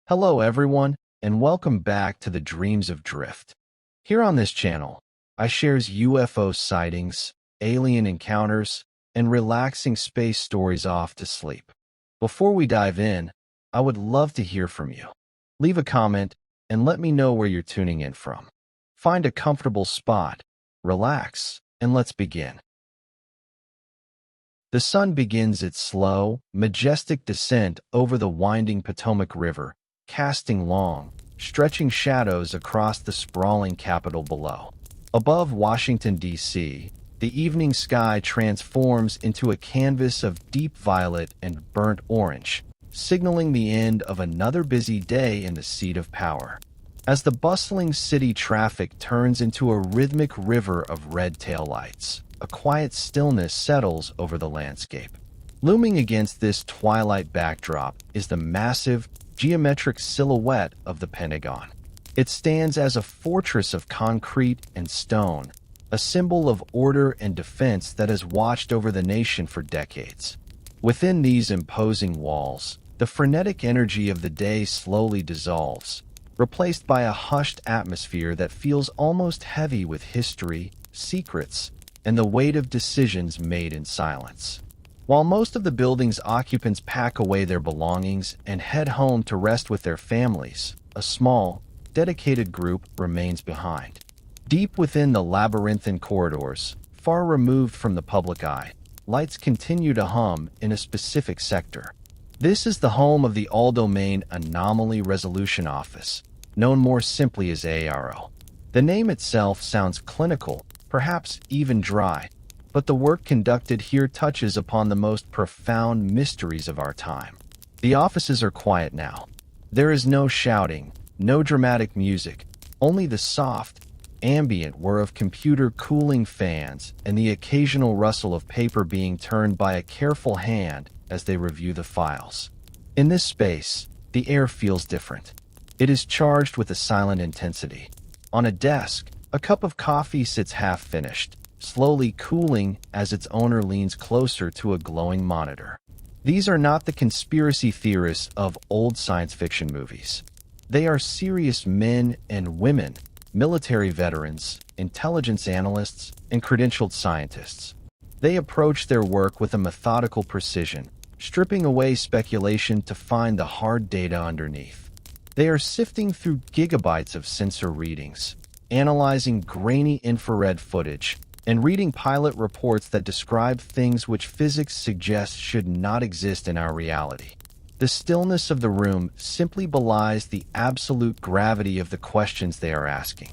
Hello everyone, and welcome back to the Dreams of Drift. Here on this channel, I shares UFO sightings, alien encounters, and relaxing space stories off to sleep. Before we dive in, I would love to hear from you. Leave a comment and let me know where you're tuning in from. Find a comfortable spot, relax, and let's begin. The sun begins its slow, majestic descent over the winding Potomac River, casting long, stretching shadows across the sprawling Capitol below. Above Washington, D.C., the evening sky transforms into a canvas of deep violet and burnt orange, signaling the end of another busy day in the seat of power. As the bustling city traffic turns into a rhythmic river of red taillights, a quiet stillness settles over the landscape. Looming against this twilight backdrop is the massive, geometric silhouette of the Pentagon. It stands as a fortress of concrete and stone, a symbol of order and defense that has watched over the nation for decades. Within these imposing walls, the frenetic energy of the day slowly dissolves, replaced by a hushed atmosphere that feels almost heavy with history, secrets, and the weight of decisions made in silence. While most of the building's occupants pack away their belongings and head home to rest with their families, a small, dedicated group remains behind. Deep within the labyrinthine corridors, far removed from the public eye, lights continue to hum in a specific sector. This is the home of the all-domain Anomaly Resolution Office, known more simply as AARO. The name itself sounds clinical, perhaps even dry, but the work conducted here touches upon the most profound mysteries of our time. The offices are quiet now. There is no shouting, no dramatic music, only the soft, ambient whir of computer cooling fans and the occasional rustle of paper being turned by a careful hand as they review the files. In this space, the air feels different. It is charged with a silent intensity. On a desk, a cup of coffee sits half-finished, slowly cooling as its owner leans closer to a glowing monitor. These are not the conspiracy theorists of old science fiction movies. They are serious men and women, military veterans, intelligence analysts, and credentialed scientists. They approach their work with a methodical precision, stripping away speculation to find the hard data underneath. They are sifting through gigabytes of sensor readings, analyzing grainy infrared footage, and reading pilot reports that describe things which physics suggests should not exist in our reality. The stillness of the room simply belies the absolute gravity of the questions they are asking.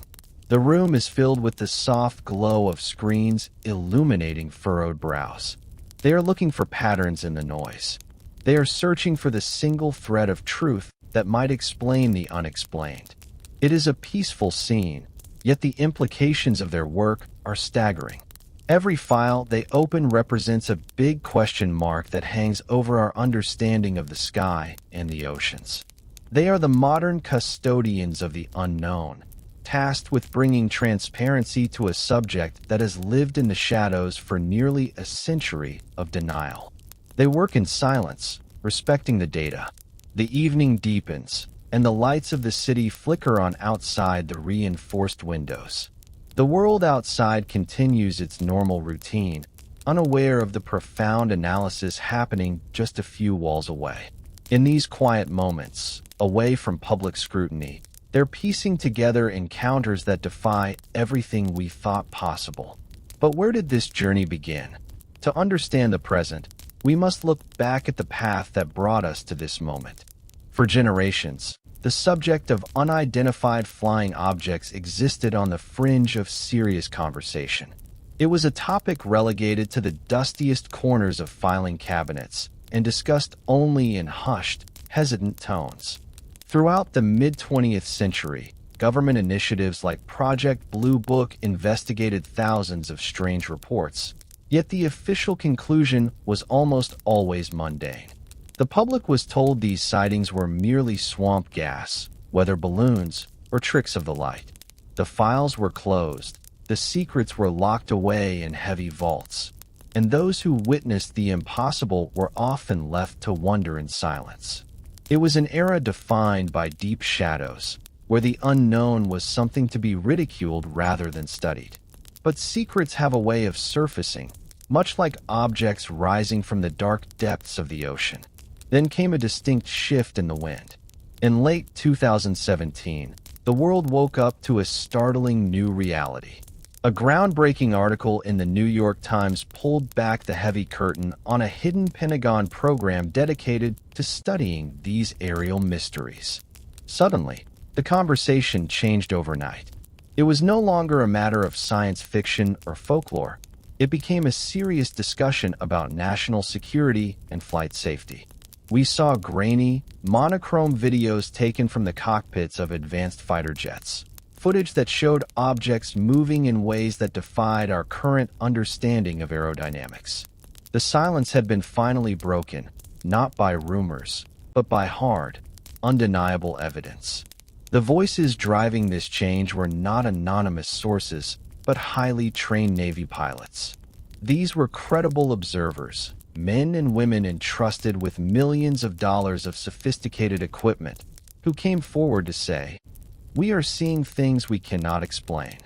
The room is filled with the soft glow of screens illuminating furrowed brows. They are looking for patterns in the noise. They are searching for the single thread of truth that might explain the unexplained. It is a peaceful scene, yet the implications of their work are staggering. Every file they open represents a big question mark that hangs over our understanding of the sky and the oceans. They are the modern custodians of the unknown, tasked with bringing transparency to a subject that has lived in the shadows for nearly a century of denial. They work in silence, respecting the data. The evening deepens, and the lights of the city flicker on outside the reinforced windows. The world outside continues its normal routine, unaware of the profound analysis happening just a few walls away. In these quiet moments, away from public scrutiny, they're piecing together encounters that defy everything we thought possible. But where did this journey begin? To understand the present, we must look back at the path that brought us to this moment. For generations, the subject of unidentified flying objects existed on the fringe of serious conversation. It was a topic relegated to the dustiest corners of filing cabinets and discussed only in hushed, hesitant tones. Throughout the mid-20th century, government initiatives like Project Blue Book investigated thousands of strange reports, yet the official conclusion was almost always mundane. The public was told these sightings were merely swamp gas, weather balloons, or tricks of the light. The files were closed, the secrets were locked away in heavy vaults, and those who witnessed the impossible were often left to wonder in silence. It was an era defined by deep shadows, where the unknown was something to be ridiculed rather than studied. But secrets have a way of surfacing, much like objects rising from the dark depths of the ocean. Then came a distinct shift in the wind. In late 2017, the world woke up to a startling new reality. A groundbreaking article in the New York Times pulled back the heavy curtain on a hidden Pentagon program dedicated to studying these aerial mysteries. Suddenly, the conversation changed overnight. It was no longer a matter of science fiction or folklore. It became a serious discussion about national security and flight safety. We saw grainy, monochrome videos taken from the cockpits of advanced fighter jets, footage that showed objects moving in ways that defied our current understanding of aerodynamics. The silence had been finally broken, not by rumors, but by hard, undeniable evidence. The voices driving this change were not anonymous sources, but highly trained Navy pilots. These were credible observers, men and women entrusted with millions of dollars of sophisticated equipment, who came forward to say, "We are seeing things we cannot explain."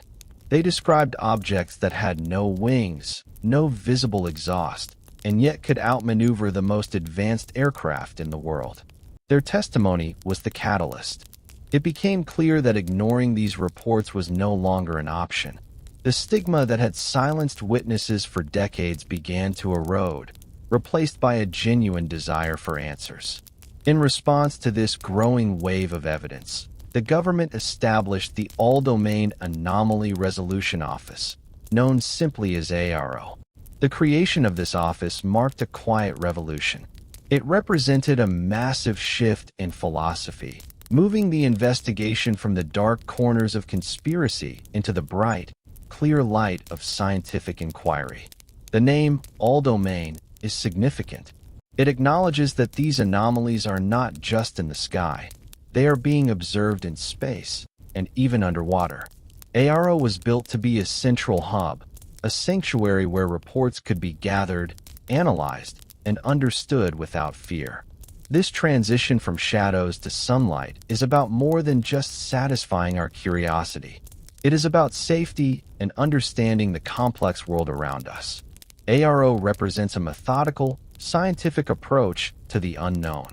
They described objects that had no wings, no visible exhaust, and yet could outmaneuver the most advanced aircraft in the world. Their testimony was the catalyst. It became clear that ignoring these reports was no longer an option. The stigma that had silenced witnesses for decades began to erode, replaced by a genuine desire for answers. In response to this growing wave of evidence, the government established the all-domain Anomaly Resolution Office, known simply as AARO. The creation of this office marked a quiet revolution. It represented a massive shift in philosophy, moving the investigation from the dark corners of conspiracy into the bright, clear light of scientific inquiry. The name All Domain is significant. It acknowledges that these anomalies are not just in the sky. They are being observed in space, and even underwater. AARO was built to be a central hub, a sanctuary where reports could be gathered, analyzed, and understood without fear. This transition from shadows to sunlight is about more than just satisfying our curiosity. It is about safety and understanding the complex world around us. AARO represents a methodical, scientific approach to the unknown.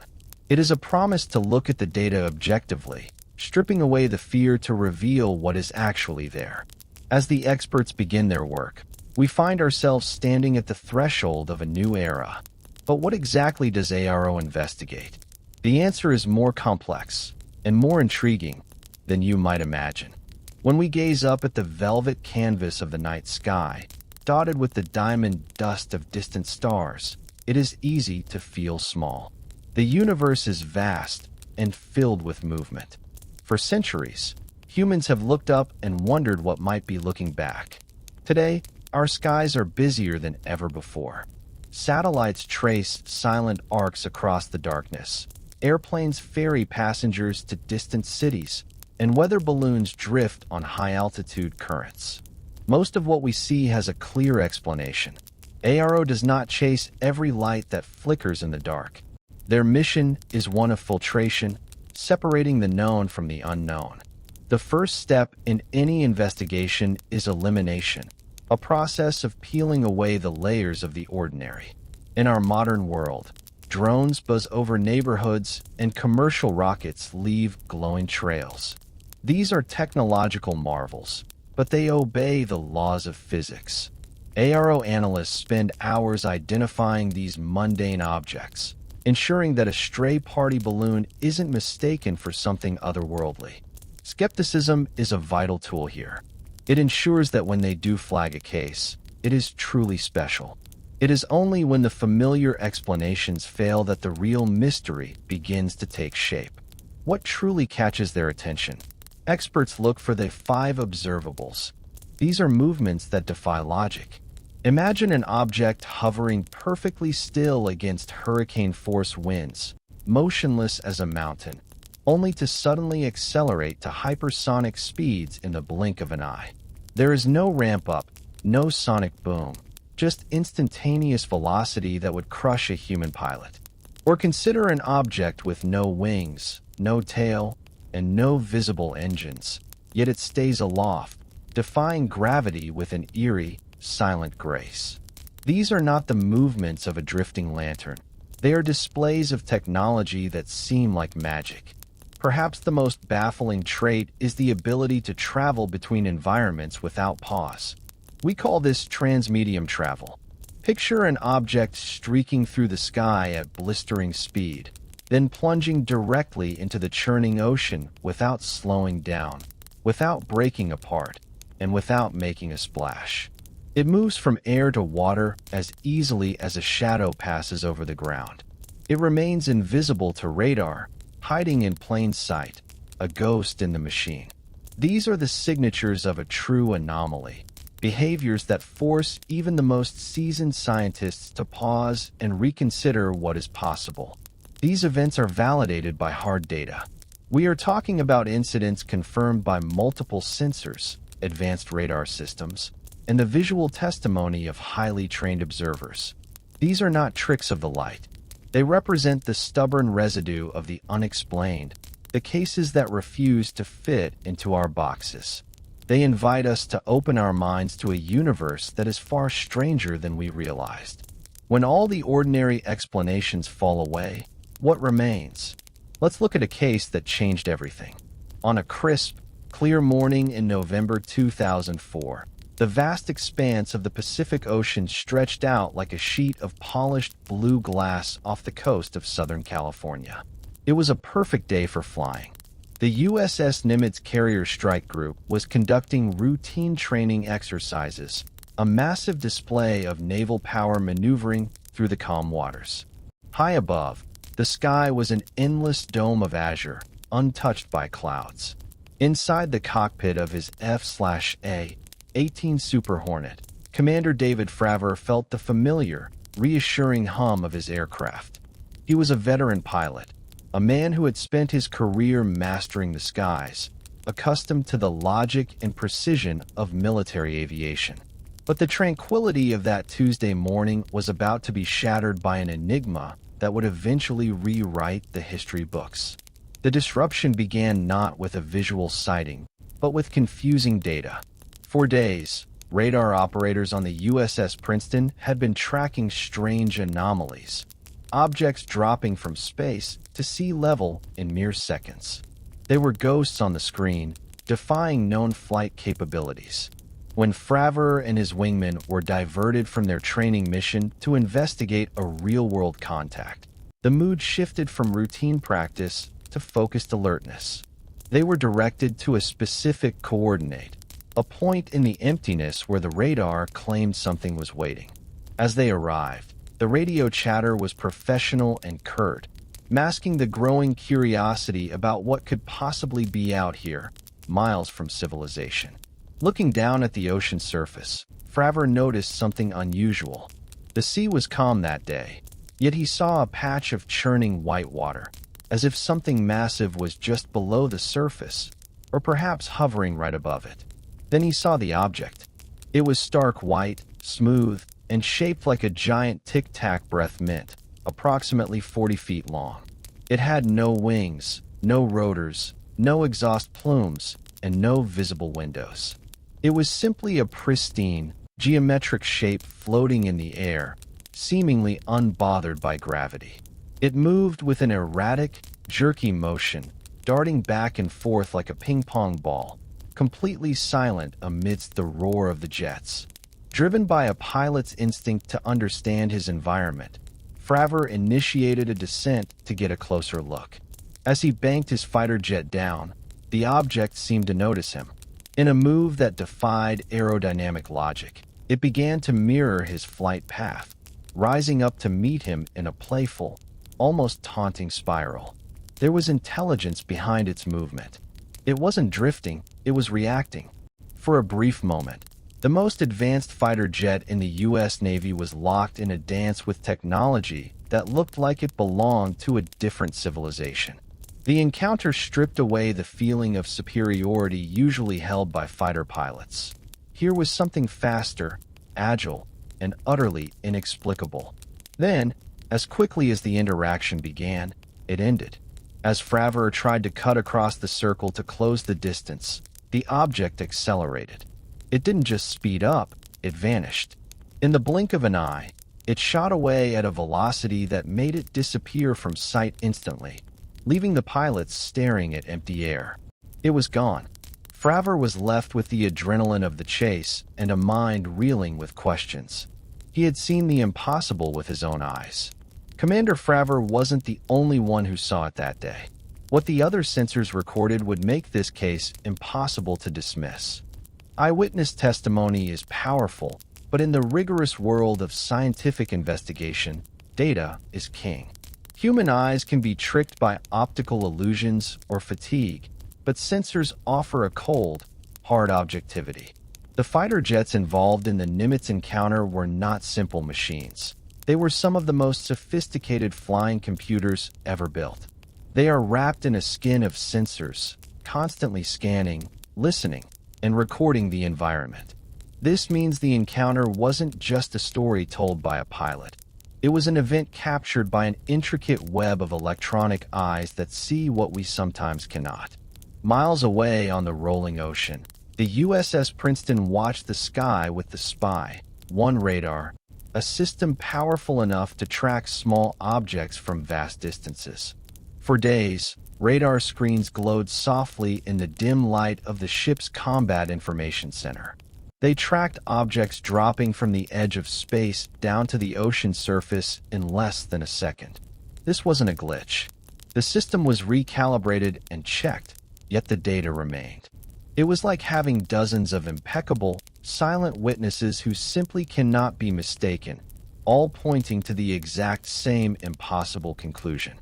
It is a promise to look at the data objectively, stripping away the fear to reveal what is actually there. As the experts begin their work, we find ourselves standing at the threshold of a new era. But what exactly does AARO investigate? The answer is more complex and more intriguing than you might imagine. When we gaze up at the velvet canvas of the night sky, dotted with the diamond dust of distant stars, it is easy to feel small. The universe is vast and filled with movement. For centuries, humans have looked up and wondered what might be looking back. Today, our skies are busier than ever before. Satellites trace silent arcs across the darkness. Airplanes ferry passengers to distant cities, and weather balloons drift on high-altitude currents. Most of what we see has a clear explanation. AARO does not chase every light that flickers in the dark. Their mission is one of filtration, separating the known from the unknown. The first step in any investigation is elimination, a process of peeling away the layers of the ordinary. In our modern world, drones buzz over neighborhoods and commercial rockets leave glowing trails. These are technological marvels, but they obey the laws of physics. AARO analysts spend hours identifying these mundane objects, ensuring that a stray party balloon isn't mistaken for something otherworldly. Skepticism is a vital tool here. It ensures that when they do flag a case, it is truly special. It is only when the familiar explanations fail that the real mystery begins to take shape. What truly catches their attention? Experts look for the 5 observables. These are movements that defy logic. Imagine an object hovering perfectly still against hurricane-force winds, motionless as a mountain, only to suddenly accelerate to hypersonic speeds in the blink of an eye. There is no ramp-up, no sonic boom, just instantaneous velocity that would crush a human pilot. Or consider an object with no wings, no tail, and no visible engines, yet it stays aloft, defying gravity with an eerie, silent grace. These are not the movements of a drifting lantern. They are displays of technology that seem like magic. Perhaps the most baffling trait is the ability to travel between environments without pause. We call this transmedium travel. Picture an object streaking through the sky at blistering speed, then plunging directly into the churning ocean without slowing down, without breaking apart, and without making a splash. It moves from air to water as easily as a shadow passes over the ground. It remains invisible to radar, hiding in plain sight, a ghost in the machine. These are the signatures of a true anomaly, behaviors that force even the most seasoned scientists to pause and reconsider what is possible. These events are validated by hard data. We are talking about incidents confirmed by multiple sensors, advanced radar systems, and the visual testimony of highly trained observers. These are not tricks of the light. They represent the stubborn residue of the unexplained, the cases that refuse to fit into our boxes. They invite us to open our minds to a universe that is far stranger than we realized. When all the ordinary explanations fall away, what remains? Let's look at a case that changed everything. On a crisp, clear morning in November 2004, the vast expanse of the Pacific Ocean stretched out like a sheet of polished blue glass off the coast of Southern California. It was a perfect day for flying. The USS Nimitz Carrier Strike Group was conducting routine training exercises, a massive display of naval power maneuvering through the calm waters. High above, the sky was an endless dome of azure, untouched by clouds. Inside the cockpit of his F/A-18 Super Hornet, Commander David Fravor felt the familiar, reassuring hum of his aircraft. He was a veteran pilot, a man who had spent his career mastering the skies, accustomed to the logic and precision of military aviation. But the tranquility of that Tuesday morning was about to be shattered by an enigma that would eventually rewrite the history books. The disruption began not with a visual sighting, but with confusing data. For days, radar operators on the USS Princeton had been tracking strange anomalies, objects dropping from space to sea level in mere seconds. They were ghosts on the screen, defying known flight capabilities. When Fravor and his wingmen were diverted from their training mission to investigate a real-world contact, the mood shifted from routine practice to focused alertness. They were directed to a specific coordinate, a point in the emptiness where the radar claimed something was waiting. As they arrived, the radio chatter was professional and curt, masking the growing curiosity about what could possibly be out here, miles from civilization. Looking down at the ocean surface, Fravor noticed something unusual. The sea was calm that day, yet he saw a patch of churning white water, as if something massive was just below the surface, or perhaps hovering right above it. Then he saw the object. It was stark white, smooth, and shaped like a giant Tic Tac breath mint, approximately 40 feet long. It had no wings, no rotors, no exhaust plumes, and no visible windows. It was simply a pristine, geometric shape floating in the air, seemingly unbothered by gravity. It moved with an erratic, jerky motion, darting back and forth like a ping-pong ball, completely silent amidst the roar of the jets. Driven by a pilot's instinct to understand his environment, Fravor initiated a descent to get a closer look. As he banked his fighter jet down, the object seemed to notice him. In a move that defied aerodynamic logic, it began to mirror his flight path, rising up to meet him in a playful, almost taunting spiral. There was intelligence behind its movement. It wasn't drifting, it was reacting. For a brief moment, the most advanced fighter jet in the U.S. Navy was locked in a dance with technology that looked like it belonged to a different civilization. The encounter stripped away the feeling of superiority usually held by fighter pilots. Here was something faster, agile, and utterly inexplicable. Then, As quickly as the interaction began, it ended. As Fravor tried to cut across the circle to close the distance, the object accelerated. It didn't just speed up, it vanished. In the blink of an eye, it shot away at a velocity that made it disappear from sight instantly, leaving the pilots staring at empty air. It was gone. Fravor was left with the adrenaline of the chase and a mind reeling with questions. He had seen the impossible with his own eyes. Commander Fravor wasn't the only one who saw it that day. What the other sensors recorded would make this case impossible to dismiss. Eyewitness testimony is powerful, but in the rigorous world of scientific investigation, data is king. Human eyes can be tricked by optical illusions or fatigue, but sensors offer a cold, hard objectivity. The fighter jets involved in the Nimitz encounter were not simple machines. They were some of the most sophisticated flying computers ever built. They are wrapped in a skin of sensors, constantly scanning, listening, and recording the environment. This means the encounter wasn't just a story told by a pilot. It was an event captured by an intricate web of electronic eyes that see what we sometimes cannot. Miles away on the rolling ocean, the USS Princeton watched the sky with the Spy 1 radar, a system powerful enough to track small objects from vast distances. For days, radar screens glowed softly in the dim light of the ship's Combat Information Center. They tracked objects dropping from the edge of space down to the ocean surface in less than a second. This wasn't a glitch. The system was recalibrated and checked, yet the data remained. It was like having dozens of impeccable, silent witnesses who simply cannot be mistaken, all pointing to the exact same impossible conclusion.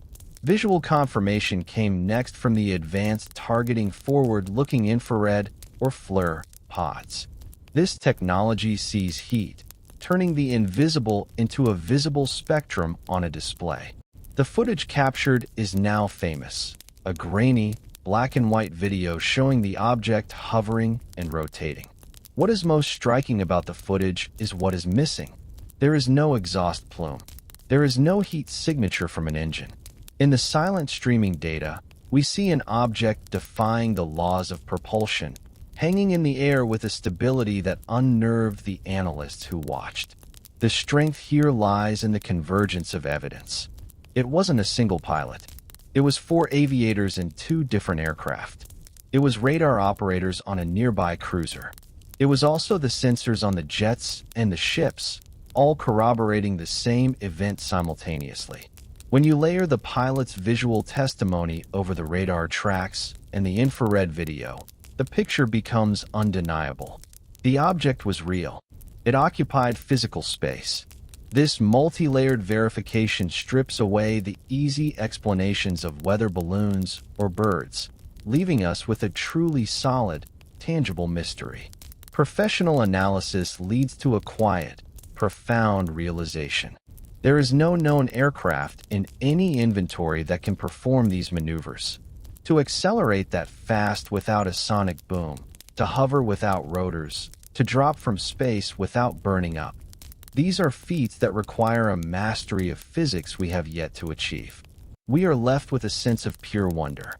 Visual confirmation came next from the Advanced Targeting Forward-Looking Infrared, or FLIR, pods. This technology sees heat, turning the invisible into a visible spectrum on a display. The footage captured is now famous, a grainy, black-and-white video showing the object hovering and rotating. What is most striking about the footage is what is missing. There is no exhaust plume. There is no heat signature from an engine. In the silent streaming data, we see an object defying the laws of propulsion, hanging in the air with a stability that unnerved the analysts who watched. The strength here lies in the convergence of evidence. It wasn't a single pilot. It was 4 aviators in 2 different aircraft. It was radar operators on a nearby cruiser. It was also the sensors on the jets and the ships, all corroborating the same event simultaneously. When you layer the pilot's visual testimony over the radar tracks and the infrared video, the picture becomes undeniable. The object was real. It occupied physical space. This multi-layered verification strips away the easy explanations of weather balloons or birds, leaving us with a truly solid, tangible mystery. Professional analysis leads to a quiet, profound realization. There is no known aircraft in any inventory that can perform these maneuvers. To accelerate that fast without a sonic boom, to hover without rotors, to drop from space without burning up. These are feats that require a mastery of physics we have yet to achieve. We are left with a sense of pure wonder.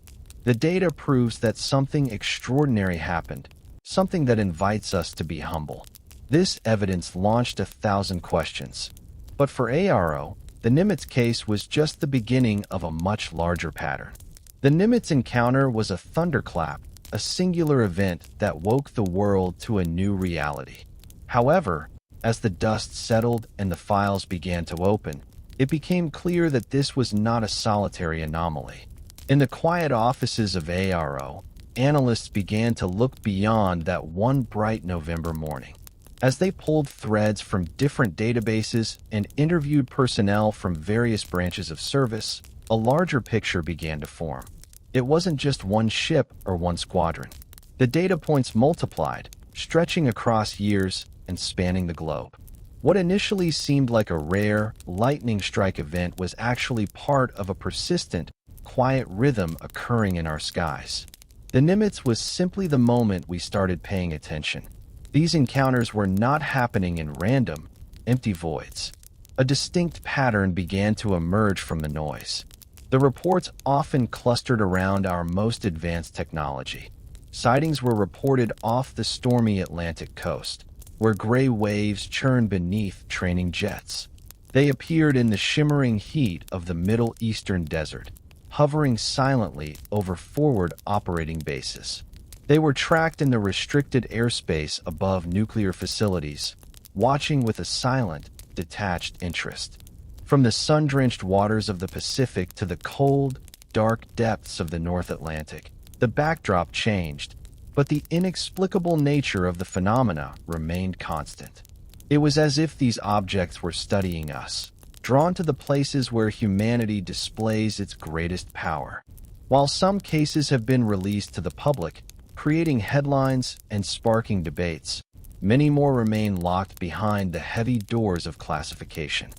The data proves that something extraordinary happened, something that invites us to be humble. This evidence launched 1,000 questions. But for AARO, the Nimitz case was just the beginning of a much larger pattern. The Nimitz encounter was a thunderclap, a singular event that woke the world to a new reality. However, as the dust settled and the files began to open, it became clear that this was not a solitary anomaly. In the quiet offices of AARO, analysts began to look beyond that one bright November morning. As they pulled threads from different databases and interviewed personnel from various branches of service, a larger picture began to form. It wasn't just one ship or one squadron. The data points multiplied, stretching across years and spanning the globe. What initially seemed like a rare, lightning strike event was actually part of a persistent, quiet rhythm occurring in our skies. The Nimitz was simply the moment we started paying attention. These encounters were not happening in random, empty voids. A distinct pattern began to emerge from the noise. The reports often clustered around our most advanced technology. Sightings were reported off the stormy Atlantic coast, where gray waves churned beneath training jets. They appeared in the shimmering heat of the Middle Eastern desert, hovering silently over forward operating bases. They were tracked in the restricted airspace above nuclear facilities, watching with a silent, detached interest. From the sun-drenched waters of the Pacific to the cold, dark depths of the North Atlantic, the backdrop changed, but the inexplicable nature of the phenomena remained constant. It was as if these objects were studying us, drawn to the places where humanity displays its greatest power. While some cases have been released to the public, creating headlines and sparking debates, many more remain locked behind the heavy doors of classification.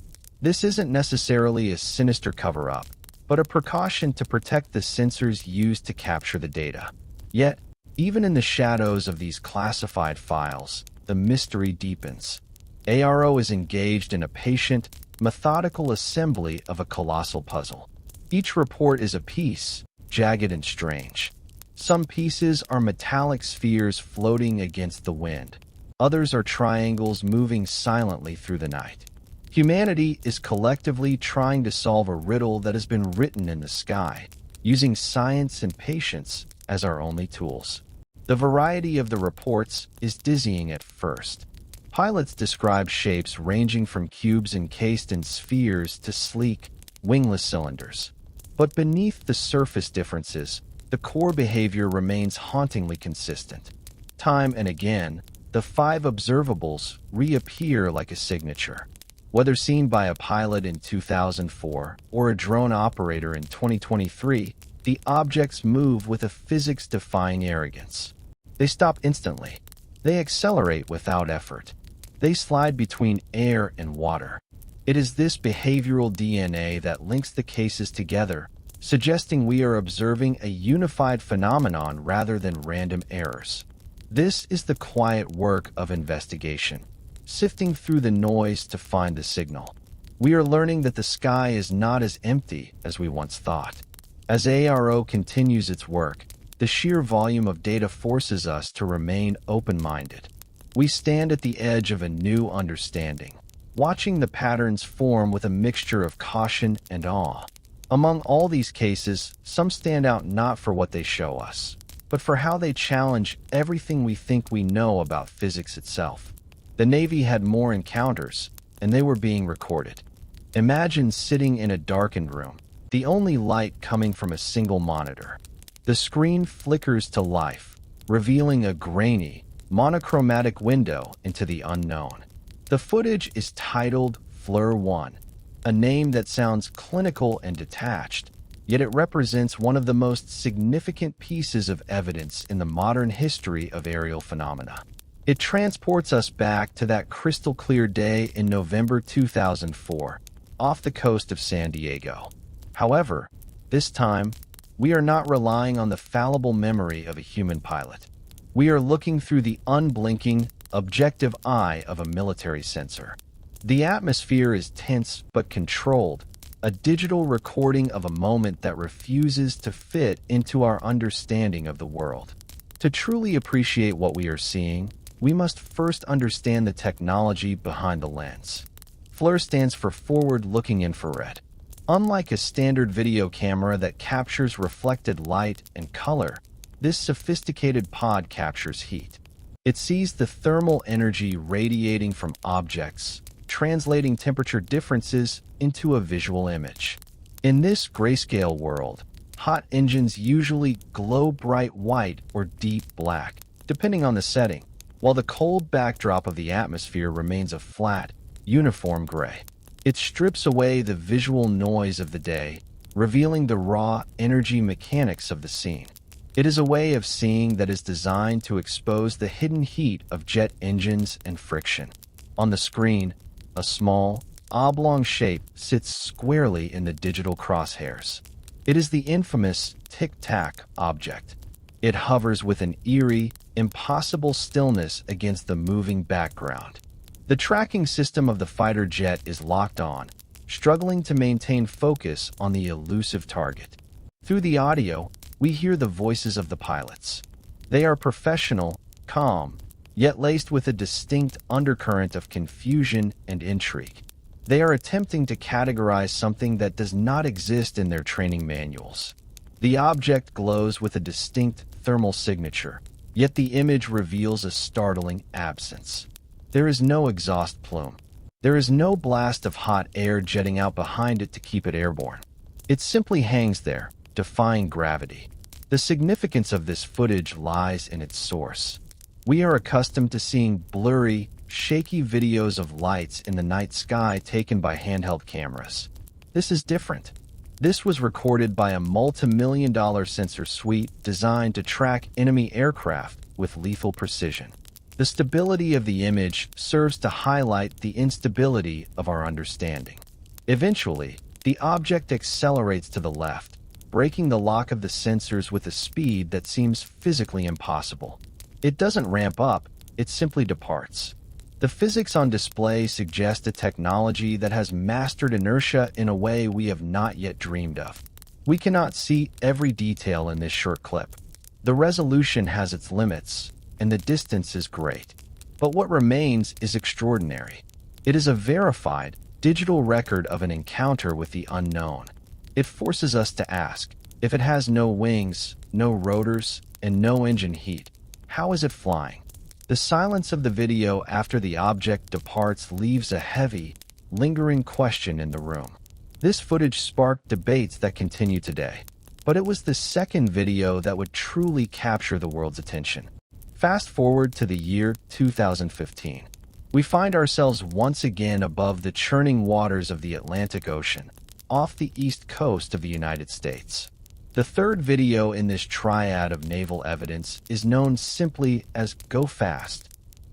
This isn't necessarily a sinister cover-up, but a precaution to protect the sensors used to capture the data. Yet, even in the shadows of these classified files, the mystery deepens. AARO is engaged in a patient, methodical assembly of a colossal puzzle. Each report is a piece, jagged and strange. Some pieces are metallic spheres floating against the wind. Others are triangles moving silently through the night. Humanity is collectively trying to solve a riddle that has been written in the sky, using science and patience as our only tools. The variety of the reports is dizzying at first. Pilots describe shapes ranging from cubes encased in spheres to sleek, wingless cylinders. But beneath the surface differences, the core behavior remains hauntingly consistent. Time and again, the 5 observables reappear like a signature. Whether seen by a pilot in 2004 or a drone operator in 2023, the objects move with a physics-defying arrogance. They stop instantly. They accelerate without effort. They slide between air and water. It is this behavioral DNA that links the cases together, suggesting we are observing a unified phenomenon rather than random errors. This is the quiet work of investigation, sifting through the noise to find the signal. We are learning that the sky is not as empty as we once thought. As AARO continues its work, the sheer volume of data forces us to remain open-minded. We stand at the edge of a new understanding, watching the patterns form with a mixture of caution and awe. Among all these cases, some stand out not for what they show us, but for how they challenge everything we think we know about physics itself. The Navy had more encounters, and they were being recorded. Imagine sitting in a darkened room, the only light coming from a single monitor. The screen flickers to life, revealing a grainy, monochromatic window into the unknown. The footage is titled Fleur 1, a name that sounds clinical and detached, yet it represents one of the most significant pieces of evidence in the modern history of aerial phenomena. It transports us back to that crystal-clear day in November 2004, off the coast of San Diego. However, this time, we are not relying on the fallible memory of a human pilot. We are looking through the unblinking, objective eye of a military sensor. The atmosphere is tense but controlled, a digital recording of a moment that refuses to fit into our understanding of the world. To truly appreciate what we are seeing, we must first understand the technology behind the lens. FLIR stands for forward-looking infrared. Unlike a standard video camera that captures reflected light and color, this sophisticated pod captures heat. It sees the thermal energy radiating from objects, translating temperature differences into a visual image. In this grayscale world, hot engines usually glow bright white or deep black, depending on the setting, while the cold backdrop of the atmosphere remains a flat, uniform gray. It strips away the visual noise of the day, revealing the raw energy mechanics of the scene. It is a way of seeing that is designed to expose the hidden heat of jet engines and friction. On the screen, a small, oblong shape sits squarely in the digital crosshairs. It is the infamous Tic Tac object. It hovers with an eerie, impossible stillness against the moving background. The tracking system of the fighter jet is locked on, struggling to maintain focus on the elusive target. Through the audio, we hear the voices of the pilots. They are professional, calm, yet laced with a distinct undercurrent of confusion and intrigue. They are attempting to categorize something that does not exist in their training manuals. The object glows with a distinct thermal signature, yet the image reveals a startling absence. There is no exhaust plume. There is no blast of hot air jetting out behind it to keep it airborne. It simply hangs there, defying gravity. The significance of this footage lies in its source. We are accustomed to seeing blurry, shaky videos of lights in the night sky taken by handheld cameras. This is different. This was recorded by a multi-million-dollar sensor suite designed to track enemy aircraft with lethal precision. The stability of the image serves to highlight the instability of our understanding. Eventually, the object accelerates to the left, breaking the lock of the sensors with a speed that seems physically impossible. It doesn't ramp up, it simply departs. The physics on display suggest a technology that has mastered inertia in a way we have not yet dreamed of. We cannot see every detail in this short clip. The resolution has its limits, and the distance is great. But what remains is extraordinary. It is a verified, digital record of an encounter with the unknown. It forces us to ask, if it has no wings, no rotors, and no engine heat, how is it flying? The silence of the video after the object departs leaves a heavy, lingering question in the room. This footage sparked debates that continue today, but it was the second video that would truly capture the world's attention. Fast forward to the year 2015. We find ourselves once again above the churning waters of the Atlantic Ocean, off the east coast of the United States. The third video in this triad of naval evidence is known simply as GoFast.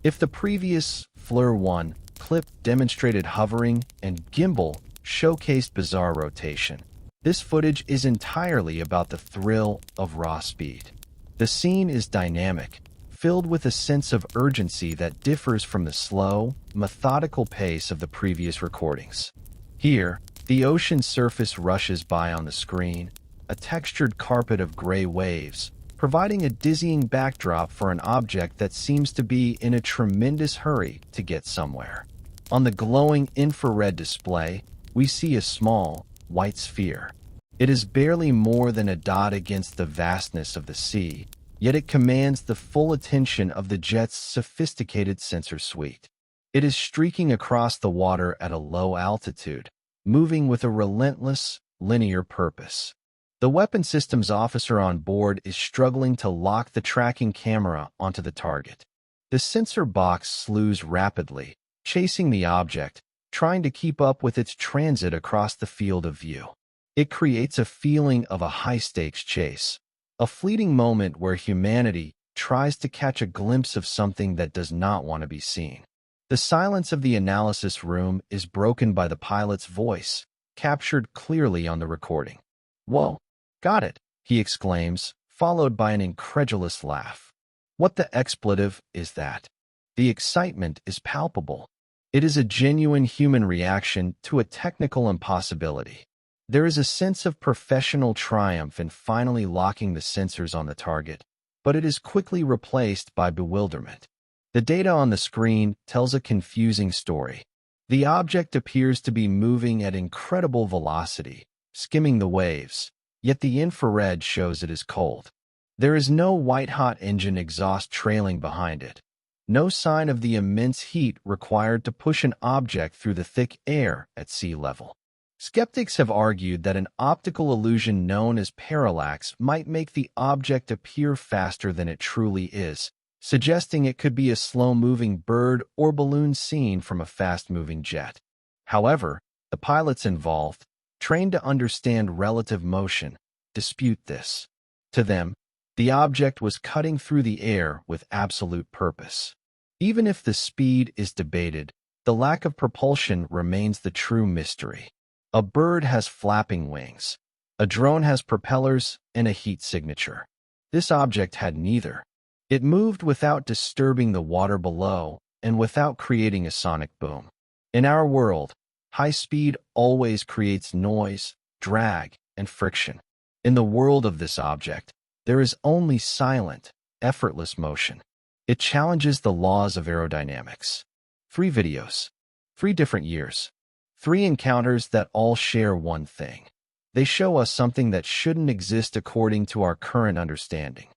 If the previous FLIR 1 clip demonstrated hovering and Gimbal showcased bizarre rotation, this footage is entirely about the thrill of raw speed. The scene is dynamic, filled with a sense of urgency that differs from the slow, methodical pace of the previous recordings. Here, the ocean surface rushes by on the screen, a textured carpet of gray waves, providing a dizzying backdrop for an object that seems to be in a tremendous hurry to get somewhere. On the glowing infrared display, we see a small, white sphere. It is barely more than a dot against the vastness of the sea, yet it commands the full attention of the jet's sophisticated sensor suite. It is streaking across the water at a low altitude, moving with a relentless, linear purpose. The weapon systems officer on board is struggling to lock the tracking camera onto the target. The sensor box slews rapidly, chasing the object, trying to keep up with its transit across the field of view. It creates a feeling of a high-stakes chase, a fleeting moment where humanity tries to catch a glimpse of something that does not want to be seen. The silence of the analysis room is broken by the pilot's voice, captured clearly on the recording. "Whoa, got it," he exclaims, followed by an incredulous laugh. What the expletive is that? The excitement is palpable. It is a genuine human reaction to a technical impossibility. There is a sense of professional triumph in finally locking the sensors on the target, but it is quickly replaced by bewilderment. The data on the screen tells a confusing story. The object appears to be moving at incredible velocity, skimming the waves, yet the infrared shows it is cold. There is no white-hot engine exhaust trailing behind it. No sign of the immense heat required to push an object through the thick air at sea level. Skeptics have argued that an optical illusion known as parallax might make the object appear faster than it truly is, suggesting it could be a slow-moving bird or balloon seen from a fast-moving jet. However, the pilots involved, trained to understand relative motion, dispute this. To them, the object was cutting through the air with absolute purpose. Even if the speed is debated, the lack of propulsion remains the true mystery. A bird has flapping wings. A drone has propellers and a heat signature. This object had neither. It moved without disturbing the water below, and without creating a sonic boom. In our world, high speed always creates noise, drag, and friction. In the world of this object, there is only silent, effortless motion. It challenges the laws of aerodynamics. 3 videos, 3 different years, 3 encounters that all share one thing. They show us something that shouldn't exist according to our current understanding.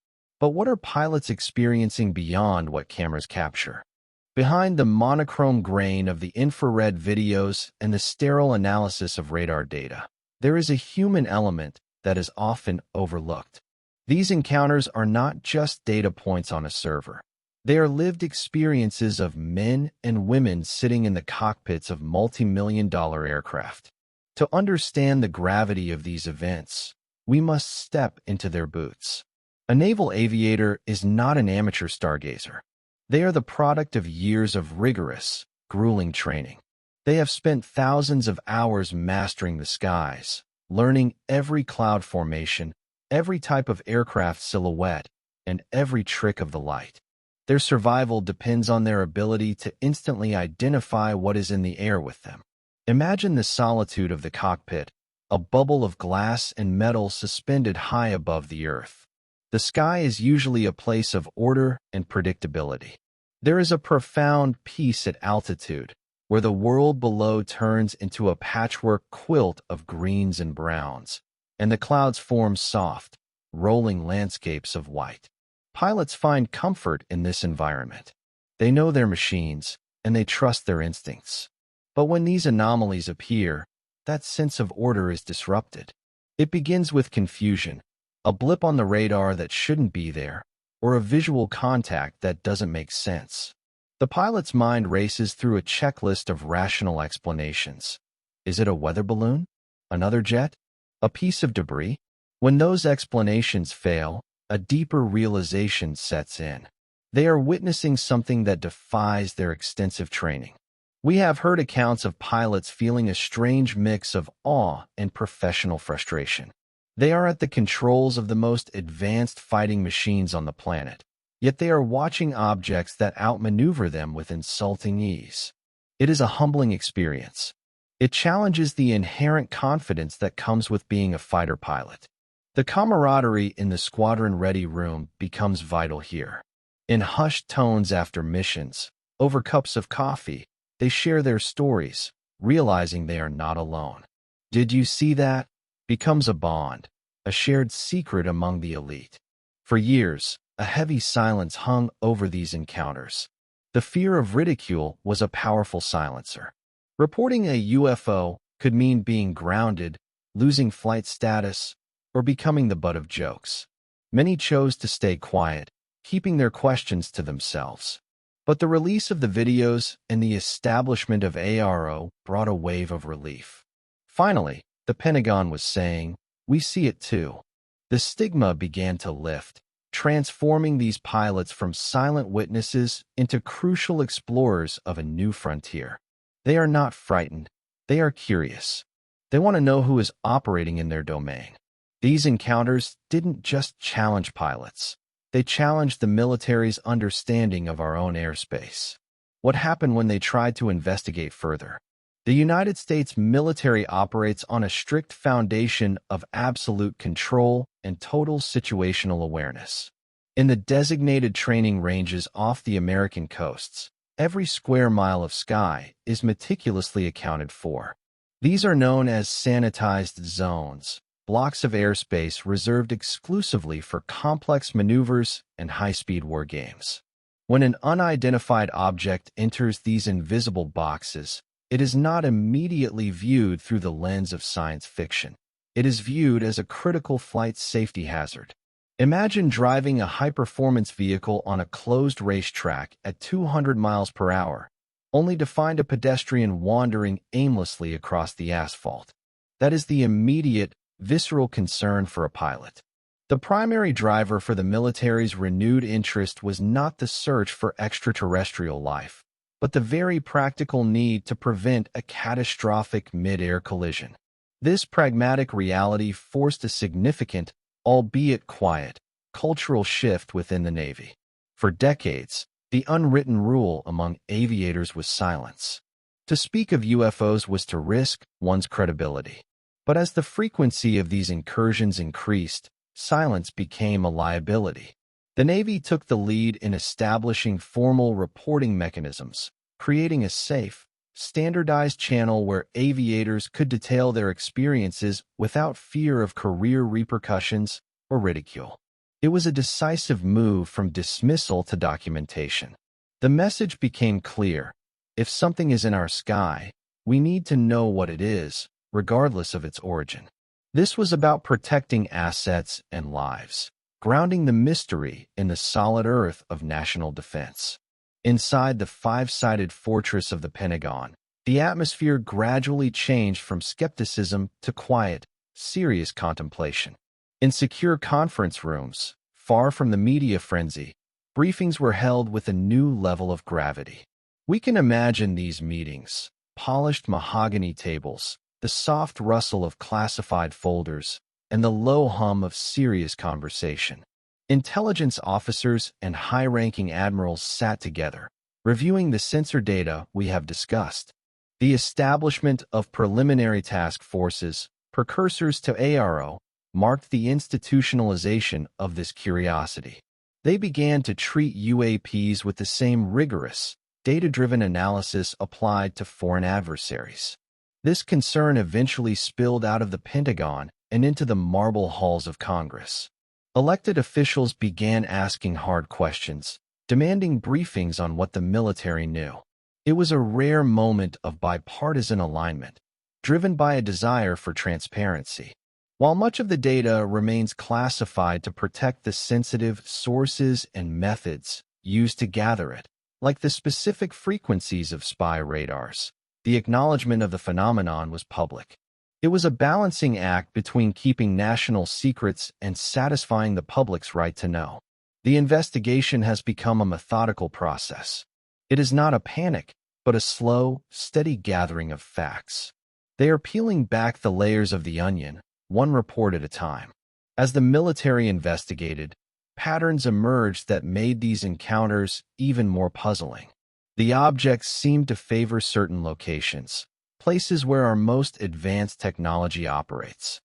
But what are pilots experiencing beyond what cameras capture? Behind the monochrome grain of the infrared videos and the sterile analysis of radar data, there is a human element that is often overlooked. These encounters are not just data points on a server. They are lived experiences of men and women sitting in the cockpits of multi-million-dollar aircraft. To understand the gravity of these events, we must step into their boots. A naval aviator is not an amateur stargazer. They are the product of years of rigorous, grueling training. They have spent thousands of hours mastering the skies, learning every cloud formation, every type of aircraft silhouette, and every trick of the light. Their survival depends on their ability to instantly identify what is in the air with them. Imagine the solitude of the cockpit, a bubble of glass and metal suspended high above the earth. The sky is usually a place of order and predictability. There is a profound peace at altitude, where the world below turns into a patchwork quilt of greens and browns, and the clouds form soft, rolling landscapes of white. Pilots find comfort in this environment. They know their machines, and they trust their instincts. But when these anomalies appear, that sense of order is disrupted. It begins with confusion, a blip on the radar that shouldn't be there, or a visual contact that doesn't make sense. The pilot's mind races through a checklist of rational explanations. Is it a weather balloon? Another jet? A piece of debris? When those explanations fail, a deeper realization sets in. They are witnessing something that defies their extensive training. We have heard accounts of pilots feeling a strange mix of awe and professional frustration. They are at the controls of the most advanced fighting machines on the planet, yet they are watching objects that outmaneuver them with insulting ease. It is a humbling experience. It challenges the inherent confidence that comes with being a fighter pilot. The camaraderie in the squadron-ready room becomes vital here. In hushed tones after missions, over cups of coffee, they share their stories, realizing they are not alone. "Did you see that?" becomes a bond, a shared secret among the elite. For years, a heavy silence hung over these encounters. The fear of ridicule was a powerful silencer. Reporting a UFO could mean being grounded, losing flight status, or becoming the butt of jokes. Many chose to stay quiet, keeping their questions to themselves. But the release of the videos and the establishment of AARO brought a wave of relief. Finally, the Pentagon was saying, "We see it too." The stigma began to lift, transforming these pilots from silent witnesses into crucial explorers of a new frontier. They are not frightened. They are curious. They want to know who is operating in their domain. These encounters didn't just challenge pilots. They challenged the military's understanding of our own airspace. What happened when they tried to investigate further? The United States military operates on a strict foundation of absolute control and total situational awareness. In the designated training ranges off the American coasts, every square mile of sky is meticulously accounted for. These are known as sanitized zones, blocks of airspace reserved exclusively for complex maneuvers and high-speed war games. When an unidentified object enters these invisible boxes, it is not immediately viewed through the lens of science fiction. It is viewed as a critical flight safety hazard. Imagine driving a high-performance vehicle on a closed racetrack at 200 miles per hour, only to find a pedestrian wandering aimlessly across the asphalt. That is the immediate, visceral concern for a pilot. The primary driver for the military's renewed interest was not the search for extraterrestrial life, but the very practical need to prevent a catastrophic mid-air collision. This pragmatic reality forced a significant, albeit quiet, cultural shift within the Navy. For decades, The unwritten rule among aviators was silence. To speak of UFOs was to risk one's credibility. But as the frequency of these incursions increased, silence became a liability. The Navy took the lead in establishing formal reporting mechanisms, creating a safe, standardized channel where aviators could detail their experiences without fear of career repercussions or ridicule. It was a decisive move from dismissal to documentation. The message became clear. If something is in our sky, we need to know what it is, regardless of its origin. This was about protecting assets and lives, grounding the mystery in the solid earth of national defense. Inside the five-sided fortress of the Pentagon, the atmosphere gradually changed from skepticism to quiet, serious contemplation. In secure conference rooms, far from the media frenzy, briefings were held with a new level of gravity. We can imagine these meetings, polished mahogany tables, the soft rustle of classified folders, and the low hum of serious conversation. Intelligence officers and high-ranking admirals sat together, reviewing the sensor data we have discussed. The establishment of preliminary task forces, precursors to AARO, marked the institutionalization of this curiosity. They began to treat UAPs with the same rigorous, data-driven analysis applied to foreign adversaries. This concern eventually spilled out of the Pentagon and into the marble halls of Congress. Elected officials began asking hard questions, demanding briefings on what the military knew. It was a rare moment of bipartisan alignment, driven by a desire for transparency. While much of the data remains classified to protect the sensitive sources and methods used to gather it, like the specific frequencies of spy radars, the acknowledgement of the phenomenon was public. It was a balancing act between keeping national secrets and satisfying the public's right to know. The investigation has become a methodical process. It is not a panic, but a slow, steady gathering of facts. They are peeling back the layers of the onion, one report at a time. As the military investigated, patterns emerged that made these encounters even more puzzling. The objects seemed to favor certain locations, places where our most advanced technology operates.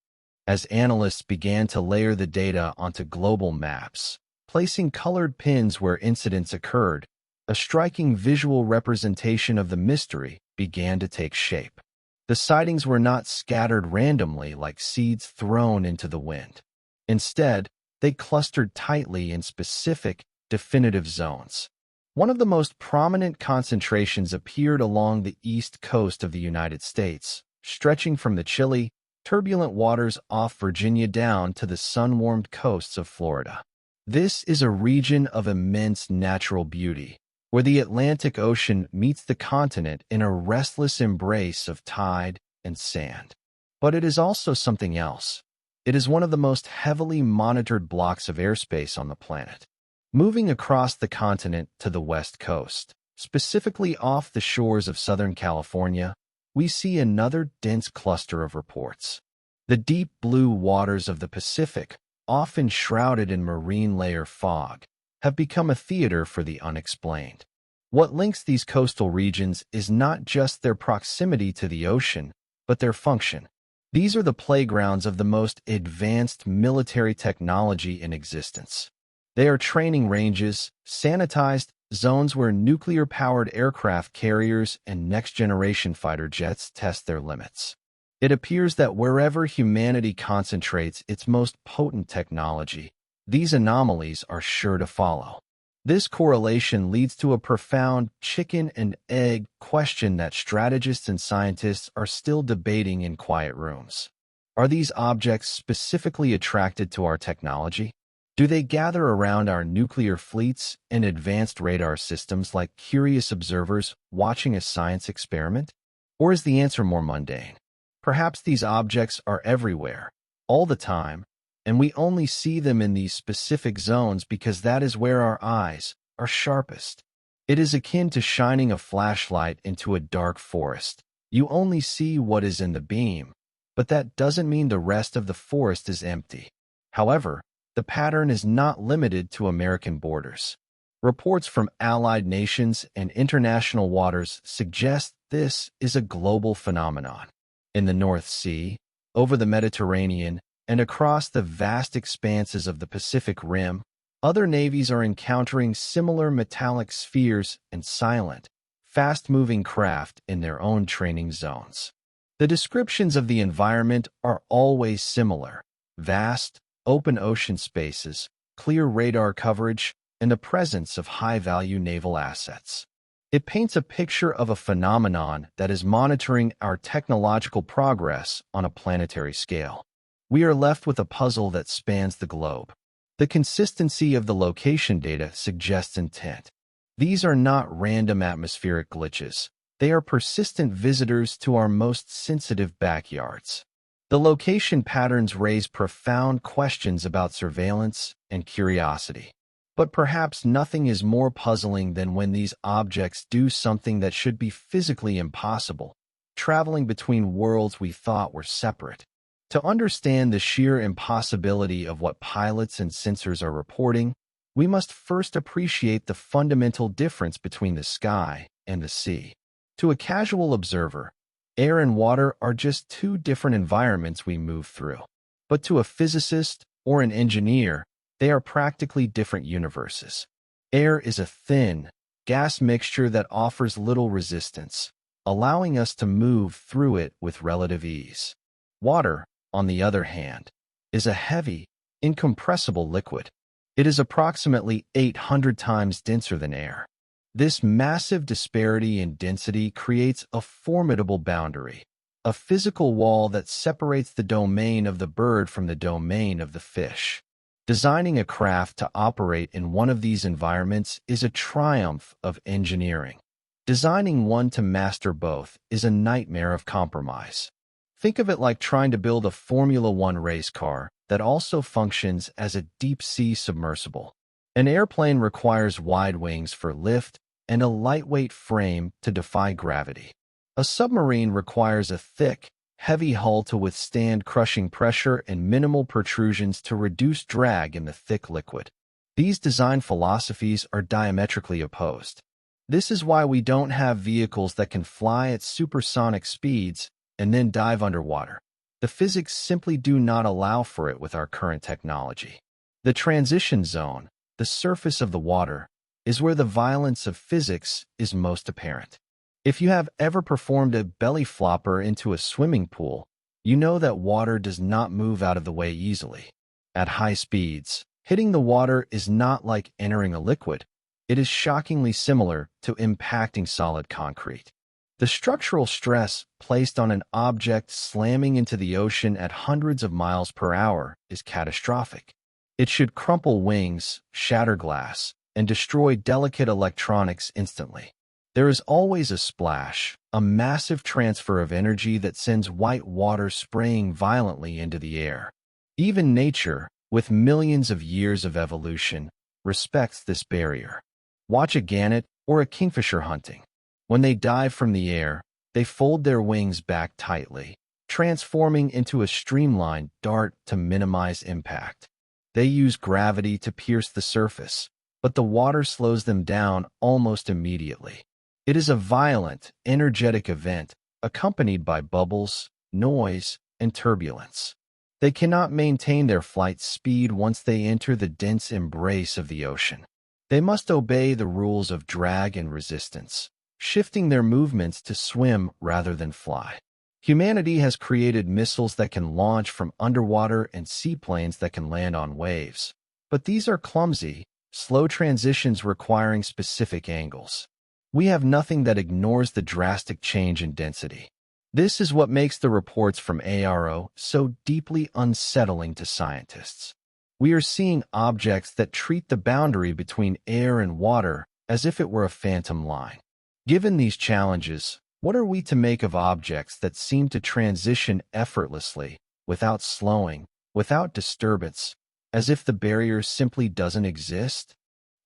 As analysts began to layer the data onto global maps, placing colored pins where incidents occurred, a striking visual representation of the mystery began to take shape. The sightings were not scattered randomly like seeds thrown into the wind. Instead, they clustered tightly in specific, definitive zones. One of the most prominent concentrations appeared along the east coast of the United States, stretching from the chilly, turbulent waters off Virginia down to the sun-warmed coasts of Florida. This is a region of immense natural beauty, where the Atlantic Ocean meets the continent in a restless embrace of tide and sand. But it is also something else. It is one of the most heavily monitored blocks of airspace on the planet. Moving across the continent to the west coast, specifically off the shores of Southern California, we see another dense cluster of reports. The deep blue waters of the Pacific, often shrouded in marine layer fog, have become a theater for the unexplained. What links these coastal regions is not just their proximity to the ocean, but their function. These are the playgrounds of the most advanced military technology in existence. They are training ranges, sanitized zones where nuclear-powered aircraft carriers and next-generation fighter jets test their limits. It appears that wherever humanity concentrates its most potent technology, these anomalies are sure to follow. This correlation leads to a profound chicken and egg question that strategists and scientists are still debating in quiet rooms. Are these objects specifically attracted to our technology? Do they gather around our nuclear fleets and advanced radar systems like curious observers watching a science experiment? Or is the answer more mundane? Perhaps these objects are everywhere, all the time, and we only see them in these specific zones because that is where our eyes are sharpest. It is akin to shining a flashlight into a dark forest. You only see what is in the beam, but that doesn't mean the rest of the forest is empty. However, the pattern is not limited to American borders. Reports from allied nations and international waters suggest this is a global phenomenon. In the North Sea, over the Mediterranean, and across the vast expanses of the Pacific Rim, other navies are encountering similar metallic spheres and silent, fast-moving craft in their own training zones. The descriptions of the environment are always similar: vast, open ocean spaces, clear radar coverage, and the presence of high-value naval assets. It paints a picture of a phenomenon that is monitoring our technological progress on a planetary scale. We are left with a puzzle that spans the globe. The consistency of the location data suggests intent. These are not random atmospheric glitches. They are persistent visitors to our most sensitive backyards. The location patterns raise profound questions about surveillance and curiosity. But perhaps nothing is more puzzling than when these objects do something that should be physically impossible, traveling between worlds we thought were separate. To understand the sheer impossibility of what pilots and sensors are reporting, we must first appreciate the fundamental difference between the sky and the sea. To a casual observer, air and water are just two different environments we move through. But to a physicist or an engineer, they are practically different universes. Air is a thin, gas mixture that offers little resistance, allowing us to move through it with relative ease. Water, on the other hand, is a heavy, incompressible liquid. It is approximately 800 times denser than air. This massive disparity in density creates a formidable boundary, a physical wall that separates the domain of the bird from the domain of the fish. Designing a craft to operate in one of these environments is a triumph of engineering. Designing one to master both is a nightmare of compromise. Think of it like trying to build a Formula One race car that also functions as a deep-sea submersible. An airplane requires wide wings for lift and a lightweight frame to defy gravity. A submarine requires a thick, heavy hull to withstand crushing pressure and minimal protrusions to reduce drag in the thick liquid. These design philosophies are diametrically opposed. This is why we don't have vehicles that can fly at supersonic speeds and then dive underwater. The physics simply do not allow for it with our current technology. The transition zone, the surface of the water, is where the violence of physics is most apparent. If you have ever performed a belly flopper into a swimming pool, you know that water does not move out of the way easily. At high speeds, hitting the water is not like entering a liquid. It is shockingly similar to impacting solid concrete. The structural stress placed on an object slamming into the ocean at hundreds of miles per hour is catastrophic. It should crumple wings, shatter glass, and destroy delicate electronics instantly. There is always a splash, a massive transfer of energy that sends white water spraying violently into the air. Even nature, with millions of years of evolution, respects this barrier. Watch a gannet or a kingfisher hunting. When they dive from the air, they fold their wings back tightly, transforming into a streamlined dart to minimize impact. They use gravity to pierce the surface, but the water slows them down almost immediately. It is a violent, energetic event, accompanied by bubbles, noise, and turbulence. They cannot maintain their flight speed once they enter the dense embrace of the ocean. They must obey the rules of drag and resistance, shifting their movements to swim rather than fly. Humanity has created missiles that can launch from underwater and seaplanes that can land on waves. But these are clumsy, slow transitions requiring specific angles. We have nothing that ignores the drastic change in density. This is what makes the reports from AARO so deeply unsettling to scientists. We are seeing objects that treat the boundary between air and water as if it were a phantom line. Given these challenges, what are we to make of objects that seem to transition effortlessly, without slowing, without disturbance, as if the barrier simply doesn't exist?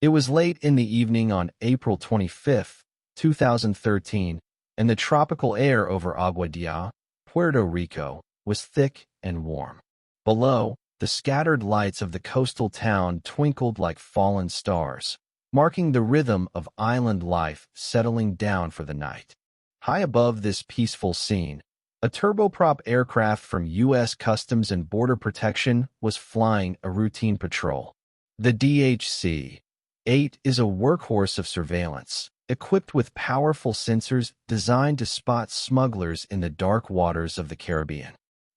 It was late in the evening on April 25, 2013, and the tropical air over Aguadilla, Puerto Rico, was thick and warm. Below, the scattered lights of the coastal town twinkled like fallen stars, marking the rhythm of island life settling down for the night. High above this peaceful scene, a turboprop aircraft from U.S. Customs and Border Protection was flying a routine patrol. The DHC-8 is a workhorse of surveillance, equipped with powerful sensors designed to spot smugglers in the dark waters of the Caribbean.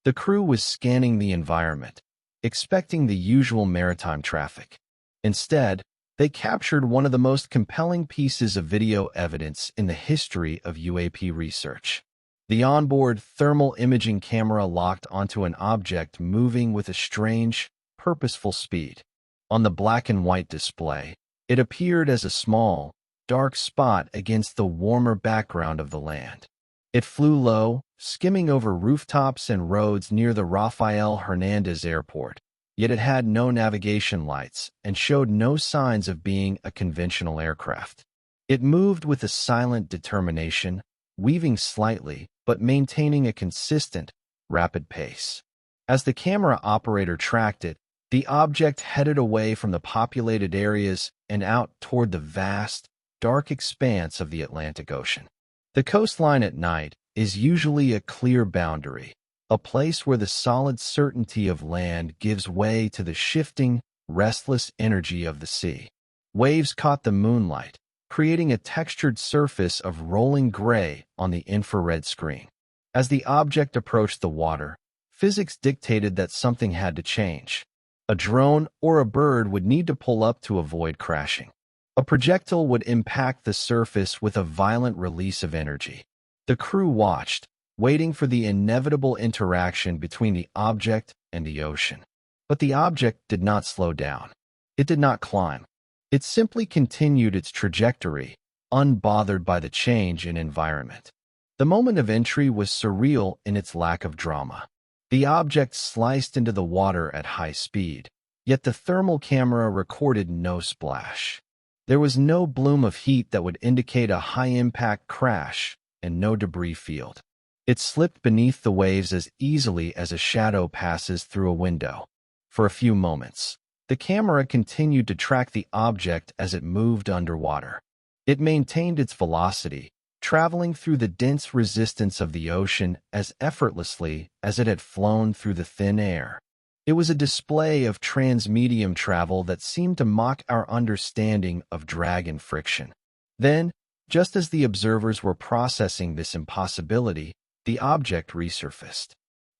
The crew was scanning the environment, expecting the usual maritime traffic. Instead, they captured one of the most compelling pieces of video evidence in the history of UAP research. The onboard thermal imaging camera locked onto an object moving with a strange, purposeful speed. On the black and white display, it appeared as a small, dark spot against the warmer background of the land. It flew low, skimming over rooftops and roads near the Rafael Hernandez Airport, yet it had no navigation lights and showed no signs of being a conventional aircraft. It moved with a silent determination, weaving slightly but maintaining a consistent, rapid pace. As the camera operator tracked it, the object headed away from the populated areas and out toward the vast, dark expanse of the Atlantic Ocean. The coastline at night is usually a clear boundary, a place where the solid certainty of land gives way to the shifting, restless energy of the sea. Waves caught the moonlight, creating a textured surface of rolling gray on the infrared screen. As the object approached the water, physics dictated that something had to change. A drone or a bird would need to pull up to avoid crashing. A projectile would impact the surface with a violent release of energy. The crew watched, waiting for the inevitable interaction between the object and the ocean. But the object did not slow down. It did not climb. It simply continued its trajectory, unbothered by the change in environment. The moment of entry was surreal in its lack of drama. The object sliced into the water at high speed, yet the thermal camera recorded no splash. There was no bloom of heat that would indicate a high-impact crash, and no debris field. It slipped beneath the waves as easily as a shadow passes through a window. For a few moments, the camera continued to track the object as it moved underwater. It maintained its velocity, traveling through the dense resistance of the ocean as effortlessly as it had flown through the thin air. It was a display of transmedium travel that seemed to mock our understanding of drag and friction. Then, just as the observers were processing this impossibility, the object resurfaced.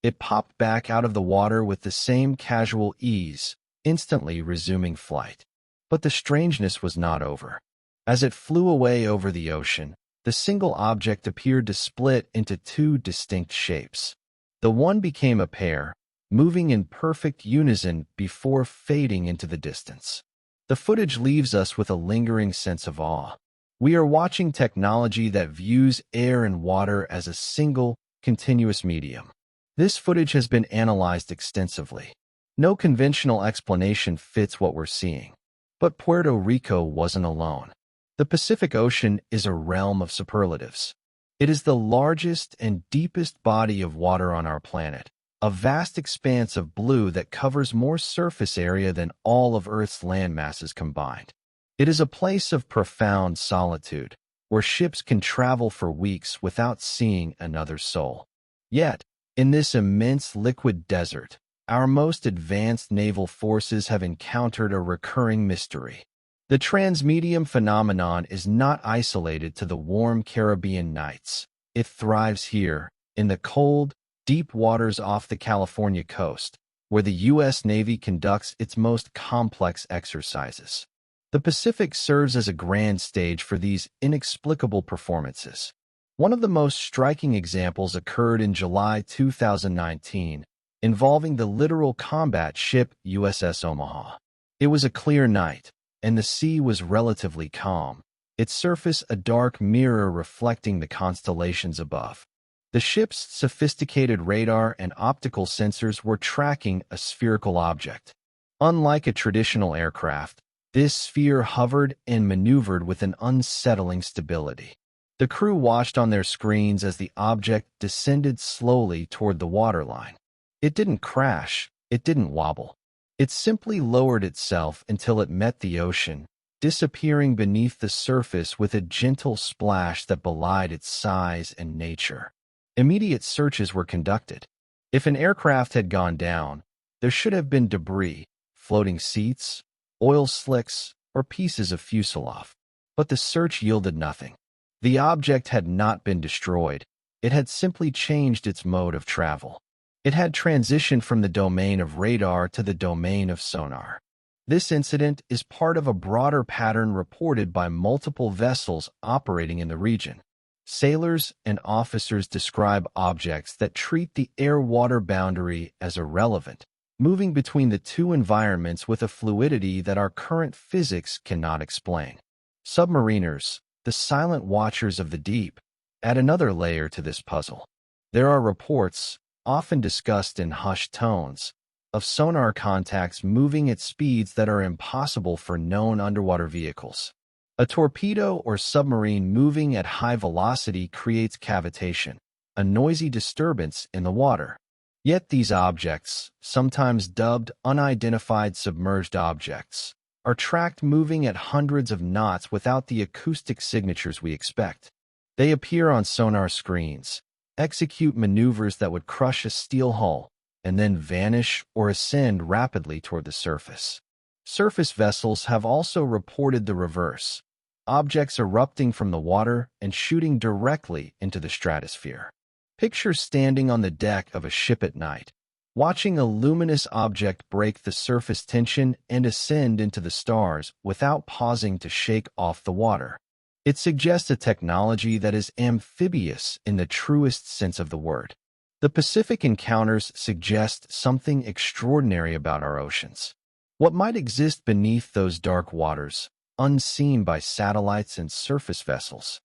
It popped back out of the water with the same casual ease, instantly resuming flight. But the strangeness was not over. As it flew away over the ocean, the single object appeared to split into two distinct shapes. The one became a pair, moving in perfect unison before fading into the distance. The footage leaves us with a lingering sense of awe. We are watching technology that views air and water as a single, continuous medium. This footage has been analyzed extensively. No conventional explanation fits what we're seeing. But Puerto Rico wasn't alone. The Pacific Ocean is a realm of superlatives. It is the largest and deepest body of water on our planet, a vast expanse of blue that covers more surface area than all of Earth's land masses combined. It is a place of profound solitude, where ships can travel for weeks without seeing another soul. Yet, in this immense liquid desert, our most advanced naval forces have encountered a recurring mystery. The transmedium phenomenon is not isolated to the warm Caribbean nights. It thrives here, in the cold, deep waters off the California coast, where the U.S. Navy conducts its most complex exercises. The Pacific serves as a grand stage for these inexplicable performances. One of the most striking examples occurred in July 2019, involving the littoral combat ship USS Omaha. It was a clear night, and the sea was relatively calm, its surface a dark mirror reflecting the constellations above. The ship's sophisticated radar and optical sensors were tracking a spherical object. Unlike a traditional aircraft, this sphere hovered and maneuvered with an unsettling stability. The crew watched on their screens as the object descended slowly toward the waterline. It didn't crash, it didn't wobble. It simply lowered itself until it met the ocean, disappearing beneath the surface with a gentle splash that belied its size and nature. Immediate searches were conducted. If an aircraft had gone down, there should have been debris, floating seats, oil slicks, or pieces of fuselage. But the search yielded nothing. The object had not been destroyed. It had simply changed its mode of travel. It had transitioned from the domain of radar to the domain of sonar. This incident is part of a broader pattern reported by multiple vessels operating in the region. Sailors and officers describe objects that treat the air-water boundary as irrelevant, moving between the two environments with a fluidity that our current physics cannot explain. Submariners, the silent watchers of the deep, add another layer to this puzzle. There are reports, often discussed in hushed tones, of sonar contacts moving at speeds that are impossible for known underwater vehicles. A torpedo or submarine moving at high velocity creates cavitation, a noisy disturbance in the water. Yet these objects, sometimes dubbed unidentified submerged objects, are tracked moving at hundreds of knots without the acoustic signatures we expect. They appear on sonar screens, execute maneuvers that would crush a steel hull, and then vanish or ascend rapidly toward the surface. Surface vessels have also reported the reverse, objects erupting from the water and shooting directly into the stratosphere. Picture standing on the deck of a ship at night, watching a luminous object break the surface tension and ascend into the stars without pausing to shake off the water. It suggests a technology that is amphibious in the truest sense of the word. The Pacific encounters suggest something extraordinary about our oceans. What might exist beneath those dark waters, unseen by satellites and surface vessels?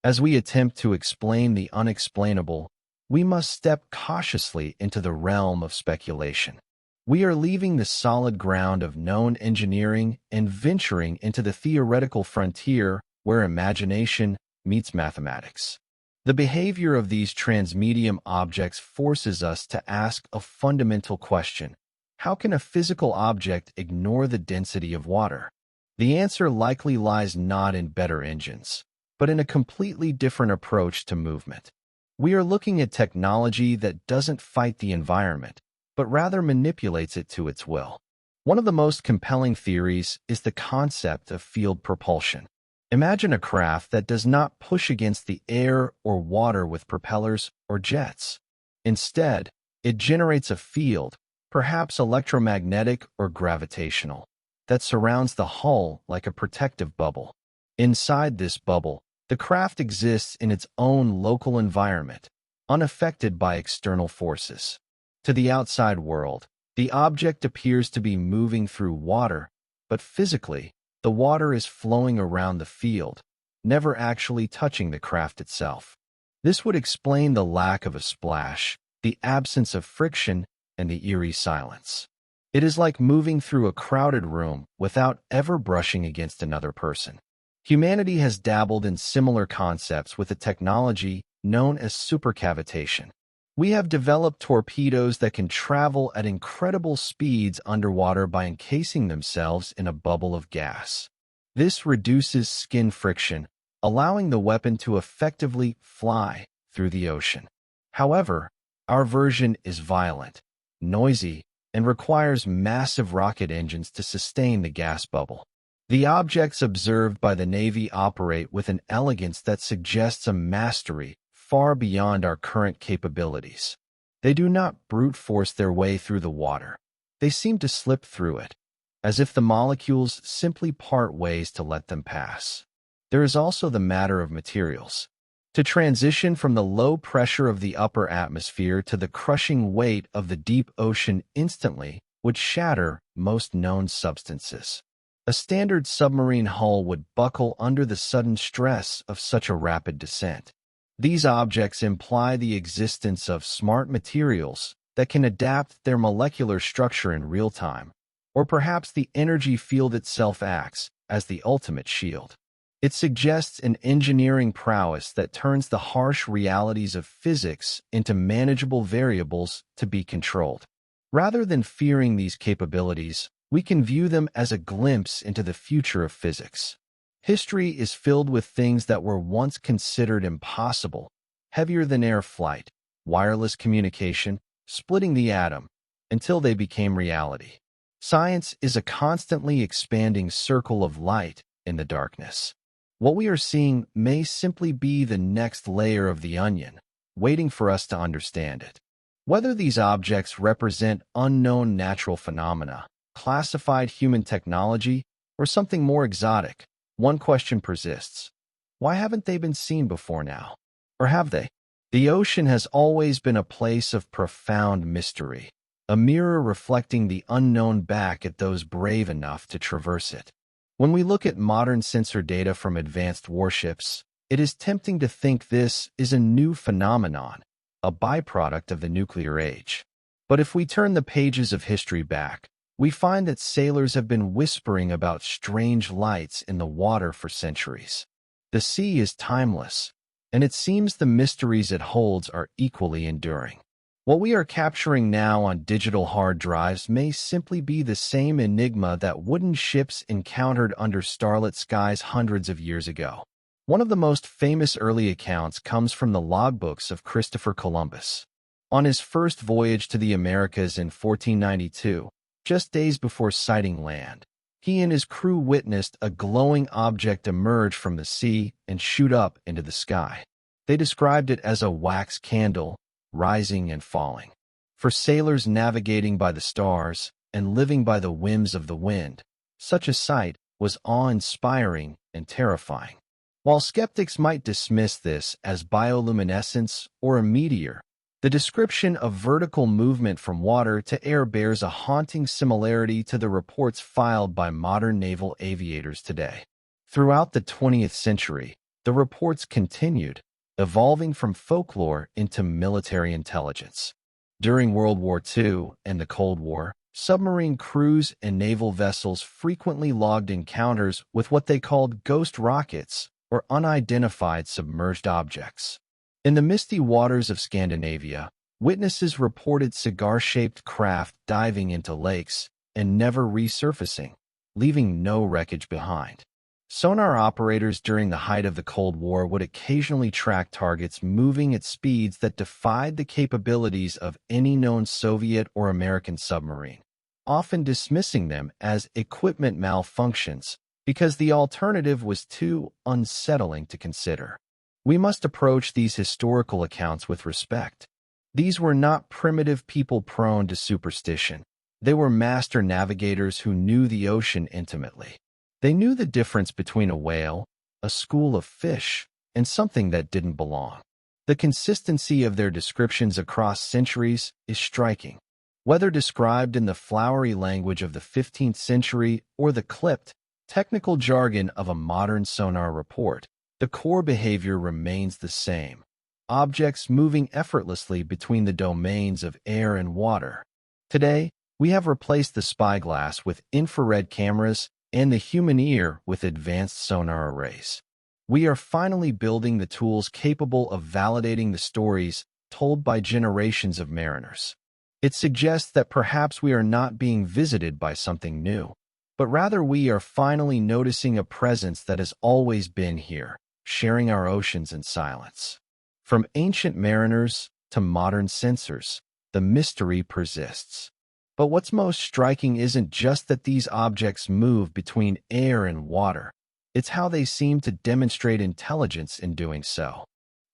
As we attempt to explain the unexplainable, we must step cautiously into the realm of speculation. We are leaving the solid ground of known engineering and venturing into the theoretical frontier where imagination meets mathematics. The behavior of these transmedium objects forces us to ask a fundamental question. How can a physical object ignore the density of water? The answer likely lies not in better engines, but in a completely different approach to movement. We are looking at technology that doesn't fight the environment, but rather manipulates it to its will. One of the most compelling theories is the concept of field propulsion. Imagine a craft that does not push against the air or water with propellers or jets. Instead, it generates a field, perhaps electromagnetic or gravitational, that surrounds the hull like a protective bubble. Inside this bubble, the craft exists in its own local environment, unaffected by external forces. To the outside world, the object appears to be moving through water, but physically, the water is flowing around the field, never actually touching the craft itself. This would explain the lack of a splash, the absence of friction, and the eerie silence. It is like moving through a crowded room without ever brushing against another person. Humanity has dabbled in similar concepts with a technology known as supercavitation. We have developed torpedoes that can travel at incredible speeds underwater by encasing themselves in a bubble of gas. This reduces skin friction, allowing the weapon to effectively fly through the ocean. However, our version is violent, noisy, and requires massive rocket engines to sustain the gas bubble. The objects observed by the Navy operate with an elegance that suggests a mastery far beyond our current capabilities. They do not brute force their way through the water. They seem to slip through it, as if the molecules simply part ways to let them pass. There is also the matter of materials. To transition from the low pressure of the upper atmosphere to the crushing weight of the deep ocean instantly would shatter most known substances. A standard submarine hull would buckle under the sudden stress of such a rapid descent. These objects imply the existence of smart materials that can adapt their molecular structure in real time, or perhaps the energy field itself acts as the ultimate shield. It suggests an engineering prowess that turns the harsh realities of physics into manageable variables to be controlled. Rather than fearing these capabilities, we can view them as a glimpse into the future of physics. History is filled with things that were once considered impossible: heavier-than-air flight, wireless communication, splitting the atom, until they became reality. Science is a constantly expanding circle of light in the darkness. What we are seeing may simply be the next layer of the onion, waiting for us to understand it. Whether these objects represent unknown natural phenomena, classified human technology, or something more exotic, one question persists. Why haven't they been seen before now? Or have they? The ocean has always been a place of profound mystery, a mirror reflecting the unknown back at those brave enough to traverse it. When we look at modern sensor data from advanced warships, it is tempting to think this is a new phenomenon, a byproduct of the nuclear age. But if we turn the pages of history back, we find that sailors have been whispering about strange lights in the water for centuries. The sea is timeless, and it seems the mysteries it holds are equally enduring. What we are capturing now on digital hard drives may simply be the same enigma that wooden ships encountered under starlit skies hundreds of years ago. One of the most famous early accounts comes from the logbooks of Christopher Columbus. On his first voyage to the Americas in 1492, just days before sighting land, he and his crew witnessed a glowing object emerge from the sea and shoot up into the sky. They described it as a wax candle, rising and falling. For sailors navigating by the stars and living by the whims of the wind, such a sight was awe-inspiring and terrifying. While skeptics might dismiss this as bioluminescence or a meteor, the description of vertical movement from water to air bears a haunting similarity to the reports filed by modern naval aviators today. Throughout the 20th century, the reports continued, evolving from folklore into military intelligence. During World War II and the Cold War, submarine crews and naval vessels frequently logged encounters with what they called ghost rockets, or unidentified submerged objects. In the misty waters of Scandinavia, witnesses reported cigar-shaped craft diving into lakes and never resurfacing, leaving no wreckage behind. Sonar operators during the height of the Cold War would occasionally track targets moving at speeds that defied the capabilities of any known Soviet or American submarine, often dismissing them as equipment malfunctions because the alternative was too unsettling to consider. We must approach these historical accounts with respect. These were not primitive people prone to superstition. They were master navigators who knew the ocean intimately. They knew the difference between a whale, a school of fish, and something that didn't belong. The consistency of their descriptions across centuries is striking. Whether described in the flowery language of the 15th century or the clipped, technical jargon of a modern sonar report, the core behavior remains the same: objects moving effortlessly between the domains of air and water. Today, we have replaced the spyglass with infrared cameras and the human ear with advanced sonar arrays. We are finally building the tools capable of validating the stories told by generations of mariners. It suggests that perhaps we are not being visited by something new, but rather we are finally noticing a presence that has always been here, sharing our oceans in silence. From ancient mariners to modern sensors, the mystery persists. But what's most striking isn't just that these objects move between air and water. It's how they seem to demonstrate intelligence in doing so.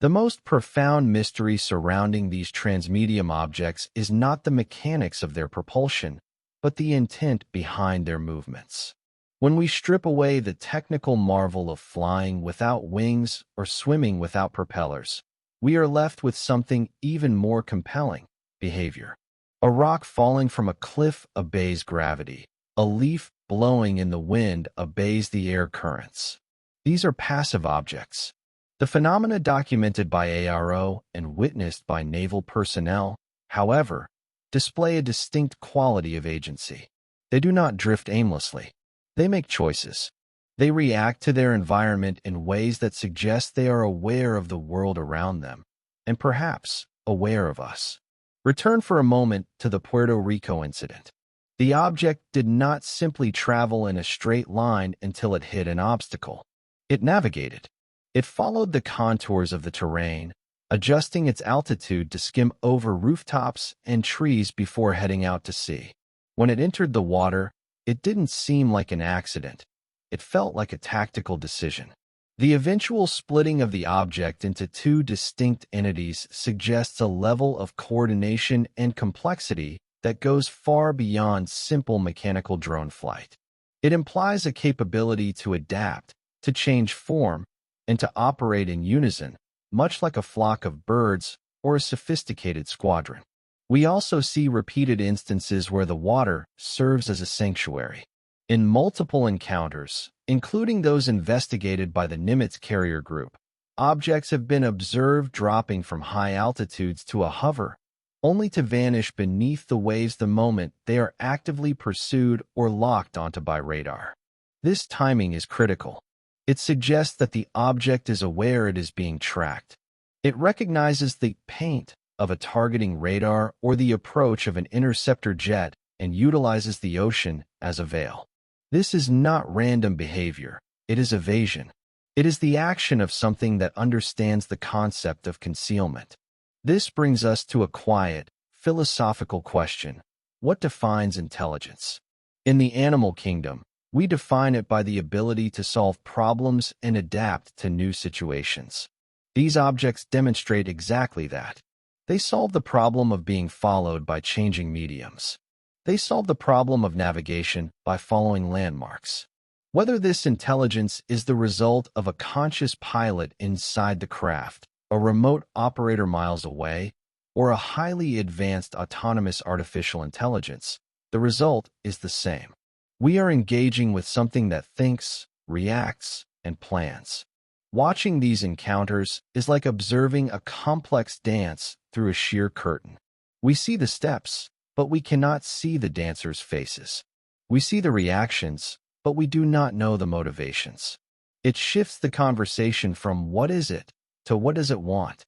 The most profound mystery surrounding these transmedium objects is not the mechanics of their propulsion, but the intent behind their movements. When we strip away the technical marvel of flying without wings or swimming without propellers, we are left with something even more compelling: behavior. A rock falling from a cliff obeys gravity. A leaf blowing in the wind obeys the air currents. These are passive objects. The phenomena documented by AARO and witnessed by naval personnel, however, display a distinct quality of agency. They do not drift aimlessly. They make choices. They react to their environment in ways that suggest they are aware of the world around them, and perhaps aware of us. Return for a moment to the Puerto Rico incident. The object did not simply travel in a straight line until it hit an obstacle. It navigated. It followed the contours of the terrain, adjusting its altitude to skim over rooftops and trees before heading out to sea. When it entered the water, it didn't seem like an accident. It felt like a tactical decision. The eventual splitting of the object into two distinct entities suggests a level of coordination and complexity that goes far beyond simple mechanical drone flight. It implies a capability to adapt, to change form, and to operate in unison, much like a flock of birds or a sophisticated squadron. We also see repeated instances where the water serves as a sanctuary. In multiple encounters, including those investigated by the Nimitz carrier group, objects have been observed dropping from high altitudes to a hover, only to vanish beneath the waves the moment they are actively pursued or locked onto by radar. This timing is critical. It suggests that the object is aware it is being tracked. It recognizes the paint of a targeting radar or the approach of an interceptor jet and utilizes the ocean as a veil. This is not random behavior. It is evasion. It is the action of something that understands the concept of concealment. This brings us to a quiet, philosophical question. What defines intelligence? In the animal kingdom, we define it by the ability to solve problems and adapt to new situations. These objects demonstrate exactly that. They solve the problem of being followed by changing mediums. They solve the problem of navigation by following landmarks. Whether this intelligence is the result of a conscious pilot inside the craft, a remote operator miles away, or a highly advanced autonomous artificial intelligence, the result is the same. We are engaging with something that thinks, reacts, and plans. Watching these encounters is like observing a complex dance through a sheer curtain. We see the steps, but we cannot see the dancers' faces. We see the reactions, but we do not know the motivations. It shifts the conversation from what is it to what does it want.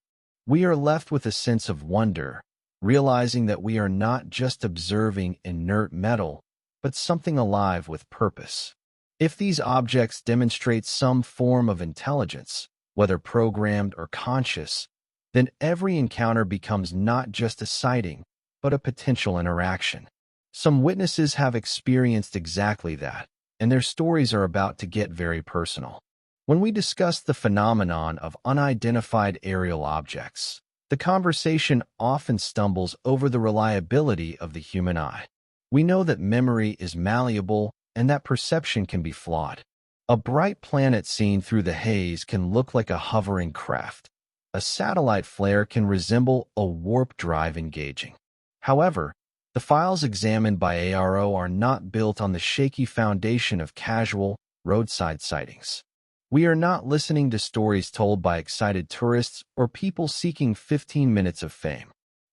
We are left with a sense of wonder, realizing that we are not just observing inert metal, but something alive with purpose. If these objects demonstrate some form of intelligence, whether programmed or conscious, then every encounter becomes not just a sighting, but a potential interaction. Some witnesses have experienced exactly that, and their stories are about to get very personal. When we discuss the phenomenon of unidentified aerial objects, the conversation often stumbles over the reliability of the human eye. We know that memory is malleable and that perception can be flawed. A bright planet seen through the haze can look like a hovering craft. A satellite flare can resemble a warp drive engaging. However, the files examined by AARO are not built on the shaky foundation of casual, roadside sightings. We are not listening to stories told by excited tourists or people seeking 15 minutes of fame.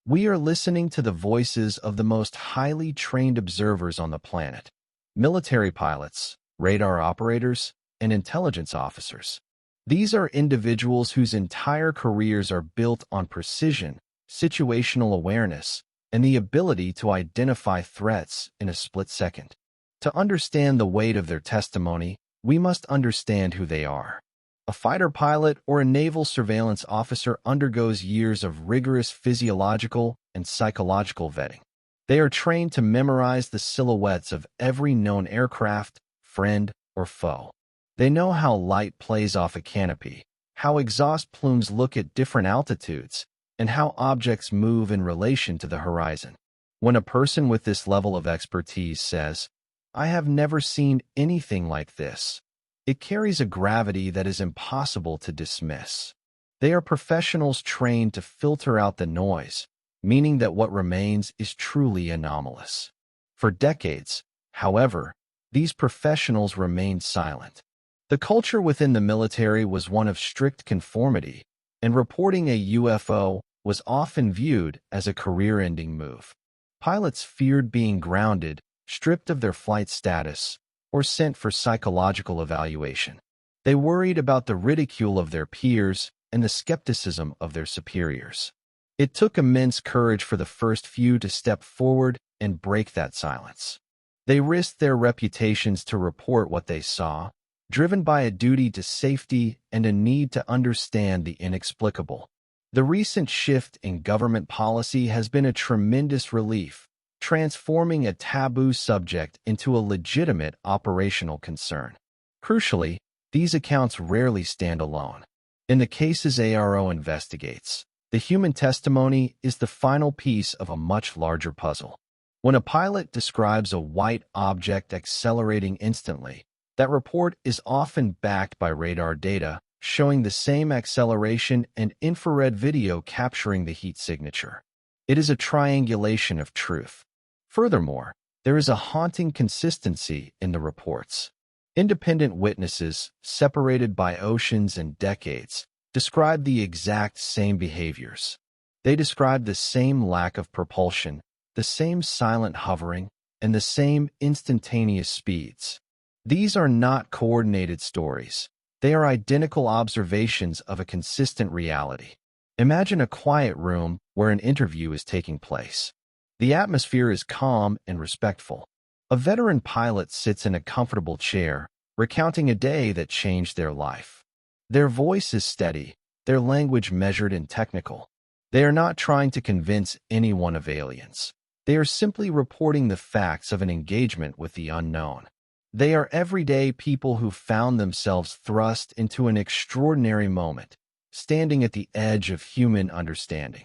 We are listening to the voices of the most highly trained observers on the planet: military pilots, radar operators, and intelligence officers. These are individuals whose entire careers are built on precision, situational awareness, and the ability to identify threats in a split second. To understand the weight of their testimony, we must understand who they are. A fighter pilot or a naval surveillance officer undergoes years of rigorous physiological and psychological vetting. They are trained to memorize the silhouettes of every known aircraft, friend, or foe. They know how light plays off a canopy, how exhaust plumes look at different altitudes, and how objects move in relation to the horizon. When a person with this level of expertise says, "I have never seen anything like this," it carries a gravity that is impossible to dismiss. They are professionals trained to filter out the noise, meaning that what remains is truly anomalous. For decades, however, these professionals remained silent. The culture within the military was one of strict conformity, and reporting a UFO was often viewed as a career-ending move. Pilots feared being grounded, stripped of their flight status, or sent for psychological evaluation. They worried about the ridicule of their peers and the skepticism of their superiors. It took immense courage for the first few to step forward and break that silence. They risked their reputations to report what they saw, driven by a duty to safety and a need to understand the inexplicable. The recent shift in government policy has been a tremendous relief, transforming a taboo subject into a legitimate operational concern. Crucially, these accounts rarely stand alone. In the cases AARO investigates, the human testimony is the final piece of a much larger puzzle. When a pilot describes a white object accelerating instantly, that report is often backed by radar data, showing the same acceleration and infrared video capturing the heat signature. It is a triangulation of truth. Furthermore, there is a haunting consistency in the reports. Independent witnesses, separated by oceans and decades, describe the exact same behaviors. They describe the same lack of propulsion, the same silent hovering, and the same instantaneous speeds. These are not coordinated stories. They are identical observations of a consistent reality. Imagine a quiet room where an interview is taking place. The atmosphere is calm and respectful. A veteran pilot sits in a comfortable chair, recounting a day that changed their life. Their voice is steady, their language measured and technical. They are not trying to convince anyone of aliens. They are simply reporting the facts of an engagement with the unknown. They are everyday people who found themselves thrust into an extraordinary moment, standing at the edge of human understanding.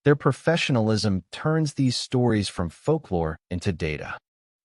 Their professionalism turns these stories from folklore into data.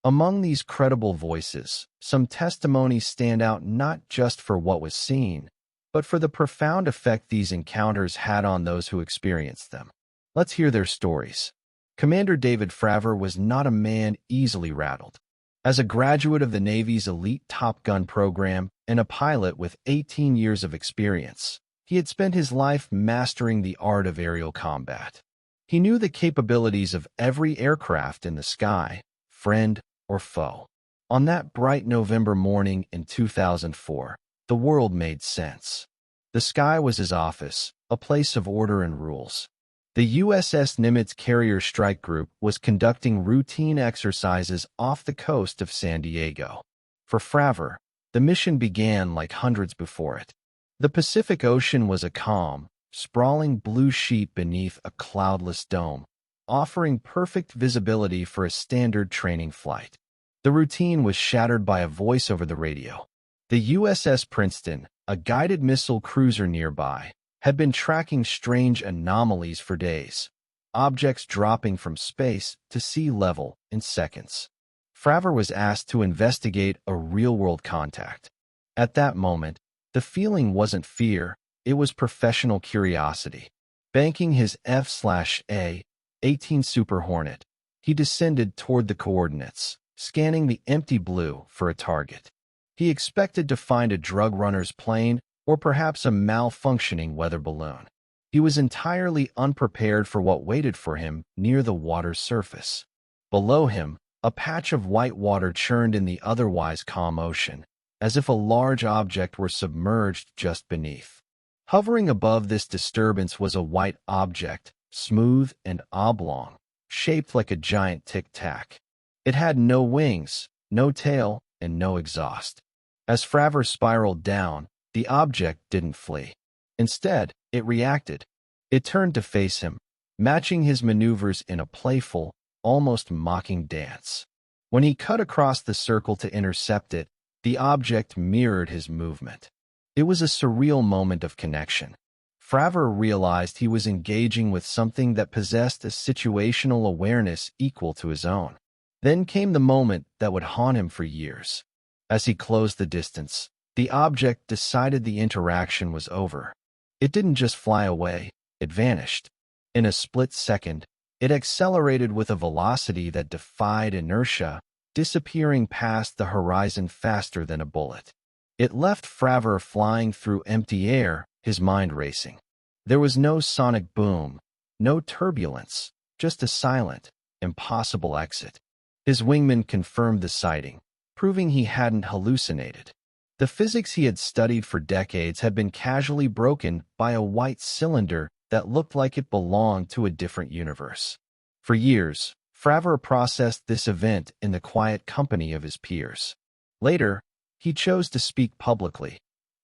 Among these credible voices, some testimonies stand out not just for what was seen, but for the profound effect these encounters had on those who experienced them. Let's hear their stories. Commander David Fravor was not a man easily rattled. As a graduate of the Navy's elite Top Gun program and a pilot with 18 years of experience, he had spent his life mastering the art of aerial combat. He knew the capabilities of every aircraft in the sky, friend or foe. On that bright November morning in 2004, the world made sense. The sky was his office, a place of order and rules. The USS Nimitz Carrier Strike Group was conducting routine exercises off the coast of San Diego. For Fravor, the mission began like hundreds before it. The Pacific Ocean was a calm, sprawling blue sheet beneath a cloudless dome, offering perfect visibility for a standard training flight. The routine was shattered by a voice over the radio. The USS Princeton, a guided missile cruiser nearby, had been tracking strange anomalies for days, objects dropping from space to sea level in seconds. Fravor was asked to investigate a real-world contact. At that moment, the feeling wasn't fear, it was professional curiosity. Banking his F/A-18 Super Hornet, he descended toward the coordinates, scanning the empty blue for a target. He expected to find a drug runner's plane or perhaps a malfunctioning weather balloon. He was entirely unprepared for what waited for him near the water's surface. Below him, a patch of white water churned in the otherwise calm ocean, as if a large object were submerged just beneath. Hovering above this disturbance was a white object, smooth and oblong, shaped like a giant Tic Tac. It had no wings, no tail, and no exhaust. As Fravor spiraled down, the object didn't flee. Instead, it reacted. It turned to face him, matching his maneuvers in a playful, almost mocking dance. When he cut across the circle to intercept it, the object mirrored his movement. It was a surreal moment of connection. Fravor realized he was engaging with something that possessed a situational awareness equal to his own. Then came the moment that would haunt him for years. As he closed the distance, the object decided the interaction was over. It didn't just fly away, it vanished. In a split second, it accelerated with a velocity that defied inertia, disappearing past the horizon faster than a bullet. It left Fravor flying through empty air, his mind racing. There was no sonic boom, no turbulence, just a silent, impossible exit. His wingman confirmed the sighting, proving he hadn't hallucinated. The physics he had studied for decades had been casually broken by a white cylinder that looked like it belonged to a different universe. For years, Fravor processed this event in the quiet company of his peers. Later, he chose to speak publicly,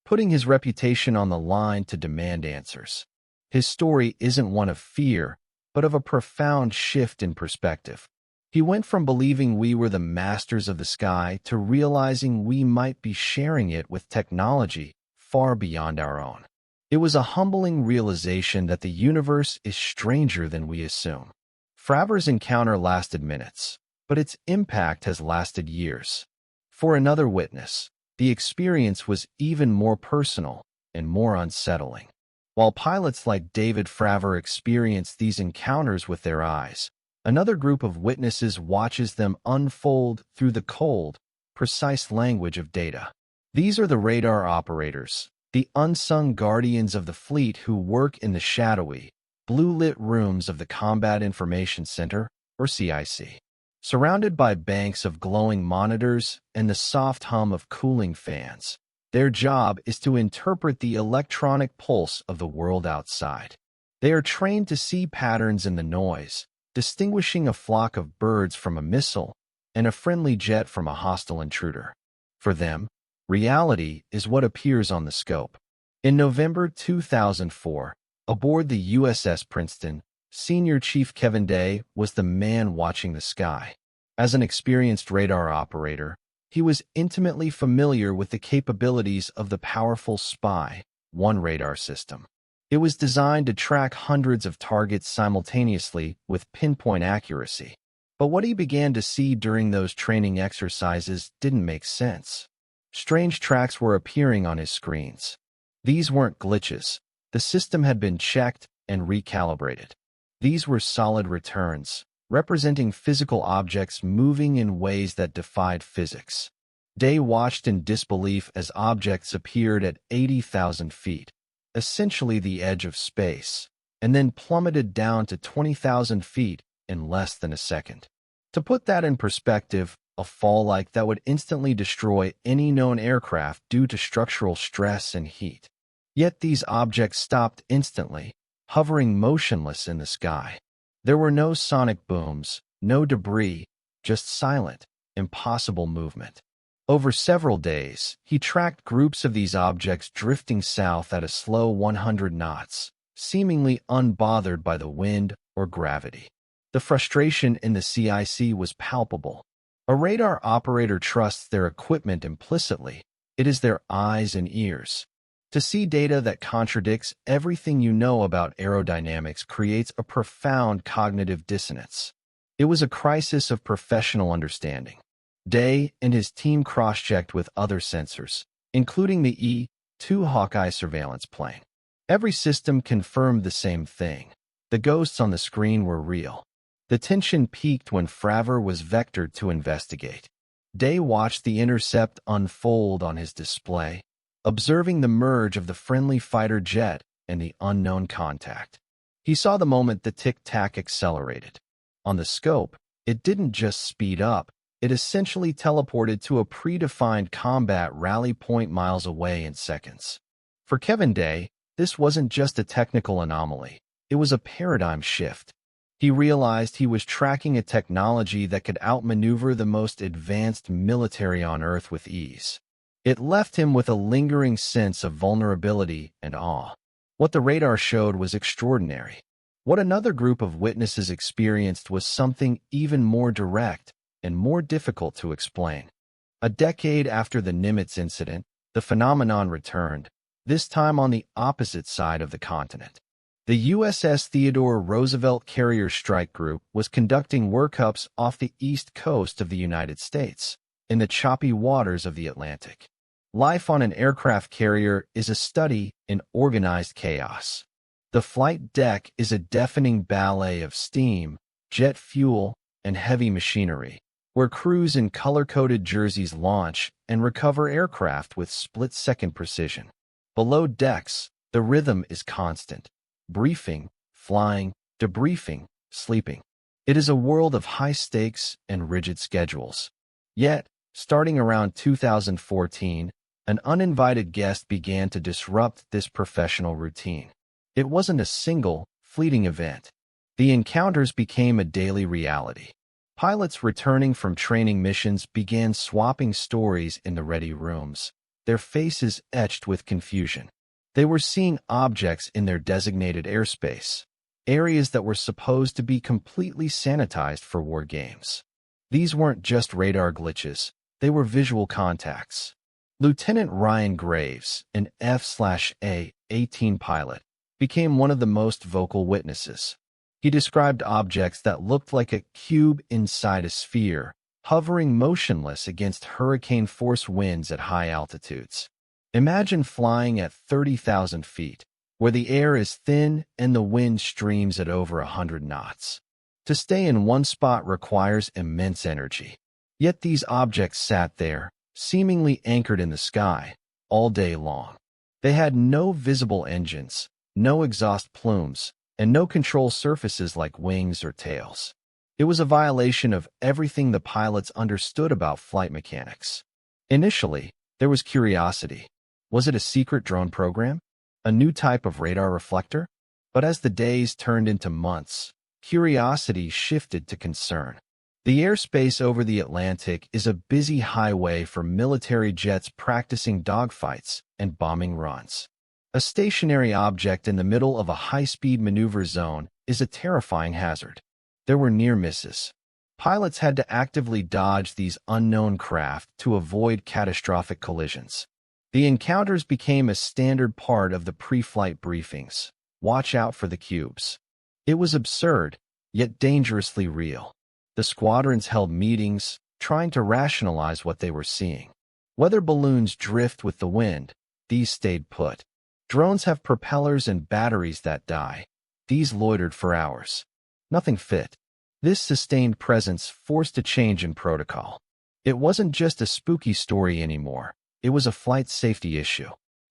putting his reputation on the line to demand answers. His story isn't one of fear, but of a profound shift in perspective. He went from believing we were the masters of the sky to realizing we might be sharing it with technology far beyond our own. It was a humbling realization that the universe is stranger than we assume. Fravor's encounter lasted minutes, but its impact has lasted years. For another witness, the experience was even more personal and more unsettling. While pilots like David Fravor experience these encounters with their eyes, another group of witnesses watches them unfold through the cold, precise language of data. These are the radar operators, the unsung guardians of the fleet who work in the shadowy, blue-lit rooms of the Combat Information Center, or CIC. Surrounded by banks of glowing monitors and the soft hum of cooling fans, their job is to interpret the electronic pulse of the world outside. They are trained to see patterns in the noise, distinguishing a flock of birds from a missile and a friendly jet from a hostile intruder. For them, reality is what appears on the scope. In November 2004, aboard the USS Princeton, Senior Chief Kevin Day was the man watching the sky. As an experienced radar operator, he was intimately familiar with the capabilities of the powerful Spy-1 radar system. It was designed to track hundreds of targets simultaneously with pinpoint accuracy. But what he began to see during those training exercises didn't make sense. Strange tracks were appearing on his screens. These weren't glitches. The system had been checked and recalibrated. These were solid returns, representing physical objects moving in ways that defied physics. Day watched in disbelief as objects appeared at 80,000 feet, essentially the edge of space, and then plummeted down to 20,000 feet in less than a second. To put that in perspective, a fall like that would instantly destroy any known aircraft due to structural stress and heat. Yet these objects stopped instantly, hovering motionless in the sky. There were no sonic booms, no debris, just silent, impossible movement. Over several days, he tracked groups of these objects drifting south at a slow 100 knots, seemingly unbothered by the wind or gravity. The frustration in the CIC was palpable. A radar operator trusts their equipment implicitly. It is their eyes and ears. To see data that contradicts everything you know about aerodynamics creates a profound cognitive dissonance. It was a crisis of professional understanding. Day and his team cross-checked with other sensors, including the E-2 Hawkeye surveillance plane. Every system confirmed the same thing. The ghosts on the screen were real. The tension peaked when Fravor was vectored to investigate. Day watched the intercept unfold on his display, observing the merge of the friendly fighter jet and the unknown contact. He saw the moment the Tic Tac accelerated. On the scope, it didn't just speed up, it essentially teleported to a predefined combat rally point miles away in seconds. For Kevin Day, this wasn't just a technical anomaly, it was a paradigm shift. He realized he was tracking a technology that could outmaneuver the most advanced military on Earth with ease. It left him with a lingering sense of vulnerability and awe. What the radar showed was extraordinary. What another group of witnesses experienced was something even more direct and more difficult to explain. A decade after the Nimitz incident, the phenomenon returned, this time on the opposite side of the continent. The USS Theodore Roosevelt Carrier Strike Group was conducting workups off the east coast of the United States, in the choppy waters of the Atlantic. Life on an aircraft carrier is a study in organized chaos. The flight deck is a deafening ballet of steam, jet fuel, and heavy machinery, where crews in color-coded jerseys launch and recover aircraft with split-second precision. Below decks, the rhythm is constant. Briefing, flying, debriefing, sleeping. It is a world of high stakes and rigid schedules. Yet, starting around 2014, an uninvited guest began to disrupt this professional routine. It wasn't a single, fleeting event. The encounters became a daily reality. Pilots returning from training missions began swapping stories in the ready rooms, their faces etched with confusion. They were seeing objects in their designated airspace, areas that were supposed to be completely sanitized for war games. These weren't just radar glitches, they were visual contacts. Lieutenant Ryan Graves, an F/A-18 pilot, became one of the most vocal witnesses. He described objects that looked like a cube inside a sphere, hovering motionless against hurricane-force winds at high altitudes. Imagine flying at 30,000 feet, where the air is thin and the wind streams at over 100 knots. To stay in one spot requires immense energy. Yet these objects sat there, seemingly anchored in the sky, all day long. They had no visible engines, no exhaust plumes, and no control surfaces like wings or tails. It was a violation of everything the pilots understood about flight mechanics. Initially, there was curiosity. Was it a secret drone program? A new type of radar reflector? But as the days turned into months, curiosity shifted to concern. The airspace over the Atlantic is a busy highway for military jets practicing dogfights and bombing runs. A stationary object in the middle of a high-speed maneuver zone is a terrifying hazard. There were near misses. Pilots had to actively dodge these unknown craft to avoid catastrophic collisions. The encounters became a standard part of the pre-flight briefings. Watch out for the cubes. It was absurd, yet dangerously real. The squadrons held meetings, trying to rationalize what they were seeing. Weather balloons drift with the wind. These stayed put. Drones have propellers and batteries that die. These loitered for hours. Nothing fit. This sustained presence forced a change in protocol. It wasn't just a spooky story anymore. It was a flight safety issue.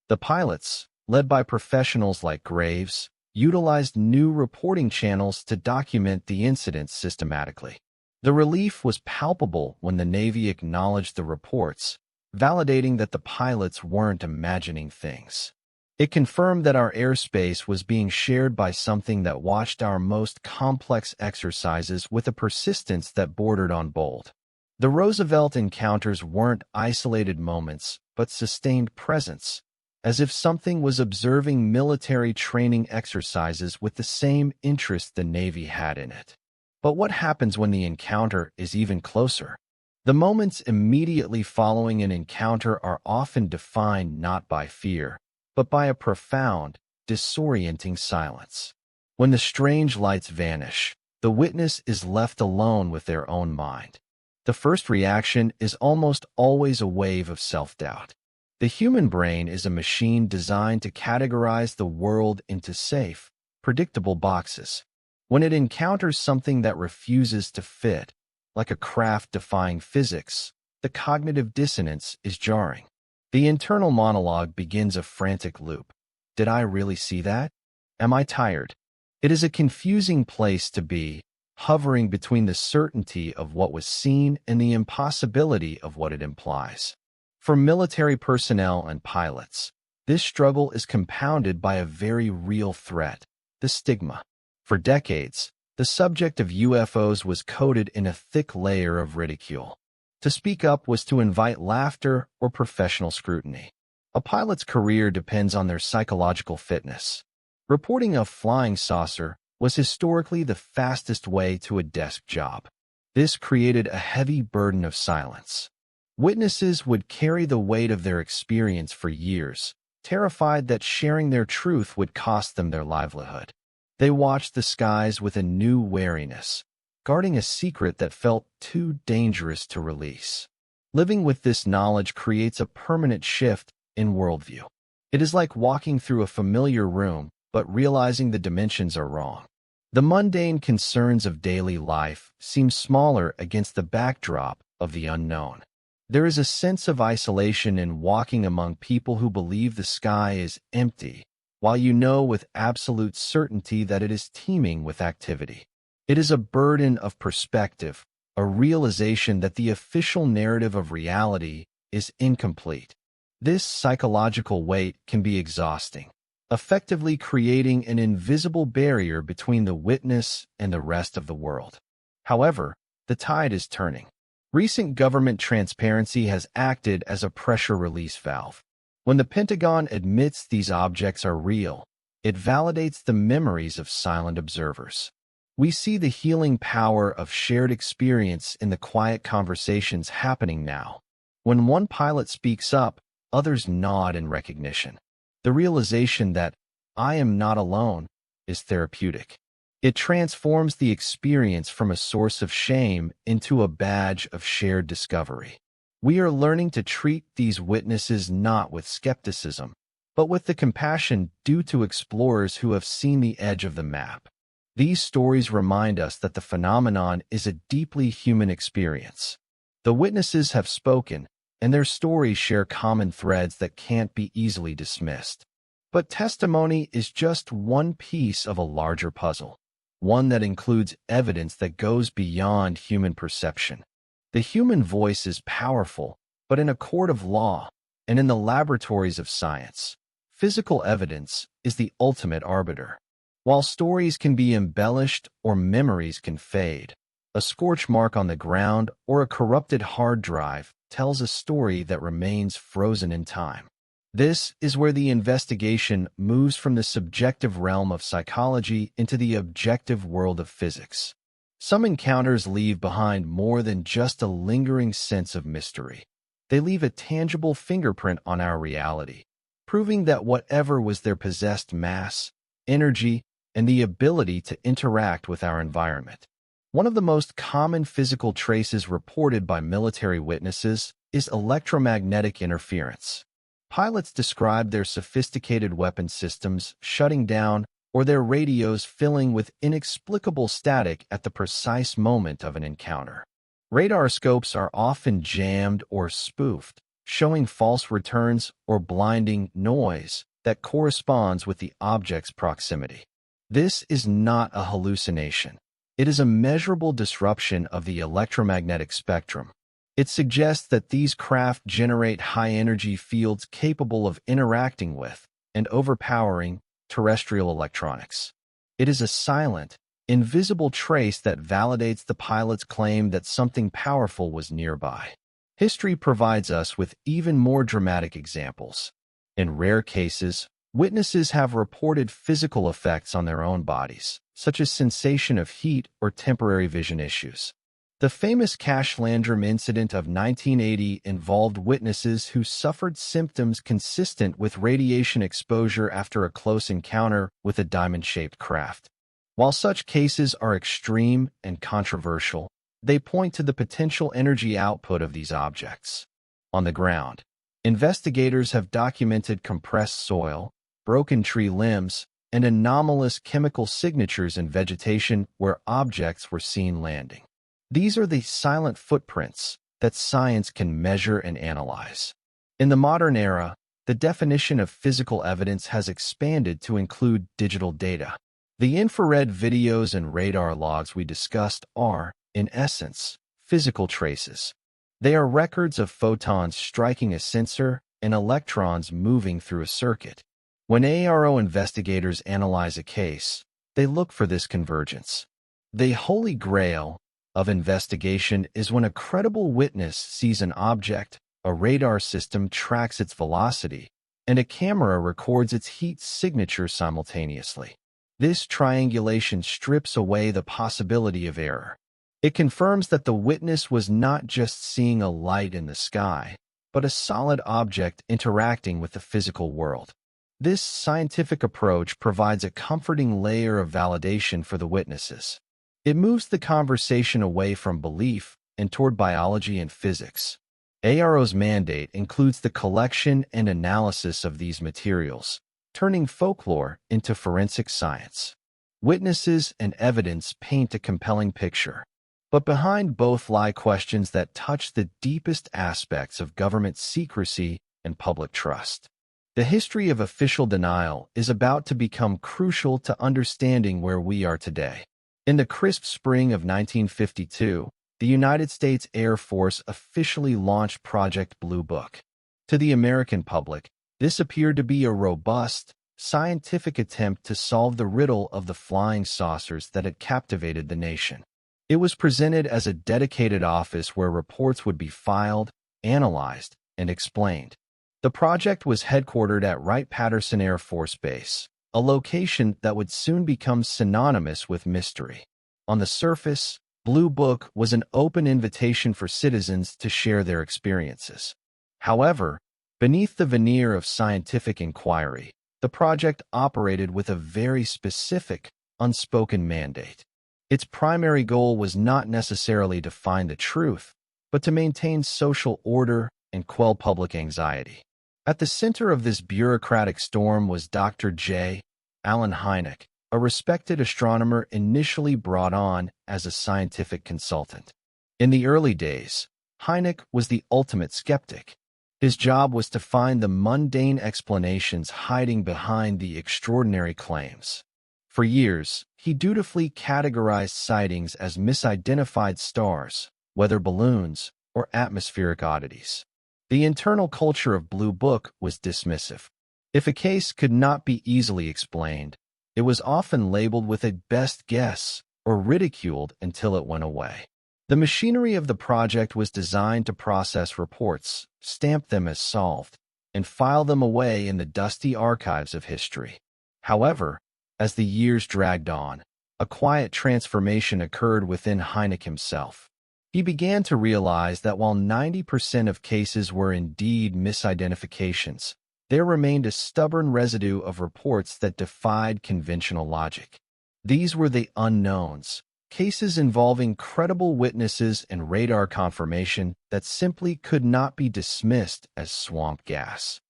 The pilots, led by professionals like Graves, utilized new reporting channels to document the incidents systematically. The relief was palpable when the Navy acknowledged the reports, validating that the pilots weren't imagining things. It confirmed that our airspace was being shared by something that watched our most complex exercises with a persistence that bordered on bold. The Roosevelt encounters weren't isolated moments, but sustained presence, as if something was observing military training exercises with the same interest the Navy had in it. But what happens when the encounter is even closer? The moments immediately following an encounter are often defined not by fear, but by a profound, disorienting silence. When the strange lights vanish, the witness is left alone with their own mind. The first reaction is almost always a wave of self-doubt. The human brain is a machine designed to categorize the world into safe, predictable boxes. When it encounters something that refuses to fit, like a craft defying physics, the cognitive dissonance is jarring. The internal monologue begins a frantic loop. Did I really see that? Am I tired? It is a confusing place to be, hovering between the certainty of what was seen and the impossibility of what it implies. For military personnel and pilots, this struggle is compounded by a very real threat, the stigma. For decades, the subject of UFOs was coated in a thick layer of ridicule. To speak up was to invite laughter or professional scrutiny. A pilot's career depends on their psychological fitness. Reporting a flying saucer was historically the fastest way to a desk job. This created a heavy burden of silence. Witnesses would carry the weight of their experience for years, terrified that sharing their truth would cost them their livelihood. They watched the skies with a new wariness, guarding a secret that felt too dangerous to release. Living with this knowledge creates a permanent shift in worldview. It is like walking through a familiar room, but realizing the dimensions are wrong. The mundane concerns of daily life seem smaller against the backdrop of the unknown. There is a sense of isolation in walking among people who believe the sky is empty, while you know with absolute certainty that it is teeming with activity. It is a burden of perspective, a realization that the official narrative of reality is incomplete. This psychological weight can be exhausting, effectively creating an invisible barrier between the witness and the rest of the world. However, the tide is turning. Recent government transparency has acted as a pressure release valve. When the Pentagon admits these objects are real, it validates the memories of silent observers. We see the healing power of shared experience in the quiet conversations happening now. When one pilot speaks up, others nod in recognition. The realization that I am not alone is therapeutic. It transforms the experience from a source of shame into a badge of shared discovery. We are learning to treat these witnesses not with skepticism, but with the compassion due to explorers who have seen the edge of the map. These stories remind us that the phenomenon is a deeply human experience. The witnesses have spoken, and their stories share common threads that can't be easily dismissed. But testimony is just one piece of a larger puzzle, one that includes evidence that goes beyond human perception. The human voice is powerful, but in a court of law and in the laboratories of science, physical evidence is the ultimate arbiter. While stories can be embellished or memories can fade, a scorch mark on the ground or a corrupted hard drive tells a story that remains frozen in time. This is where the investigation moves from the subjective realm of psychology into the objective world of physics. Some encounters leave behind more than just a lingering sense of mystery. They leave a tangible fingerprint on our reality, proving that whatever was there possessed mass, energy, and the ability to interact with our environment. One of the most common physical traces reported by military witnesses is electromagnetic interference. Pilots describe their sophisticated weapon systems shutting down or their radios filling with inexplicable static at the precise moment of an encounter. Radar scopes are often jammed or spoofed, showing false returns or blinding noise that corresponds with the object's proximity. This is not a hallucination. It is a measurable disruption of the electromagnetic spectrum. It suggests that these craft generate high-energy fields capable of interacting with and overpowering terrestrial electronics. It is a silent, invisible trace that validates the pilot's claim that something powerful was nearby. History provides us with even more dramatic examples. In rare cases, witnesses have reported physical effects on their own bodies, such as sensation of heat or temporary vision issues. The famous Cash Landrum incident of 1980 involved witnesses who suffered symptoms consistent with radiation exposure after a close encounter with a diamond-shaped craft. While such cases are extreme and controversial, they point to the potential energy output of these objects. On the ground, investigators have documented compressed soil, broken tree limbs, and anomalous chemical signatures in vegetation where objects were seen landing. These are the silent footprints that science can measure and analyze. In the modern era, the definition of physical evidence has expanded to include digital data. The infrared videos and radar logs we discussed are, in essence, physical traces. They are records of photons striking a sensor and electrons moving through a circuit. When AARO investigators analyze a case, they look for this convergence. The holy grail of investigation is when a credible witness sees an object, a radar system tracks its velocity, and a camera records its heat signature simultaneously. This triangulation strips away the possibility of error. It confirms that the witness was not just seeing a light in the sky, but a solid object interacting with the physical world. This scientific approach provides a comforting layer of validation for the witnesses. It moves the conversation away from belief and toward biology and physics. AARO's mandate includes the collection and analysis of these materials, turning folklore into forensic science. Witnesses and evidence paint a compelling picture, but behind both lie questions that touch the deepest aspects of government secrecy and public trust. The history of official denial is about to become crucial to understanding where we are today. In the crisp spring of 1952, the United States Air Force officially launched Project Blue Book. To the American public, this appeared to be a robust, scientific attempt to solve the riddle of the flying saucers that had captivated the nation. It was presented as a dedicated office where reports would be filed, analyzed, and explained. The project was headquartered at Wright-Patterson Air Force Base, a location that would soon become synonymous with mystery. On the surface, Blue Book was an open invitation for citizens to share their experiences. However, beneath the veneer of scientific inquiry, the project operated with a very specific, unspoken mandate. Its primary goal was not necessarily to find the truth, but to maintain social order and quell public anxiety. At the center of this bureaucratic storm was Dr. J. Allen Hynek, a respected astronomer initially brought on as a scientific consultant. In the early days, Hynek was the ultimate skeptic. His job was to find the mundane explanations hiding behind the extraordinary claims. For years, he dutifully categorized sightings as misidentified stars, weather balloons, or atmospheric oddities. The internal culture of Blue Book was dismissive. If a case could not be easily explained, it was often labeled with a best guess or ridiculed until it went away. The machinery of the project was designed to process reports, stamp them as solved, and file them away in the dusty archives of history. However, as the years dragged on, a quiet transformation occurred within Hynek himself. He began to realize that while 90% of cases were indeed misidentifications, there remained a stubborn residue of reports that defied conventional logic. These were the unknowns, cases involving credible witnesses and radar confirmation that simply could not be dismissed as swamp gas.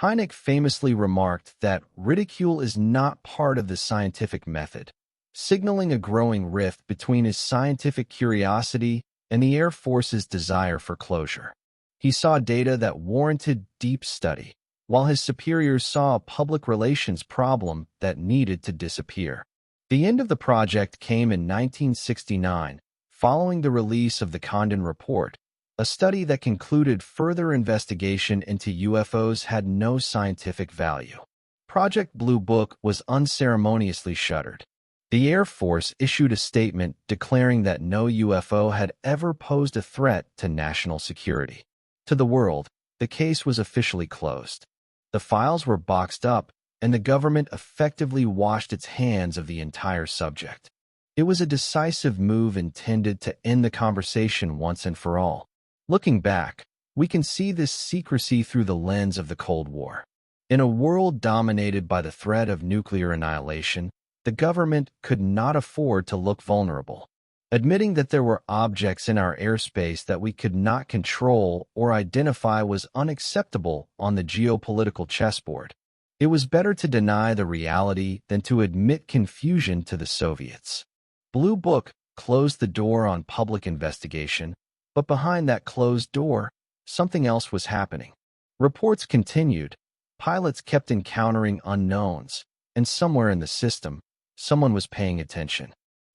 Hynek famously remarked that ridicule is not part of the scientific method, signaling a growing rift between his scientific curiosity and the Air Force's desire for closure. He saw data that warranted deep study, while his superiors saw a public relations problem that needed to disappear. The end of the project came in 1969, following the release of the Condon Report, a study that concluded further investigation into UFOs had no scientific value. Project Blue Book was unceremoniously shuttered. The Air Force issued a statement declaring that no UFO had ever posed a threat to national security. To the world, the case was officially closed. The files were boxed up, and the government effectively washed its hands of the entire subject. It was a decisive move intended to end the conversation once and for all. Looking back, we can see this secrecy through the lens of the Cold War. In a world dominated by the threat of nuclear annihilation, the government could not afford to look vulnerable. Admitting that there were objects in our airspace that we could not control or identify was unacceptable on the geopolitical chessboard. It was better to deny the reality than to admit confusion to the Soviets. Blue Book closed the door on public investigation, but behind that closed door, something else was happening. Reports continued, pilots kept encountering unknowns, and somewhere in the system, someone was paying attention.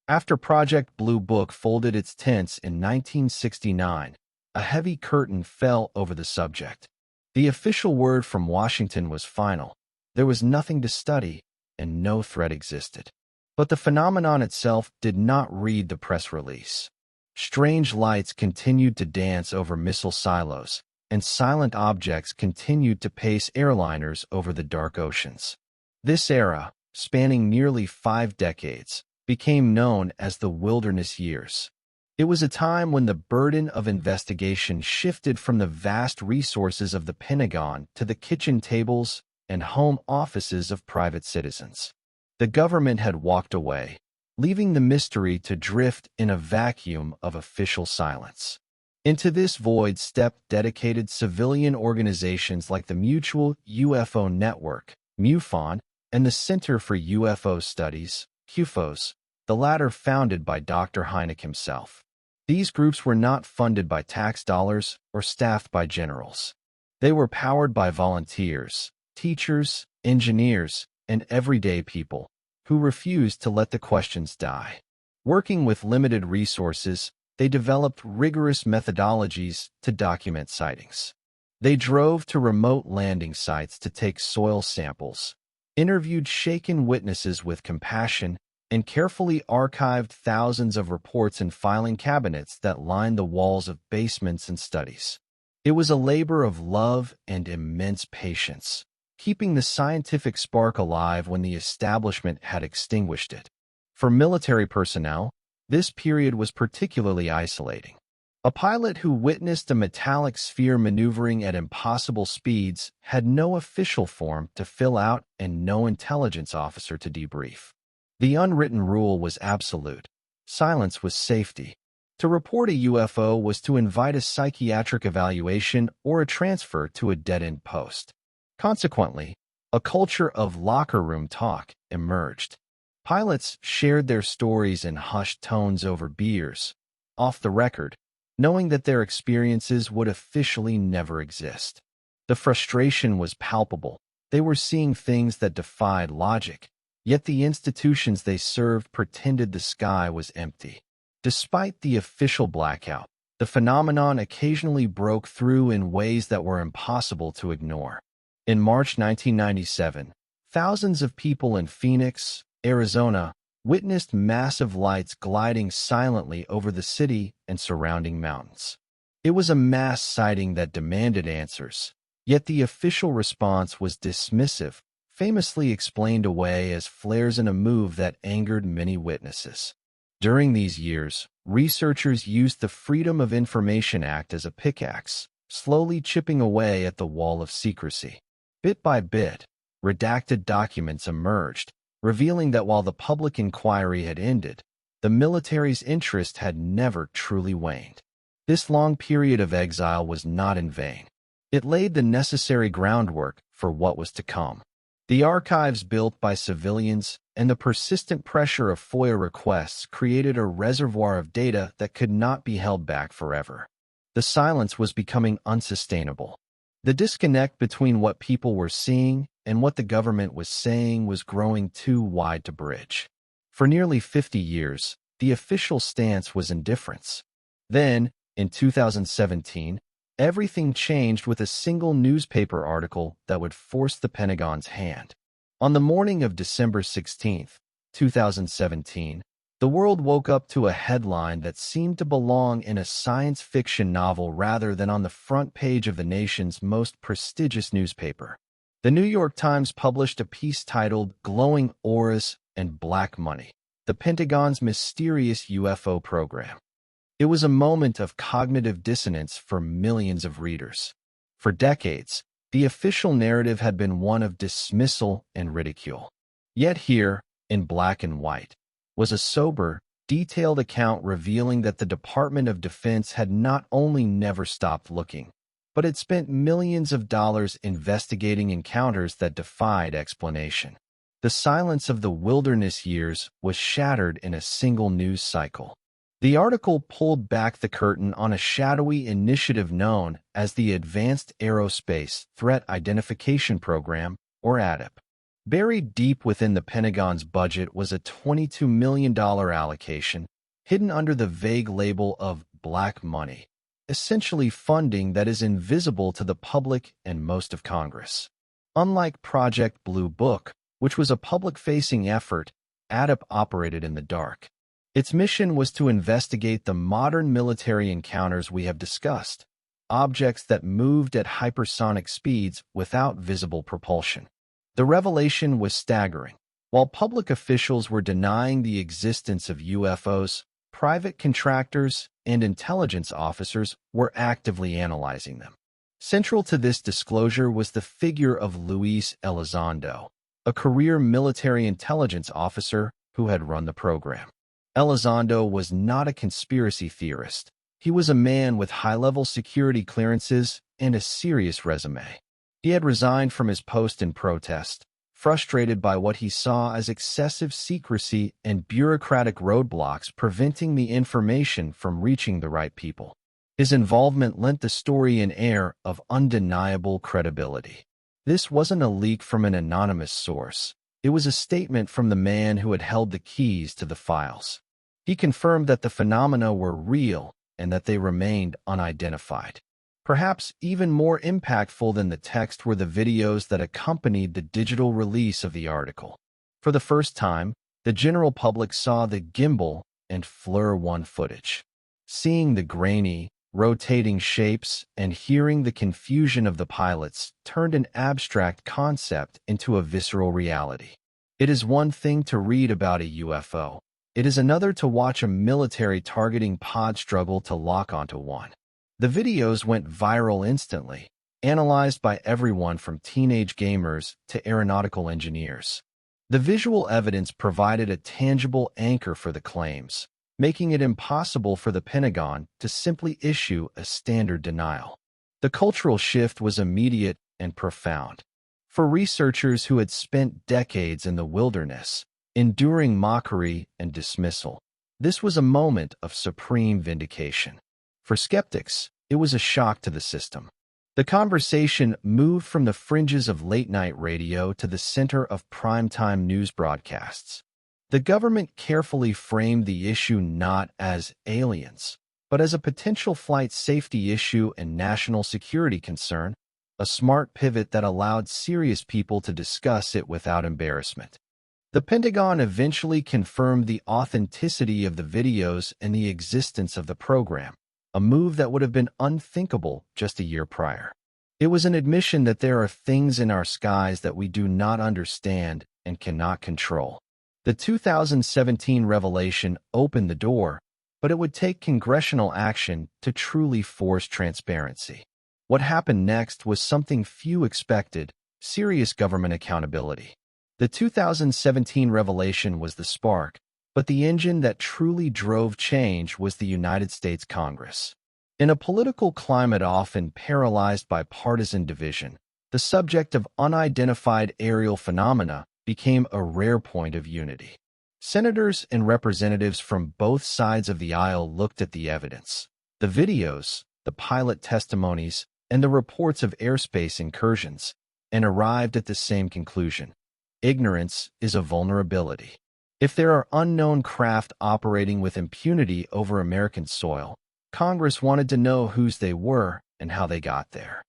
After Project Blue Book folded its tents in 1969, a heavy curtain fell over the subject. The official word from Washington was final. There was nothing to study, and no threat existed. But the phenomenon itself did not read the press release. Strange lights continued to dance over missile silos, and silent objects continued to pace airliners over the dark oceans. This era, spanning nearly 5 decades, became known as the Wilderness Years. It was a time when the burden of investigation shifted from the vast resources of the Pentagon to the kitchen tables and home offices of private citizens. The government had walked away, leaving the mystery to drift in a vacuum of official silence. Into this void stepped dedicated civilian organizations like the Mutual UFO Network, MUFON, and the Center for UFO Studies, UFOs, the latter founded by Dr. Hynek himself. These groups were not funded by tax dollars or staffed by generals. They were powered by volunteers, teachers, engineers, and everyday people who refused to let the questions die. Working with limited resources, they developed rigorous methodologies to document sightings. They drove to remote landing sites to take soil samples, interviewed shaken witnesses with compassion, and carefully archived thousands of reports in filing cabinets that lined the walls of basements and studies. It was a labor of love and immense patience, keeping the scientific spark alive when the establishment had extinguished it. For military personnel, this period was particularly isolating. A pilot who witnessed a metallic sphere maneuvering at impossible speeds had no official form to fill out and no intelligence officer to debrief. The unwritten rule was absolute. Silence was safety. To report a UFO was to invite a psychiatric evaluation or a transfer to a dead-end post. Consequently, a culture of locker room talk emerged. Pilots shared their stories in hushed tones over beers, off the record, knowing that their experiences would officially never exist. The frustration was palpable. They were seeing things that defied logic, yet the institutions they served pretended the sky was empty. Despite the official blackout, the phenomenon occasionally broke through in ways that were impossible to ignore. In March 1997, thousands of people in Phoenix, Arizona, witnessed massive lights gliding silently over the city and surrounding mountains. It was a mass sighting that demanded answers, yet the official response was dismissive, famously explained away as flares in a move that angered many witnesses. During these years, researchers used the Freedom of Information Act as a pickaxe, slowly chipping away at the wall of secrecy. Bit by bit, redacted documents emerged, revealing that while the public inquiry had ended, the military's interest had never truly waned. This long period of exile was not in vain. It laid the necessary groundwork for what was to come. The archives built by civilians and the persistent pressure of FOIA requests created a reservoir of data that could not be held back forever. The silence was becoming unsustainable. The disconnect between what people were seeing and what the government was saying was growing too wide to bridge. For nearly 50 years, the official stance was indifference. Then, in 2017, everything changed with a single newspaper article that would force the Pentagon's hand. On the morning of December 16, 2017, the world woke up to a headline that seemed to belong in a science fiction novel rather than on the front page of the nation's most prestigious newspaper. The New York Times published a piece titled "Glowing Auras and Black Money: The Pentagon's Mysterious UFO Program." It was a moment of cognitive dissonance for millions of readers. For decades, the official narrative had been one of dismissal and ridicule. Yet here, in black and white, was a sober, detailed account revealing that the Department of Defense had not only never stopped looking, but had spent millions of dollars investigating encounters that defied explanation. The silence of the wilderness years was shattered in a single news cycle. The article pulled back the curtain on a shadowy initiative known as the Advanced Aerospace Threat Identification Program, or ADIP. Buried deep within the Pentagon's budget was a $22 million allocation, hidden under the vague label of black money, essentially funding that is invisible to the public and most of Congress. Unlike Project Blue Book, which was a public-facing effort, ADIP operated in the dark. Its mission was to investigate the modern military encounters we have discussed, objects that moved at hypersonic speeds without visible propulsion. The revelation was staggering. While public officials were denying the existence of UFOs, private contractors and intelligence officers were actively analyzing them. Central to this disclosure was the figure of Luis Elizondo, a career military intelligence officer who had run the program. Elizondo was not a conspiracy theorist. He was a man with high-level security clearances and a serious resume. He had resigned from his post in protest, frustrated by what he saw as excessive secrecy and bureaucratic roadblocks preventing the information from reaching the right people. His involvement lent the story an air of undeniable credibility. This wasn't a leak from an anonymous source. It was a statement from the man who had held the keys to the files. He confirmed that the phenomena were real and that they remained unidentified. Perhaps even more impactful than the text were the videos that accompanied the digital release of the article. For the first time, The general public saw the Gimbal and FLIR 1 footage. Seeing the grainy, rotating shapes and hearing the confusion of the pilots turned an abstract concept into a visceral reality. It is one thing to read about a UFO. It is another to watch a military targeting pod struggle to lock onto one. The videos went viral instantly, analyzed by everyone from teenage gamers to aeronautical engineers. The visual evidence provided a tangible anchor for the claims, making it impossible for the Pentagon to simply issue a standard denial. The cultural shift was immediate and profound. For researchers who had spent decades in the wilderness, enduring mockery and dismissal, this was a moment of supreme vindication. For skeptics, it was a shock to the system. The conversation moved from the fringes of late-night radio to the center of primetime news broadcasts. The government carefully framed the issue not as aliens, but as a potential flight safety issue and national security concern, a smart pivot that allowed serious people to discuss it without embarrassment. The Pentagon eventually confirmed the authenticity of the videos and the existence of the program, a move that would have been unthinkable just a year prior. It was an admission that there are things in our skies that we do not understand and cannot control. The 2017 revelation opened the door, but it would take congressional action to truly force transparency. What happened next was something few expected: serious government accountability. The 2017 revelation was the spark, but the engine that truly drove change was the United States Congress. In a political climate often paralyzed by partisan division, the subject of unidentified aerial phenomena became a rare point of unity. Senators and representatives from both sides of the aisle looked at the evidence, the videos, the pilot testimonies, and the reports of airspace incursions, and arrived at the same conclusion: ignorance is a vulnerability. If there are unknown craft operating with impunity over American soil, Congress wanted to know whose they were and how they got there.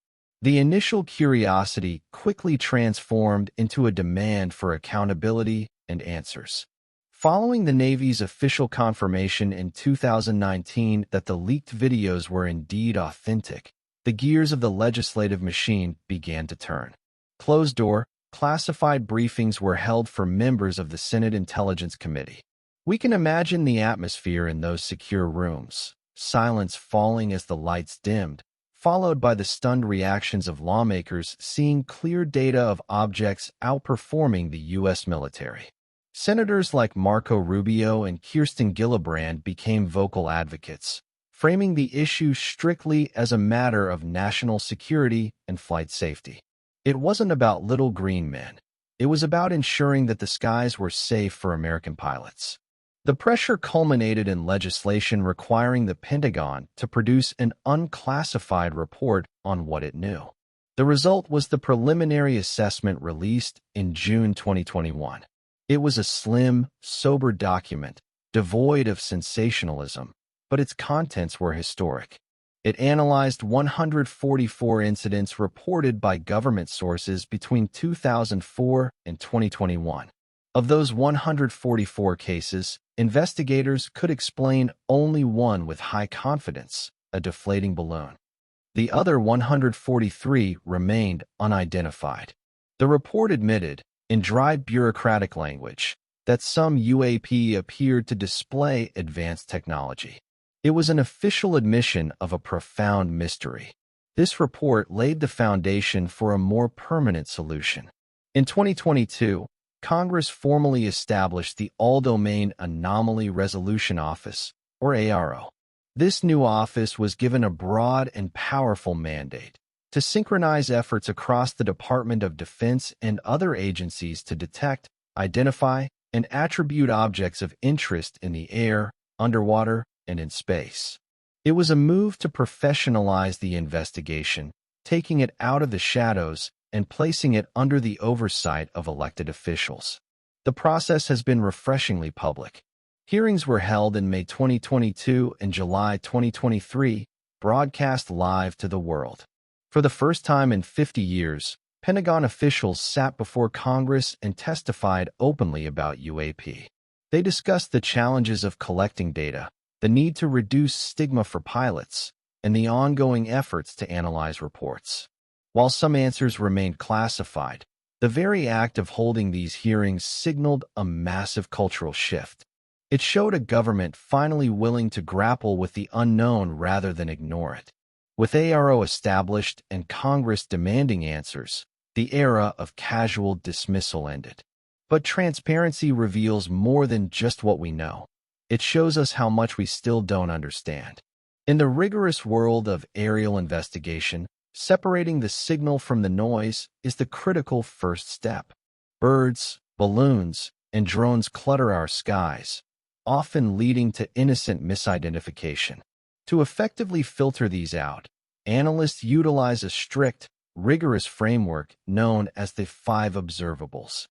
The initial curiosity quickly transformed into a demand for accountability and answers. Following the Navy's official confirmation in 2019 that the leaked videos were indeed authentic, the gears of the legislative machine began to turn. Closed-door, classified briefings were held for members of the Senate Intelligence Committee. We can imagine the atmosphere in those secure rooms, silence falling as the lights dimmed, followed by the stunned reactions of lawmakers seeing clear data of objects outperforming the U.S. military. Senators like Marco Rubio and Kirsten Gillibrand became vocal advocates, framing the issue strictly as a matter of national security and flight safety. It wasn't about little green men. It was about ensuring that the skies were safe for American pilots. The pressure culminated in legislation requiring the Pentagon to produce an unclassified report on what it knew. The result was the preliminary assessment released in June 2021. It was a slim, sober document, devoid of sensationalism, but its contents were historic. It analyzed 144 incidents reported by government sources between 2004 and 2021. Of those 144 cases, investigators could explain only one with high confidence: a deflating balloon. The other 143 remained unidentified. The report admitted, in dry bureaucratic language, that some UAP appeared to display advanced technology. It was an official admission of a profound mystery. This report laid the foundation for a more permanent solution. In 2022, Congress formally established the All-Domain Anomaly Resolution Office, or AARO. This new office was given a broad and powerful mandate to synchronize efforts across the Department of Defense and other agencies to detect, identify, and attribute objects of interest in the air, underwater, and in space. It was a move to professionalize the investigation, taking it out of the shadows and placing it under the oversight of elected officials. The process has been refreshingly public. Hearings were held in May 2022 and July 2023, broadcast live to the world. For the first time in 50 years, Pentagon officials sat before Congress and testified openly about UAP. They discuss the challenges of collecting data, the need to reduce stigma for pilots, and the ongoing efforts to analyze reports. While some answers remained classified, the very act of holding these hearings signaled a massive cultural shift. It showed a government finally willing to grapple with the unknown rather than ignore it. With AARO established and Congress demanding answers, the era of casual dismissal ended. But transparency reveals more than just what we know. It shows us how much we still don't understand. In the rigorous world of aerial investigation, separating the signal from the noise is the critical first step. Birds, balloons, and drones clutter our skies, often leading to innocent misidentification. To effectively filter these out, analysts utilize a strict, rigorous framework known as the 5 Observables.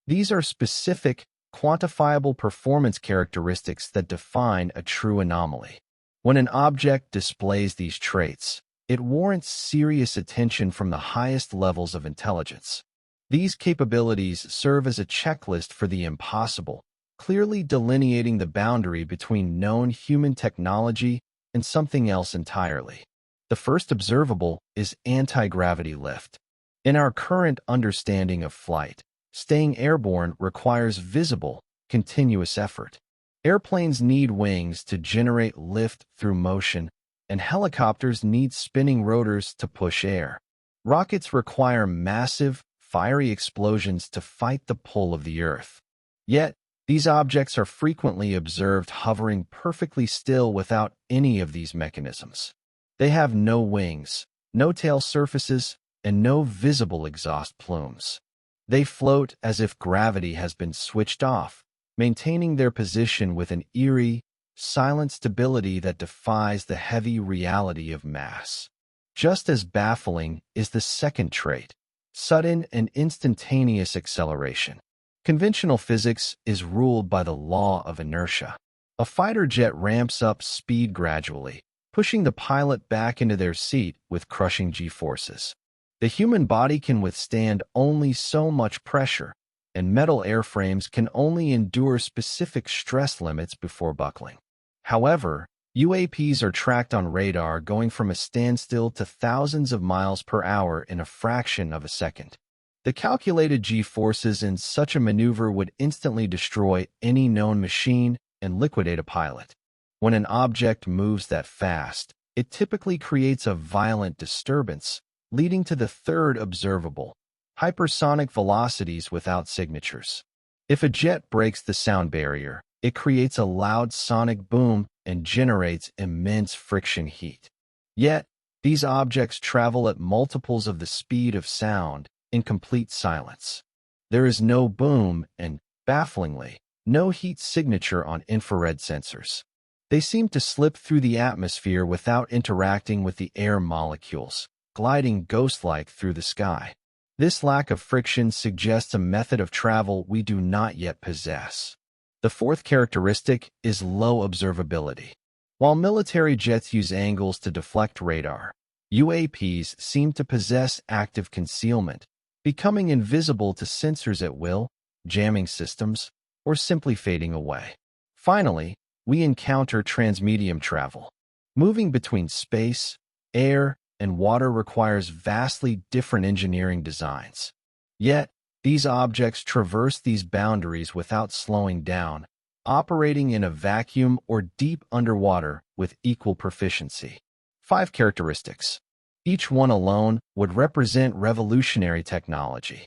These are specific, quantifiable performance characteristics that define a true anomaly. When an object displays these traits, it warrants serious attention from the highest levels of intelligence. These capabilities serve as a checklist for the impossible, clearly delineating the boundary between known human technology and something else entirely. The first observable is anti-gravity lift. In our current understanding of flight, staying airborne requires visible, continuous effort. Airplanes need wings to generate lift through motion, and helicopters need spinning rotors to push air. Rockets require massive, fiery explosions to fight the pull of the Earth. Yet, these objects are frequently observed hovering perfectly still without any of these mechanisms. They have no wings, no tail surfaces, and no visible exhaust plumes. They float as if gravity has been switched off, maintaining their position with an eerie, silent stability that defies the heavy reality of mass. Just as baffling is the second trait, sudden and instantaneous acceleration. Conventional physics is ruled by the law of inertia. A fighter jet ramps up speed gradually, pushing the pilot back into their seat with crushing G-forces. The human body can withstand only so much pressure, and metal airframes can only endure specific stress limits before buckling. However, UAPs are tracked on radar going from a standstill to thousands of miles per hour in a fraction of a second. The calculated G-forces in such a maneuver would instantly destroy any known machine and liquidate a pilot. When an object moves that fast, it typically creates a violent disturbance, leading to the third observable, hypersonic velocities without signatures. If a jet breaks the sound barrier, it creates a loud sonic boom and generates immense friction heat. Yet, these objects travel at multiples of the speed of sound in complete silence. There is no boom and, bafflingly, no heat signature on infrared sensors. They seem to slip through the atmosphere without interacting with the air molecules, gliding ghost-like through the sky. This lack of friction suggests a method of travel we do not yet possess. The fourth characteristic is low observability. While military jets use angles to deflect radar, UAPs seem to possess active concealment, becoming invisible to sensors at will, jamming systems, or simply fading away. Finally, we encounter transmedium travel. Moving between space, air, and water requires vastly different engineering designs. Yet, these objects traverse these boundaries without slowing down, operating in a vacuum or deep underwater with equal proficiency. 5 characteristics. Each one alone would represent revolutionary technology.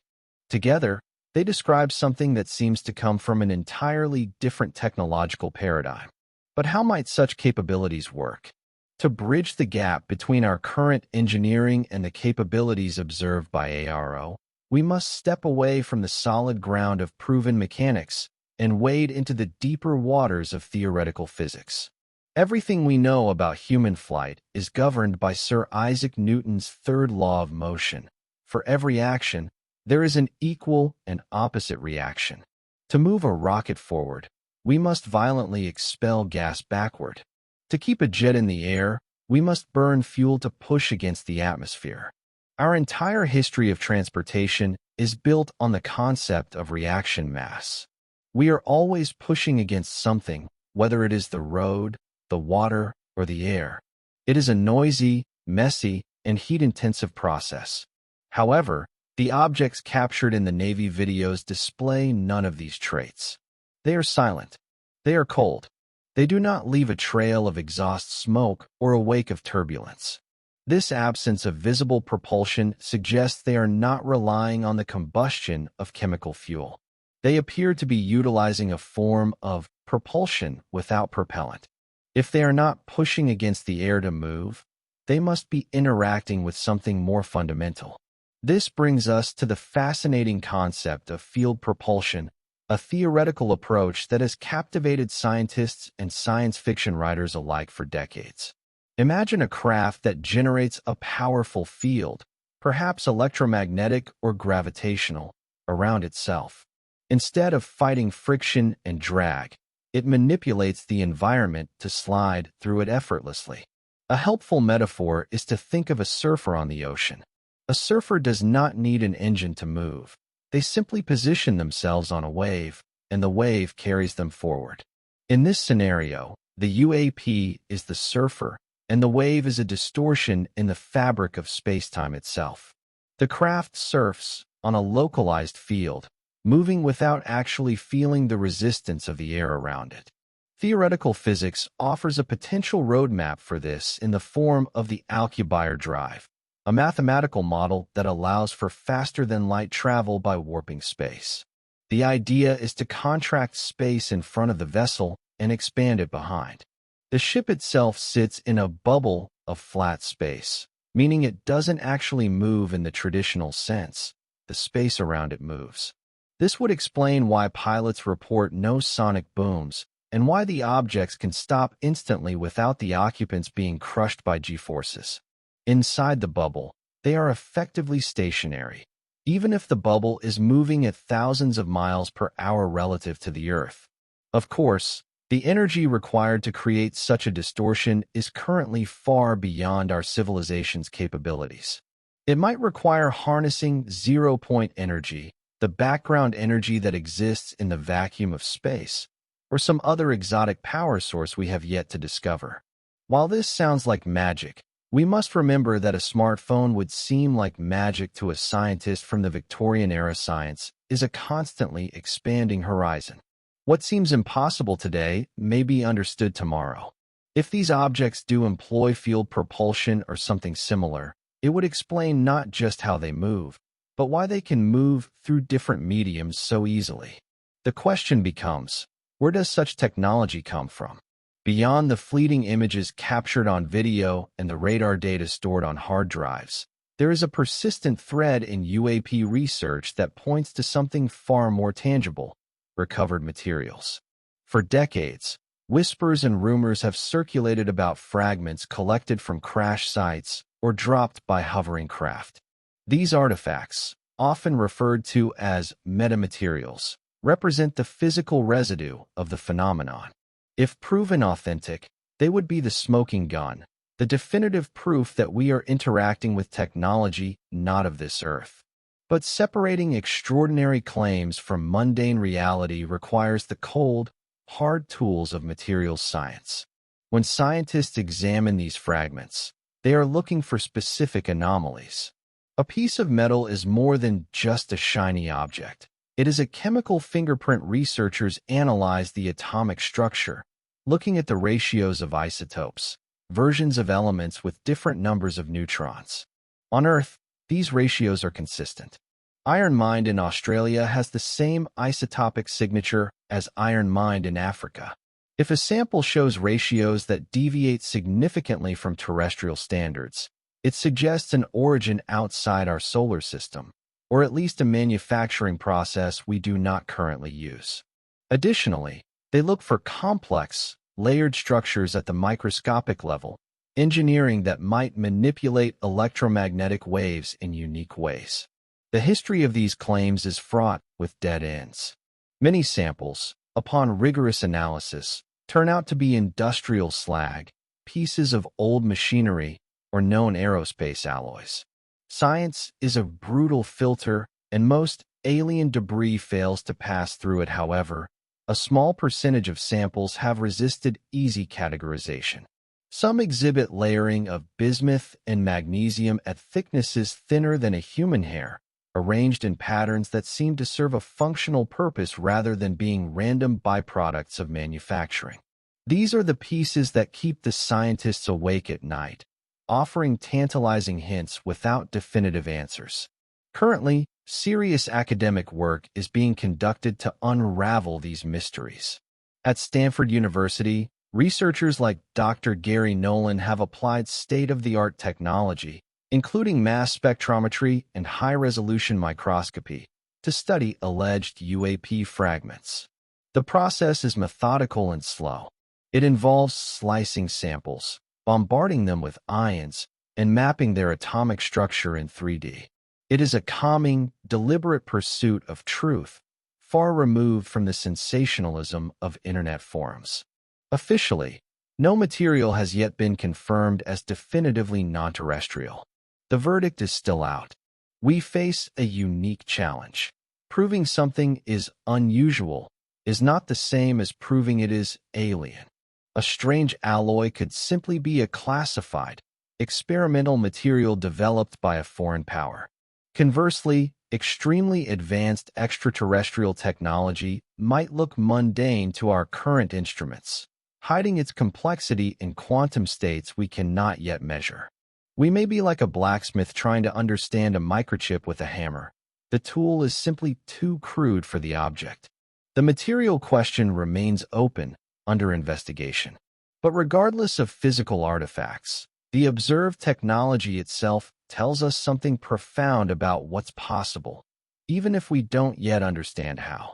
Together, they describe something that seems to come from an entirely different technological paradigm. But how might such capabilities work? To bridge the gap between our current engineering and the capabilities observed by AARO, we must step away from the solid ground of proven mechanics and wade into the deeper waters of theoretical physics. Everything we know about human flight is governed by Sir Isaac Newton's third law of motion. For every action, there is an equal and opposite reaction. To move a rocket forward, we must violently expel gas backward. To keep a jet in the air, we must burn fuel to push against the atmosphere. Our entire history of transportation is built on the concept of reaction mass. We are always pushing against something, whether it is the road, the water, or the air. It is a noisy, messy, and heat-intensive process. However, the objects captured in the Navy videos display none of these traits. They are silent. They are cold. They do not leave a trail of exhaust smoke or a wake of turbulence. This absence of visible propulsion suggests they are not relying on the combustion of chemical fuel. They appear to be utilizing a form of propulsion without propellant. If they are not pushing against the air to move, they must be interacting with something more fundamental. This brings us to the fascinating concept of field propulsion, a theoretical approach that has captivated scientists and science fiction writers alike for decades. Imagine a craft that generates a powerful field, perhaps electromagnetic or gravitational, around itself. Instead of fighting friction and drag, it manipulates the environment to slide through it effortlessly. A helpful metaphor is to think of a surfer on the ocean. A surfer does not need an engine to move. They simply position themselves on a wave, and the wave carries them forward. In this scenario, the UAP is the surfer, and the wave is a distortion in the fabric of spacetime itself. The craft surfs on a localized field, moving without actually feeling the resistance of the air around it. Theoretical physics offers a potential roadmap for this in the form of the Alcubierre drive, a mathematical model that allows for faster-than-light travel by warping space. The idea is to contract space in front of the vessel and expand it behind. The ship itself sits in a bubble of flat space, meaning it doesn't actually move in the traditional sense. The space around it moves. This would explain why pilots report no sonic booms and why the objects can stop instantly without the occupants being crushed by G-forces. Inside the bubble, they are effectively stationary, even if the bubble is moving at thousands of miles per hour relative to the Earth. Of course, the energy required to create such a distortion is currently far beyond our civilization's capabilities. It might require harnessing zero-point energy, the background energy that exists in the vacuum of space, or some other exotic power source we have yet to discover. While this sounds like magic, we must remember that a smartphone would seem like magic to a scientist from the Victorian-era. Science is a constantly expanding horizon. What seems impossible today may be understood tomorrow. If these objects do employ field propulsion or something similar, it would explain not just how they move, but why they can move through different mediums so easily. The question becomes, where does such technology come from? Beyond the fleeting images captured on video and the radar data stored on hard drives, there is a persistent thread in UAP research that points to something far more tangible: recovered materials. For decades, whispers and rumors have circulated about fragments collected from crash sites or dropped by hovering craft. These artifacts, often referred to as metamaterials, represent the physical residue of the phenomenon. If proven authentic, they would be the smoking gun, the definitive proof that we are interacting with technology not of this earth. But separating extraordinary claims from mundane reality requires the cold, hard tools of materials science. When scientists examine these fragments, they are looking for specific anomalies. A piece of metal is more than just a shiny object. It is a chemical fingerprint. Researchers analyze the atomic structure, looking at the ratios of isotopes, versions of elements with different numbers of neutrons. On Earth, these ratios are consistent. Iron mined in Australia has the same isotopic signature as iron mined in Africa. If a sample shows ratios that deviate significantly from terrestrial standards, it suggests an origin outside our solar system, or at least a manufacturing process we do not currently use. Additionally, they look for complex, layered structures at the microscopic level, engineering that might manipulate electromagnetic waves in unique ways. The history of these claims is fraught with dead ends. Many samples, upon rigorous analysis, turn out to be industrial slag, pieces of old machinery, or known aerospace alloys. Science is a brutal filter, and most alien debris fails to pass through it. However, A small percentage of samples have resisted easy categorization. Some exhibit layering of bismuth and magnesium at thicknesses thinner than a human hair, arranged in patterns that seem to serve a functional purpose rather than being random byproducts of manufacturing. These are the pieces that keep the scientists awake at night, offering tantalizing hints without definitive answers. Currently, serious academic work is being conducted to unravel these mysteries. At Stanford University, researchers like Dr. Gary Nolan have applied state-of-the-art technology, including mass spectrometry and high-resolution microscopy, to study alleged UAP fragments. The process is methodical and slow. It involves slicing samples, bombarding them with ions, and mapping their atomic structure in 3D. It is a calming, deliberate pursuit of truth, far removed from the sensationalism of internet forums. Officially, no material has yet been confirmed as definitively non-terrestrial. The verdict is still out. We face a unique challenge. Proving something is unusual is not the same as proving it is alien. A strange alloy could simply be a classified, experimental material developed by a foreign power. Conversely, extremely advanced extraterrestrial technology might look mundane to our current instruments, hiding its complexity in quantum states we cannot yet measure. We may be like a blacksmith trying to understand a microchip with a hammer. The tool is simply too crude for the object. The material question remains open, under investigation. But regardless of physical artifacts, the observed technology itself tells us something profound about what's possible, even if we don't yet understand how.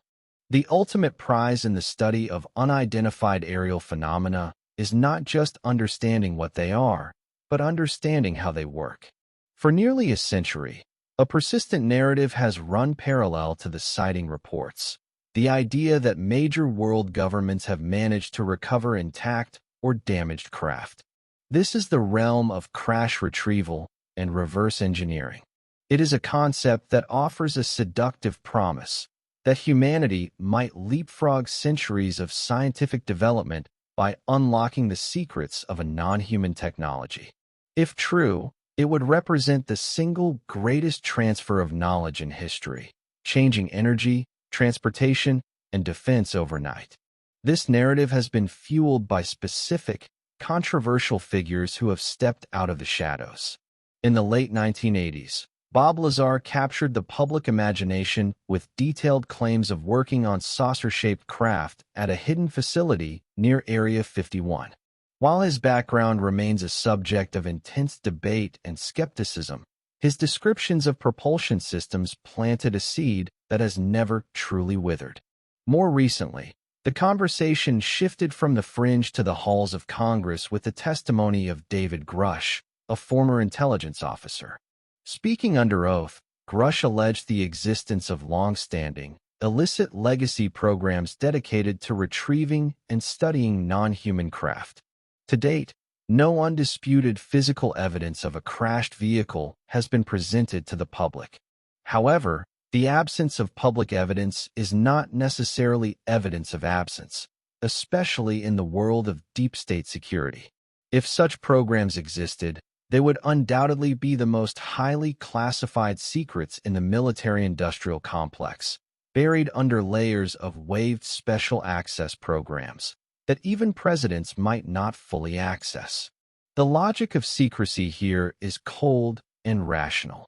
The ultimate prize in the study of unidentified aerial phenomena is not just understanding what they are, but understanding how they work. For nearly a century, a persistent narrative has run parallel to the sighting reports. The idea that major world governments have managed to recover intact or damaged craft. This is the realm of crash retrieval and reverse engineering. It is a concept that offers a seductive promise that humanity might leapfrog centuries of scientific development by unlocking the secrets of a non-human technology. If true, it would represent the single greatest transfer of knowledge in history, changing energy, transportation, and defense overnight. This narrative has been fueled by specific, controversial figures who have stepped out of the shadows. In the late 1980s, Bob Lazar captured the public imagination with detailed claims of working on saucer-shaped craft at a hidden facility near Area 51. While his background remains a subject of intense debate and skepticism, his descriptions of propulsion systems planted a seed that has never truly withered. More recently, the conversation shifted from the fringe to the halls of Congress with the testimony of David Grush, a former intelligence officer. Speaking under oath, Grush alleged the existence of long-standing, illicit legacy programs dedicated to retrieving and studying non-human craft. To date, no undisputed physical evidence of a crashed vehicle has been presented to the public. However, the absence of public evidence is not necessarily evidence of absence, especially in the world of deep state security. If such programs existed, they would undoubtedly be the most highly classified secrets in the military-industrial complex, buried under layers of waived special access programs that even presidents might not fully access. The logic of secrecy here is cold and rational.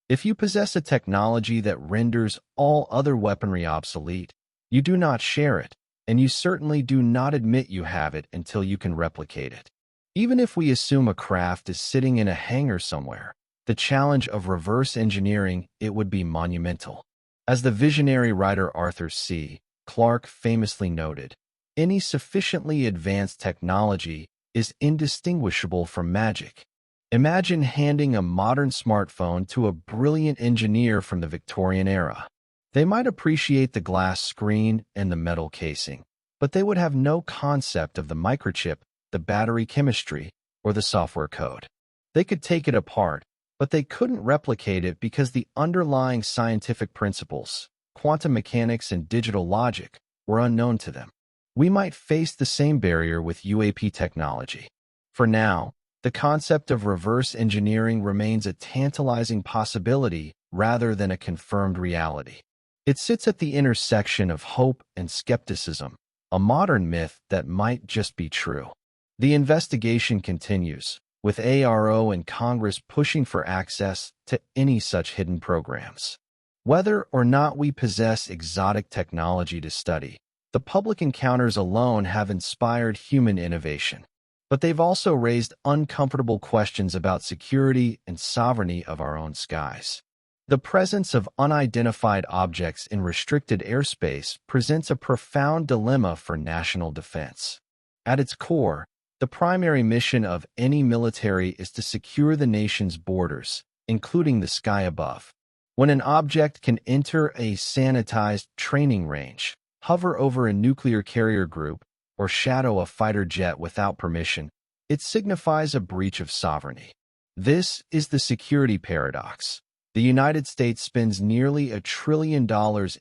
If you possess a technology that renders all other weaponry obsolete, you do not share it, and you certainly do not admit you have it until you can replicate it. Even if we assume a craft is sitting in a hangar somewhere, the challenge of reverse engineering it would be monumental. As the visionary writer Arthur C. Clarke famously noted, any sufficiently advanced technology is indistinguishable from magic. Imagine handing a modern smartphone to a brilliant engineer from the Victorian era. They might appreciate the glass screen and the metal casing, but they would have no concept of the microchip, the battery chemistry, or the software code. They could take it apart, but they couldn't replicate it because the underlying scientific principles, quantum mechanics and digital logic, were unknown to them. We might face the same barrier with UAP technology. For now, the concept of reverse engineering remains a tantalizing possibility rather than a confirmed reality. It sits at the intersection of hope and skepticism, a modern myth that might just be true. The investigation continues, with AARO and Congress pushing for access to any such hidden programs. Whether or not we possess exotic technology to study, the public encounters alone have inspired human innovation. But they've also raised uncomfortable questions about security and sovereignty of our own skies. The presence of unidentified objects in restricted airspace presents a profound dilemma for national defense. At its core, the primary mission of any military is to secure the nation's borders, including the sky above. When an object can enter a sanitized training range, hover over a nuclear carrier group, or shadow a fighter jet without permission, it signifies a breach of sovereignty. This is the security paradox. The United States spends nearly $1 trillion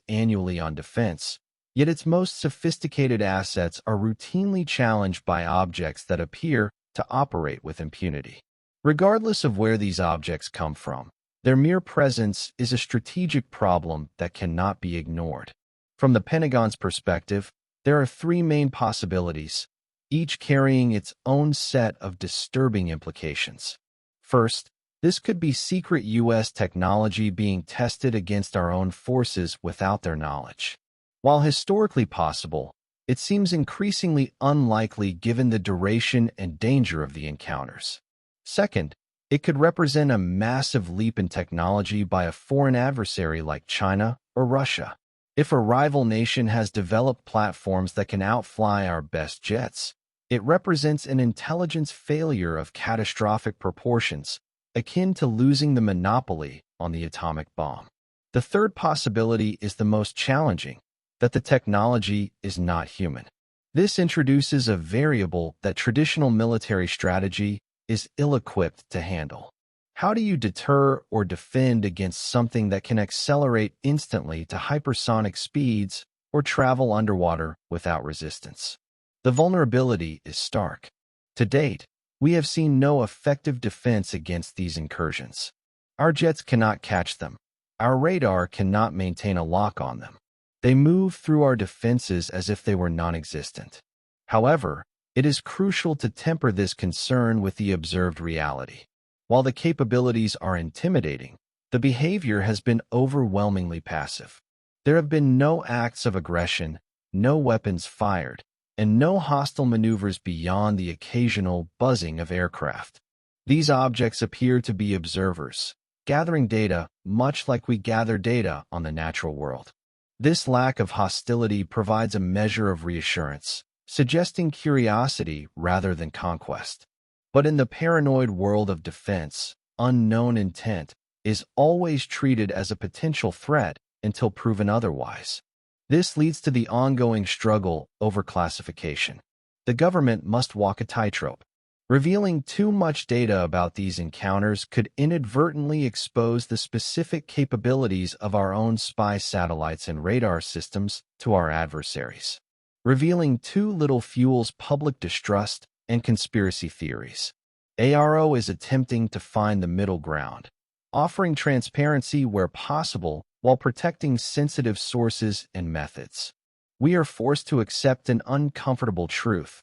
annually on defense, yet its most sophisticated assets are routinely challenged by objects that appear to operate with impunity. Regardless of where these objects come from, their mere presence is a strategic problem that cannot be ignored. From the Pentagon's perspective, there are three main possibilities, each carrying its own set of disturbing implications. First, this could be secret U.S. technology being tested against our own forces without their knowledge. While historically possible, it seems increasingly unlikely given the duration and danger of the encounters. Second, it could represent a massive leap in technology by a foreign adversary like China or Russia. If a rival nation has developed platforms that can outfly our best jets, it represents an intelligence failure of catastrophic proportions, akin to losing the monopoly on the atomic bomb. The third possibility is the most challenging, that the technology is not human. This introduces a variable that traditional military strategy is ill-equipped to handle. How do you deter or defend against something that can accelerate instantly to hypersonic speeds or travel underwater without resistance? The vulnerability is stark. To date, we have seen no effective defense against these incursions. Our jets cannot catch them. Our radar cannot maintain a lock on them. They move through our defenses as if they were non-existent. However, it is crucial to temper this concern with the observed reality. While the capabilities are intimidating, the behavior has been overwhelmingly passive. There have been no acts of aggression, no weapons fired, and no hostile maneuvers beyond the occasional buzzing of aircraft. These objects appear to be observers, gathering data much like we gather data on the natural world. This lack of hostility provides a measure of reassurance, suggesting curiosity rather than conquest. But in the paranoid world of defense, unknown intent is always treated as a potential threat until proven otherwise. This leads to the ongoing struggle over classification. The government must walk a tightrope. Revealing too much data about these encounters could inadvertently expose the specific capabilities of our own spy satellites and radar systems to our adversaries. Revealing too little fuels public distrust and conspiracy theories. AARO is attempting to find the middle ground, offering transparency where possible while protecting sensitive sources and methods. We are forced to accept an uncomfortable truth.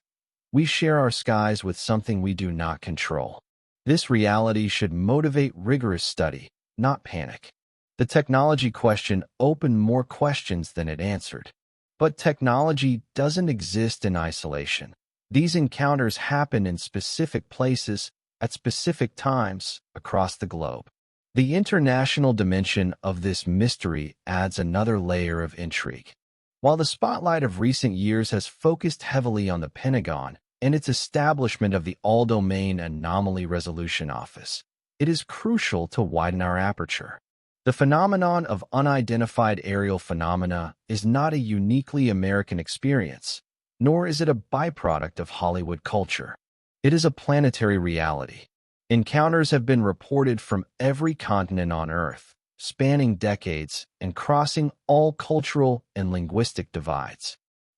We share our skies with something we do not control. This reality should motivate rigorous study, not panic. The technology question opened more questions than it answered. But technology doesn't exist in isolation. These encounters happen in specific places, at specific times, across the globe. The international dimension of this mystery adds another layer of intrigue. While the spotlight of recent years has focused heavily on the Pentagon and its establishment of the all-domain Anomaly Resolution Office, it is crucial to widen our aperture. The phenomenon of unidentified aerial phenomena is not a uniquely American experience, nor is it a byproduct of Hollywood culture. It is a planetary reality. Encounters have been reported from every continent on Earth, spanning decades and crossing all cultural and linguistic divides.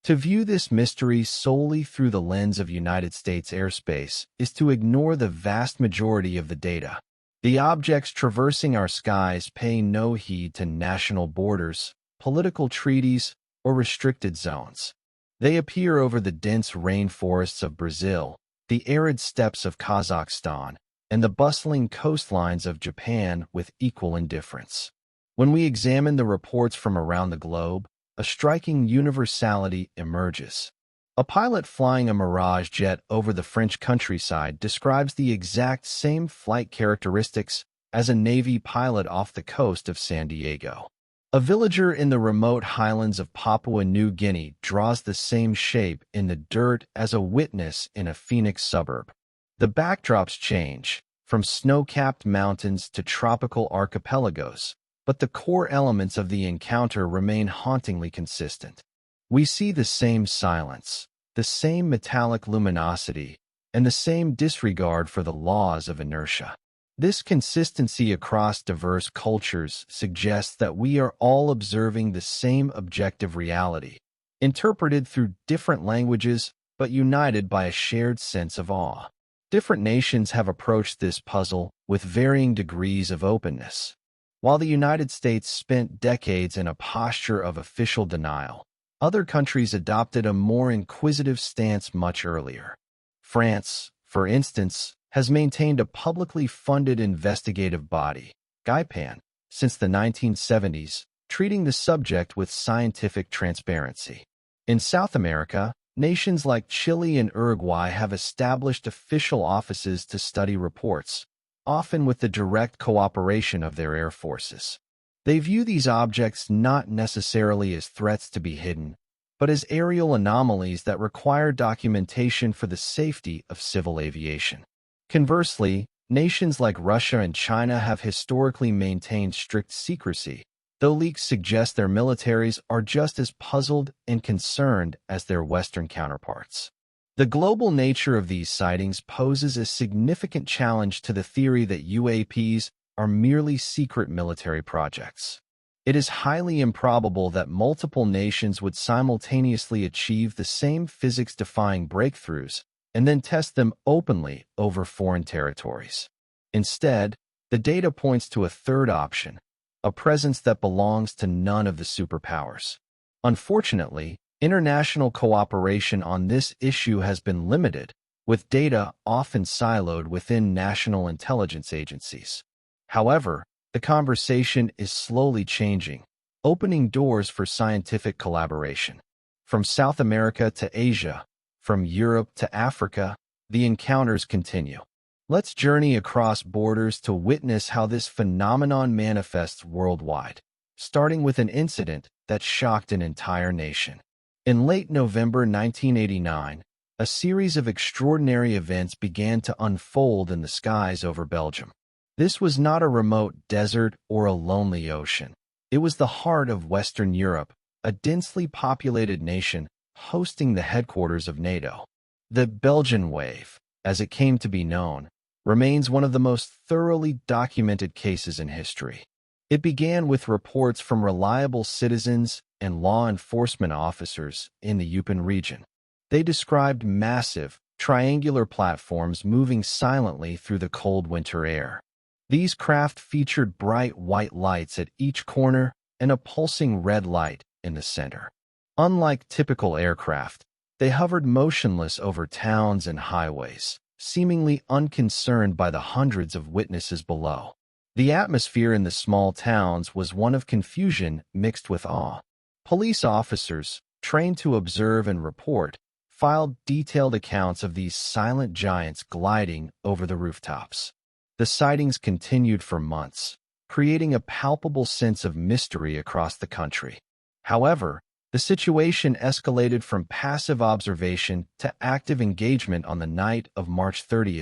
To view this mystery solely through the lens of United States airspace is to ignore the vast majority of the data. The objects traversing our skies pay no heed to national borders, political treaties, or restricted zones. They appear over the dense rainforests of Brazil, the arid steppes of Kazakhstan, and the bustling coastlines of Japan with equal indifference. When we examine the reports from around the globe, a striking universality emerges. A pilot flying a Mirage jet over the French countryside describes the exact same flight characteristics as a Navy pilot off the coast of San Diego. A villager in the remote highlands of Papua New Guinea draws the same shape in the dirt as a witness in a Phoenix suburb. The backdrops change, from snow-capped mountains to tropical archipelagos, but the core elements of the encounter remain hauntingly consistent. We see the same silence, the same metallic luminosity, and the same disregard for the laws of inertia. This consistency across diverse cultures suggests that we are all observing the same objective reality, interpreted through different languages but united by a shared sense of awe. Different nations have approached this puzzle with varying degrees of openness. While the United States spent decades in a posture of official denial, other countries adopted a more inquisitive stance much earlier. France, for instance, has maintained a publicly funded investigative body, GIPAN, since the 1970s, treating the subject with scientific transparency. In South America, nations like Chile and Uruguay have established official offices to study reports, often with the direct cooperation of their air forces. They view these objects not necessarily as threats to be hidden, but as aerial anomalies that require documentation for the safety of civil aviation. Conversely, nations like Russia and China have historically maintained strict secrecy, though leaks suggest their militaries are just as puzzled and concerned as their Western counterparts. The global nature of these sightings poses a significant challenge to the theory that UAPs are merely secret military projects. It is highly improbable that multiple nations would simultaneously achieve the same physics-defying breakthroughs and then test them openly over foreign territories. Instead, the data points to a third option, a presence that belongs to none of the superpowers. Unfortunately, international cooperation on this issue has been limited, with data often siloed within national intelligence agencies. However, the conversation is slowly changing, opening doors for scientific collaboration. From South America to Asia, from Europe to Africa, the encounters continue. Let's journey across borders to witness how this phenomenon manifests worldwide, starting with an incident that shocked an entire nation. In late November 1989, a series of extraordinary events began to unfold in the skies over Belgium. This was not a remote desert or a lonely ocean. It was the heart of Western Europe, a densely populated nation hosting the headquarters of NATO. The Belgian wave, as it came to be known, remains one of the most thoroughly documented cases in history. It began with reports from reliable citizens and law enforcement officers in the UPen region. They described massive, triangular platforms moving silently through the cold winter air. These craft featured bright white lights at each corner and a pulsing red light in the center. Unlike typical aircraft, they hovered motionless over towns and highways, seemingly unconcerned by the hundreds of witnesses below. The atmosphere in the small towns was one of confusion mixed with awe. Police officers, trained to observe and report, filed detailed accounts of these silent giants gliding over the rooftops. The sightings continued for months, creating a palpable sense of mystery across the country. However, the situation escalated from passive observation to active engagement on the night of March 30,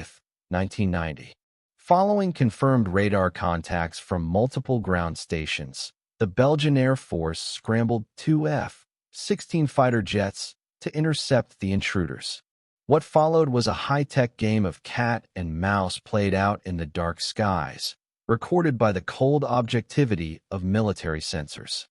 1990. Following confirmed radar contacts from multiple ground stations, the Belgian Air Force scrambled two F-16 fighter jets to intercept the intruders. What followed was a high-tech game of cat and mouse played out in the dark skies, recorded by the cold objectivity of military sensors.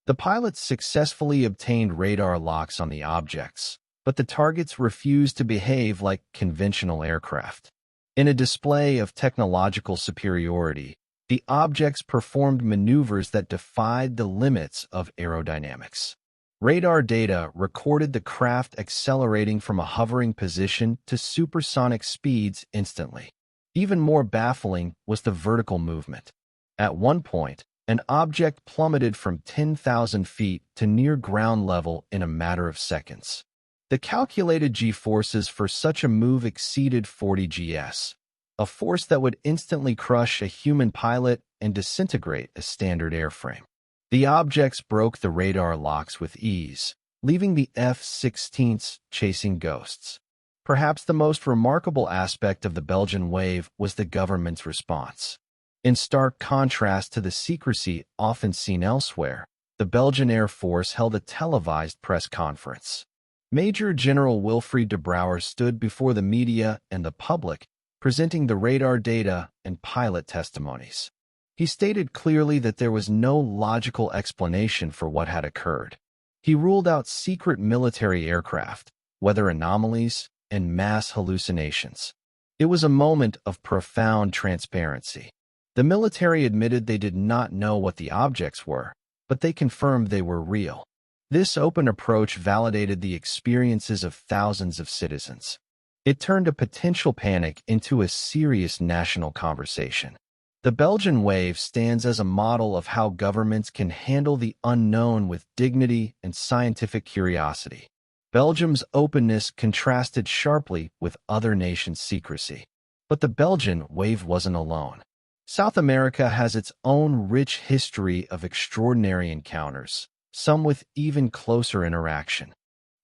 The pilots successfully obtained radar locks on the objects, but the targets refused to behave like conventional aircraft. In a display of technological superiority, the objects performed maneuvers that defied the limits of aerodynamics. Radar data recorded the craft accelerating from a hovering position to supersonic speeds instantly. Even more baffling was the vertical movement. At one point, an object plummeted from 10,000 feet to near ground level in a matter of seconds. The calculated G-forces for such a move exceeded 40 gs, a force that would instantly crush a human pilot and disintegrate a standard airframe. The objects broke the radar locks with ease, leaving the F-16s chasing ghosts. Perhaps the most remarkable aspect of the Belgian wave was the government's response. In stark contrast to the secrecy often seen elsewhere, the Belgian Air Force held a televised press conference. Major General Wilfried de Brouwer stood before the media and the public, presenting the radar data and pilot testimonies. He stated clearly that there was no logical explanation for what had occurred. He ruled out secret military aircraft, weather anomalies, and mass hallucinations. It was a moment of profound transparency. The military admitted they did not know what the objects were, but they confirmed they were real. This open approach validated the experiences of thousands of citizens. It turned a potential panic into a serious national conversation. The Belgian wave stands as a model of how governments can handle the unknown with dignity and scientific curiosity. Belgium's openness contrasted sharply with other nations' secrecy. But the Belgian wave wasn't alone. South America has its own rich history of extraordinary encounters, some with even closer interaction.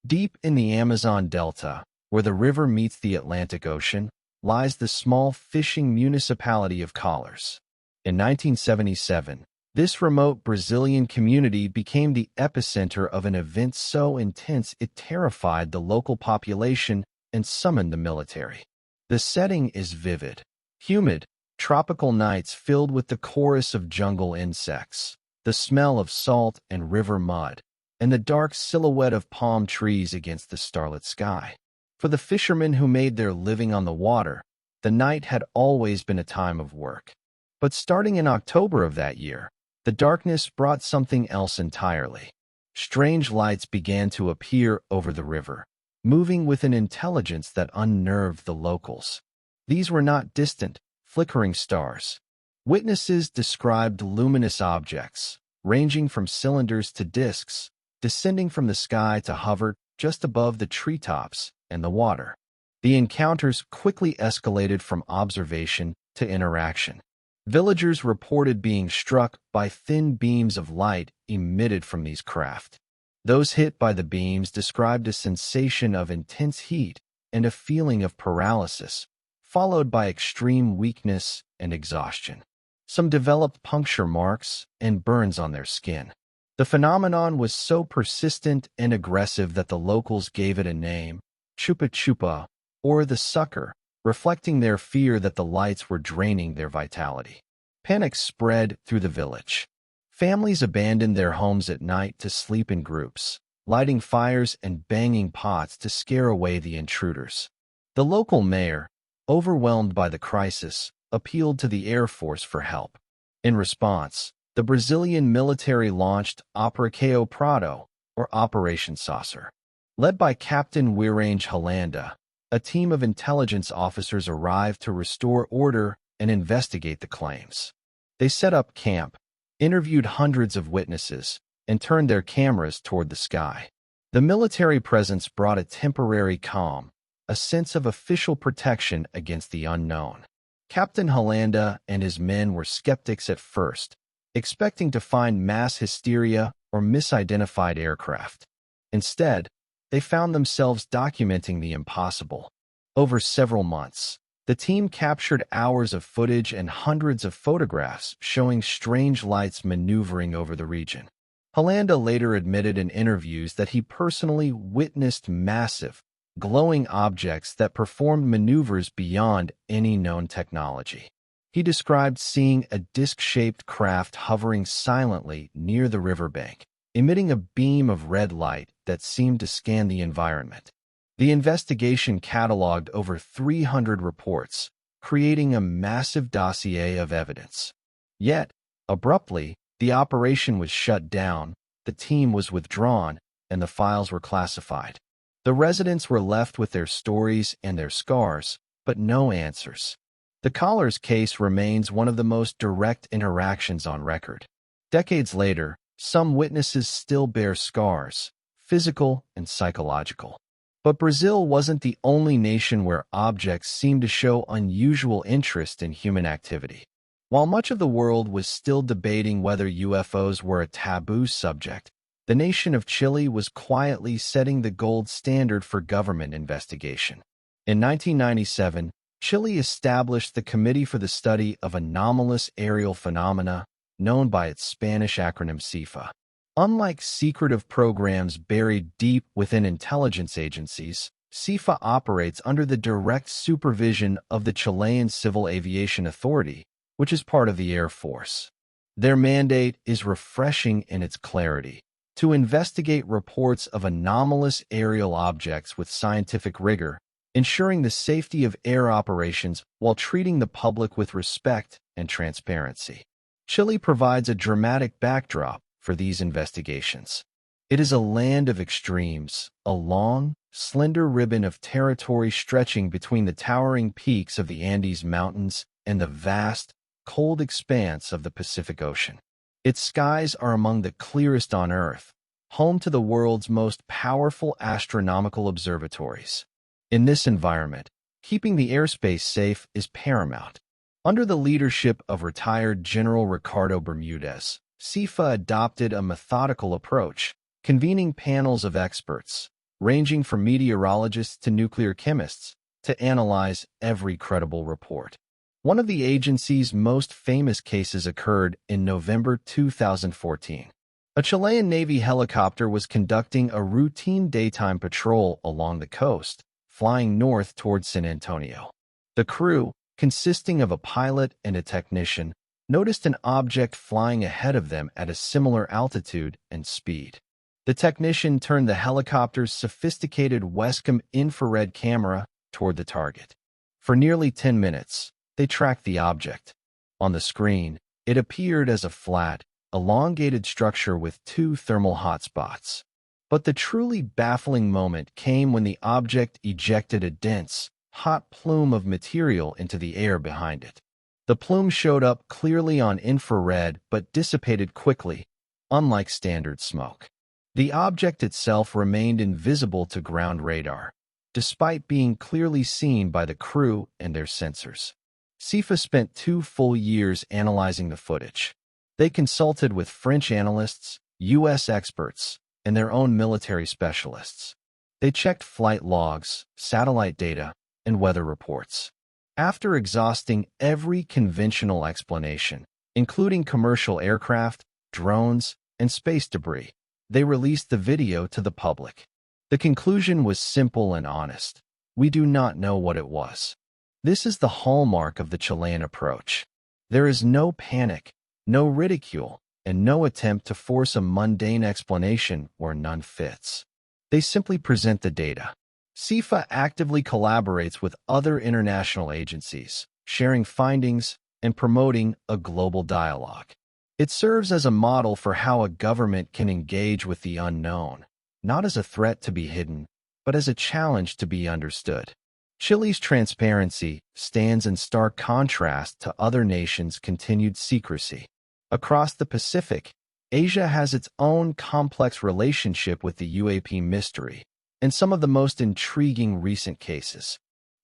Deep in the Amazon Delta, where the river meets the Atlantic Ocean, lies the small fishing municipality of Collars. In 1977, this remote Brazilian community became the epicenter of an event so intense it terrified the local population and summoned the military. The setting is vivid, humid, tropical nights filled with the chorus of jungle insects, the smell of salt and river mud, and the dark silhouette of palm trees against the starlit sky. For the fishermen who made their living on the water, the night had always been a time of work. But starting in October of that year, the darkness brought something else entirely. Strange lights began to appear over the river, moving with an intelligence that unnerved the locals. These were not distant, flickering stars. Witnesses described luminous objects, ranging from cylinders to disks, descending from the sky to hover just above the treetops and the water. The encounters quickly escalated from observation to interaction. Villagers reported being struck by thin beams of light emitted from these craft. Those hit by the beams described a sensation of intense heat and a feeling of paralysis, followed by extreme weakness and exhaustion. Some developed puncture marks and burns on their skin. The phenomenon was so persistent and aggressive that the locals gave it a name, chupa chupa, or the sucker, reflecting their fear that the lights were draining their vitality. Panic spread through the village. Families abandoned their homes at night to sleep in groups, lighting fires and banging pots to scare away the intruders. The local mayor, overwhelmed by the crisis, appealed to the Air Force for help. In response, the Brazilian military launched Operação Prado, or Operation Saucer. Led by Captain Wirange Holanda, a team of intelligence officers arrived to restore order and investigate the claims. They set up camp, interviewed hundreds of witnesses, and turned their cameras toward the sky. The military presence brought a temporary calm, a sense of official protection against the unknown. Captain Holanda and his men were skeptics at first, expecting to find mass hysteria or misidentified aircraft. Instead, they found themselves documenting the impossible. Over several months, the team captured hours of footage and hundreds of photographs showing strange lights maneuvering over the region. Holanda later admitted in interviews that he personally witnessed massive, glowing objects that performed maneuvers beyond any known technology. He described seeing a disc-shaped craft hovering silently near the riverbank, emitting a beam of red light that seemed to scan the environment. The investigation cataloged over 300 reports, creating a massive dossier of evidence. Yet, abruptly, the operation was shut down, the team was withdrawn, and the files were classified. The residents were left with their stories and their scars, but no answers. The caller's case remains one of the most direct interactions on record. Decades later, some witnesses still bear scars, physical and psychological. But Brazil wasn't the only nation where objects seemed to show unusual interest in human activity. While much of the world was still debating whether UFOs were a taboo subject, the nation of Chile was quietly setting the gold standard for government investigation. In 1997, Chile established the Committee for the Study of Anomalous Aerial Phenomena, known by its Spanish acronym CIFA. Unlike secretive programs buried deep within intelligence agencies, CIFA operates under the direct supervision of the Chilean Civil Aviation Authority, which is part of the Air Force. Their mandate is refreshing in its clarity: to investigate reports of anomalous aerial objects with scientific rigor, ensuring the safety of air operations while treating the public with respect and transparency. Chile provides a dramatic backdrop for these investigations. It is a land of extremes, a long, slender ribbon of territory stretching between the towering peaks of the Andes Mountains and the vast, cold expanse of the Pacific Ocean. Its skies are among the clearest on Earth, home to the world's most powerful astronomical observatories. In this environment, keeping the airspace safe is paramount. Under the leadership of retired General Ricardo Bermudez, CIFA adopted a methodical approach, convening panels of experts, ranging from meteorologists to nuclear chemists, to analyze every credible report. One of the agency's most famous cases occurred in November 2014. A Chilean Navy helicopter was conducting a routine daytime patrol along the coast, flying north toward San Antonio. The crew, consisting of a pilot and a technician, noticed an object flying ahead of them at a similar altitude and speed. The technician turned the helicopter's sophisticated Wescom infrared camera toward the target. For nearly 10 minutes, they tracked the object. On the screen, it appeared as a flat, elongated structure with two thermal hotspots. But the truly baffling moment came when the object ejected a dense, hot plume of material into the air behind it. The plume showed up clearly on infrared but dissipated quickly, unlike standard smoke. The object itself remained invisible to ground radar, despite being clearly seen by the crew and their sensors. CIFA spent 2 full years analyzing the footage. They consulted with French analysts, U.S. experts, and their own military specialists. They checked flight logs, satellite data, and weather reports. After exhausting every conventional explanation, including commercial aircraft, drones, and space debris, they released the video to the public. The conclusion was simple and honest: we do not know what it was. This is the hallmark of the Chilean approach. There is no panic, no ridicule, and no attempt to force a mundane explanation where none fits. They simply present the data. CIFA actively collaborates with other international agencies, sharing findings and promoting a global dialogue. It serves as a model for how a government can engage with the unknown, not as a threat to be hidden, but as a challenge to be understood. Chile's transparency stands in stark contrast to other nations' continued secrecy. Across the Pacific, Asia has its own complex relationship with the UAP mystery, and some of the most intriguing recent cases.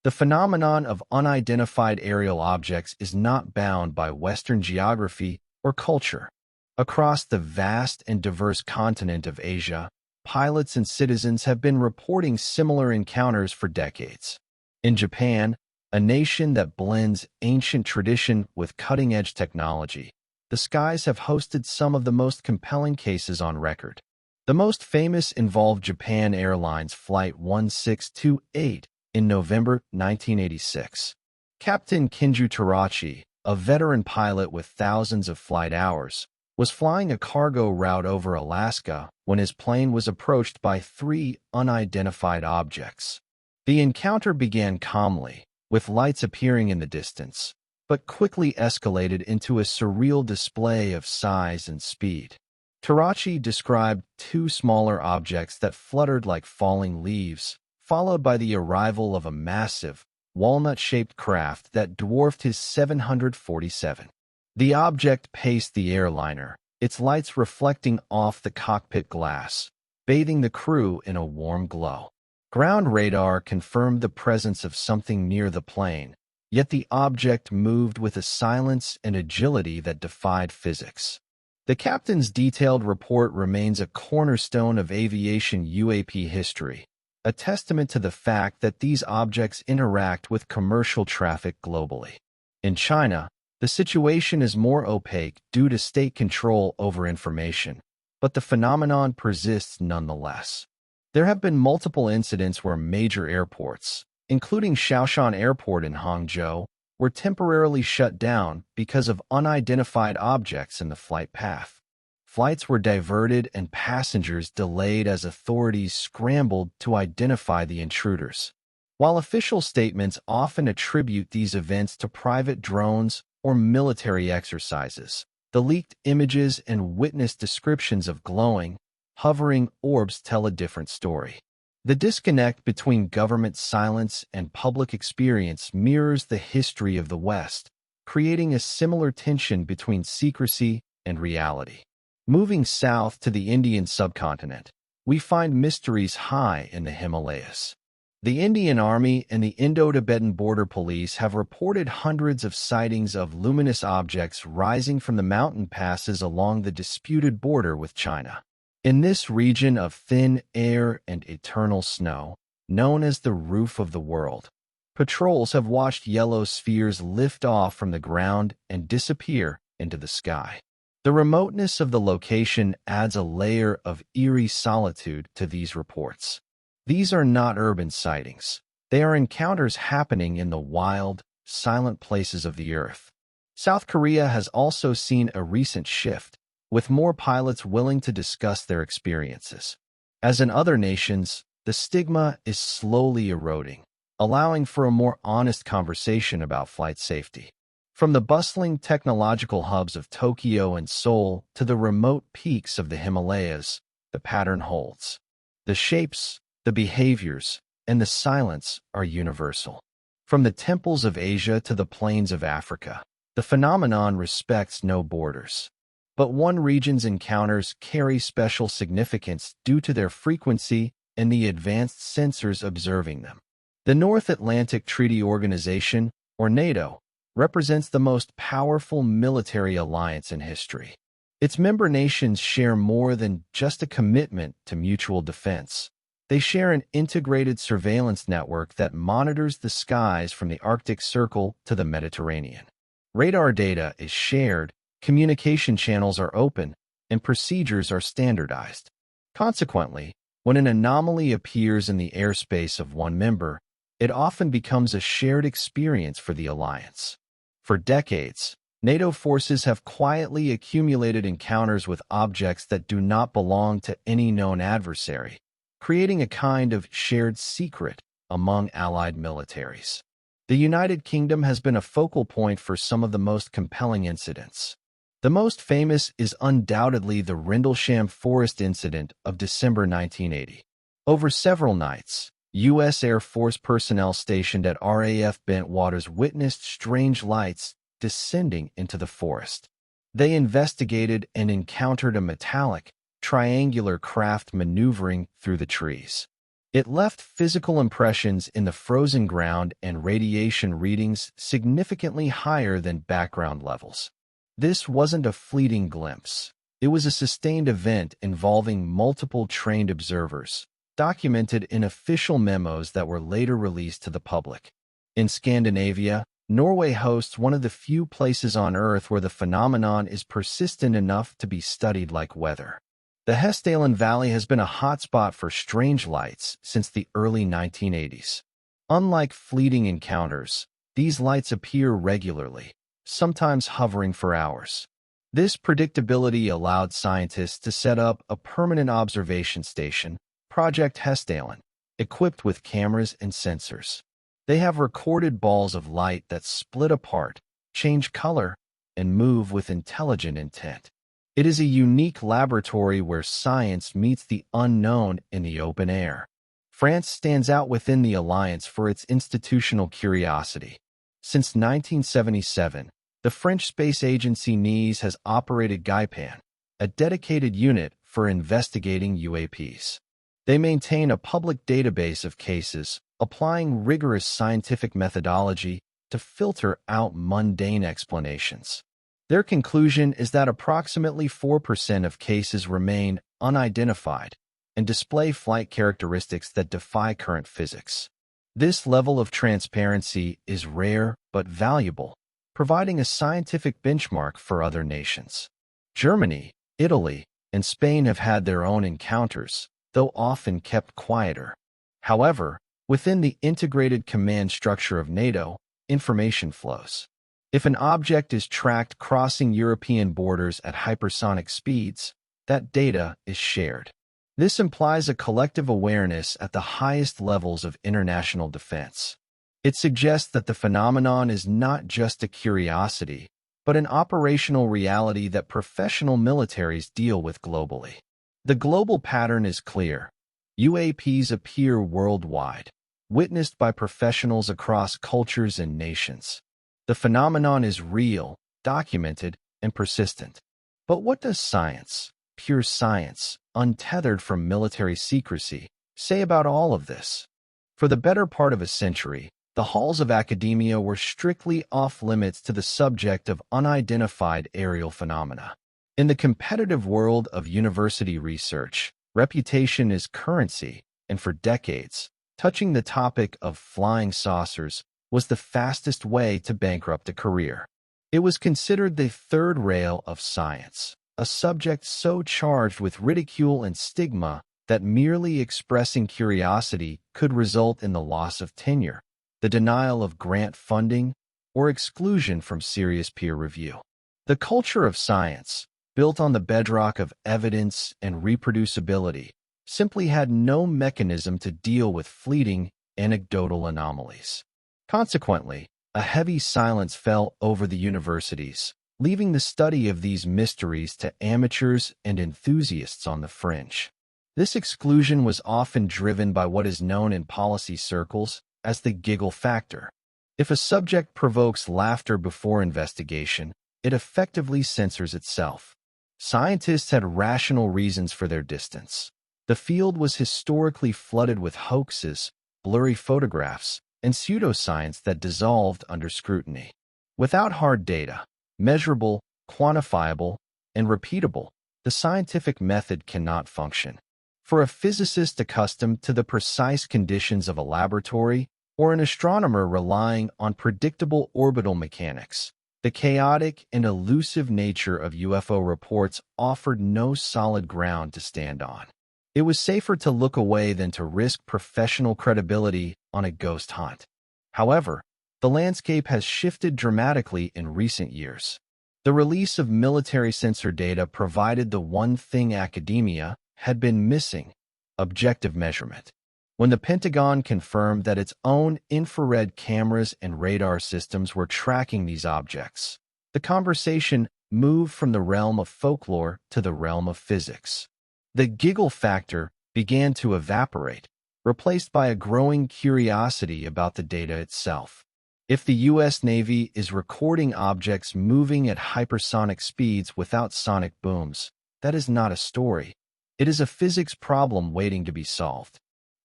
The phenomenon of unidentified aerial objects is not bound by Western geography or culture. Across the vast and diverse continent of Asia, pilots and citizens have been reporting similar encounters for decades. In Japan, a nation that blends ancient tradition with cutting-edge technology, the skies have hosted some of the most compelling cases on record. The most famous involved Japan Airlines Flight 1628 in November 1986. Captain Kinju Terachi, a veteran pilot with thousands of flight hours, was flying a cargo route over Alaska when his plane was approached by three unidentified objects. The encounter began calmly, with lights appearing in the distance, but quickly escalated into a surreal display of size and speed. Tarachi described two smaller objects that fluttered like falling leaves, followed by the arrival of a massive, walnut-shaped craft that dwarfed his 747. The object paced the airliner, its lights reflecting off the cockpit glass, bathing the crew in a warm glow. Ground radar confirmed the presence of something near the plane, yet the object moved with a silence and agility that defied physics. The captain's detailed report remains a cornerstone of aviation UAP history, a testament to the fact that these objects interact with commercial traffic globally. In China, the situation is more opaque due to state control over information, but the phenomenon persists nonetheless. There have been multiple incidents where major airports, including Shaoshan Airport in Hangzhou, were temporarily shut down because of unidentified objects in the flight path. Flights were diverted and passengers delayed as authorities scrambled to identify the intruders. While official statements often attribute these events to private drones or military exercises, the leaked images and witness descriptions of glowing, hovering orbs tell a different story. The disconnect between government silence and public experience mirrors the history of the West, creating a similar tension between secrecy and reality. Moving south to the Indian subcontinent, we find mysteries high in the Himalayas. The Indian Army and the Indo-Tibetan Border Police have reported hundreds of sightings of luminous objects rising from the mountain passes along the disputed border with China. In this region of thin air and eternal snow, known as the roof of the world, patrols have watched yellow spheres lift off from the ground and disappear into the sky. The remoteness of the location adds a layer of eerie solitude to these reports. These are not urban sightings. They are encounters happening in the wild, silent places of the earth. South Korea has also seen a recent shift, with more pilots willing to discuss their experiences. As in other nations, the stigma is slowly eroding, allowing for a more honest conversation about flight safety. From the bustling technological hubs of Tokyo and Seoul to the remote peaks of the Himalayas, the pattern holds. The shapes, the behaviors, and the silence are universal. From the temples of Asia to the plains of Africa, the phenomenon respects no borders. But one region's encounters carry special significance due to their frequency and the advanced sensors observing them. The North Atlantic Treaty Organization, or NATO, represents the most powerful military alliance in history. Its member nations share more than just a commitment to mutual defense. They share an integrated surveillance network that monitors the skies from the Arctic Circle to the Mediterranean. Radar data is shared, communication channels are open, and procedures are standardized. Consequently, when an anomaly appears in the airspace of one member, it often becomes a shared experience for the alliance. For decades, NATO forces have quietly accumulated encounters with objects that do not belong to any known adversary, creating a kind of shared secret among allied militaries. The United Kingdom has been a focal point for some of the most compelling incidents. The most famous is undoubtedly the Rendlesham Forest incident of December 1980. Over several nights, U.S. Air Force personnel stationed at RAF Bentwaters witnessed strange lights descending into the forest. They investigated and encountered a metallic, triangular craft maneuvering through the trees. It left physical impressions in the frozen ground and radiation readings significantly higher than background levels. This wasn't a fleeting glimpse. It was a sustained event involving multiple trained observers, documented in official memos that were later released to the public. In Scandinavia, Norway hosts one of the few places on Earth where the phenomenon is persistent enough to be studied like weather. The Hessdalen Valley has been a hotspot for strange lights since the early 1980s. Unlike fleeting encounters, these lights appear regularly, sometimes hovering for hours. This predictability allowed scientists to set up a permanent observation station, Project Hestalen, equipped with cameras and sensors. They have recorded balls of light that split apart, change color, and move with intelligent intent. It is a unique laboratory where science meets the unknown in the open air. France stands out within the alliance for its institutional curiosity. Since 1977, the French space agency NIS has operated GAIPAN, a dedicated unit for investigating UAPs. They maintain a public database of cases, applying rigorous scientific methodology to filter out mundane explanations. Their conclusion is that approximately 4% of cases remain unidentified and display flight characteristics that defy current physics. This level of transparency is rare but valuable, providing a scientific benchmark for other nations. Germany, Italy, and Spain have had their own encounters, though often kept quieter. However, within the integrated command structure of NATO, information flows. If an object is tracked crossing European borders at hypersonic speeds, that data is shared. This implies a collective awareness at the highest levels of international defense. It suggests that the phenomenon is not just a curiosity, but an operational reality that professional militaries deal with globally. The global pattern is clear. UAPs appear worldwide, witnessed by professionals across cultures and nations. The phenomenon is real, documented, and persistent. But what does science, pure science, untethered from military secrecy, say about all of this? For the better part of a century, the halls of academia were strictly off-limits to the subject of unidentified aerial phenomena. In the competitive world of university research, reputation is currency, and for decades, touching the topic of flying saucers was the fastest way to bankrupt a career. It was considered the third rail of science, a subject so charged with ridicule and stigma that merely expressing curiosity could result in the loss of tenure, the denial of grant funding, or exclusion from serious peer review. The culture of science, built on the bedrock of evidence and reproducibility, simply had no mechanism to deal with fleeting, anecdotal anomalies. Consequently, a heavy silence fell over the universities, leaving the study of these mysteries to amateurs and enthusiasts on the fringe. This exclusion was often driven by what is known in policy circles as the giggle factor. If a subject provokes laughter before investigation, it effectively censors itself. Scientists had rational reasons for their distance. The field was historically flooded with hoaxes, blurry photographs, and pseudoscience that dissolved under scrutiny. Without hard data, measurable, quantifiable, and repeatable, the scientific method cannot function. For a physicist accustomed to the precise conditions of a laboratory, or an astronomer relying on predictable orbital mechanics, the chaotic and elusive nature of UFO reports offered no solid ground to stand on. It was safer to look away than to risk professional credibility on a ghost hunt. However, the landscape has shifted dramatically in recent years. The release of military sensor data provided the one thing academia had been missing: objective measurement. When the Pentagon confirmed that its own infrared cameras and radar systems were tracking these objects, the conversation moved from the realm of folklore to the realm of physics. The giggle factor began to evaporate, replaced by a growing curiosity about the data itself. If the U.S. Navy is recording objects moving at hypersonic speeds without sonic booms, that is not a story. It is a physics problem waiting to be solved.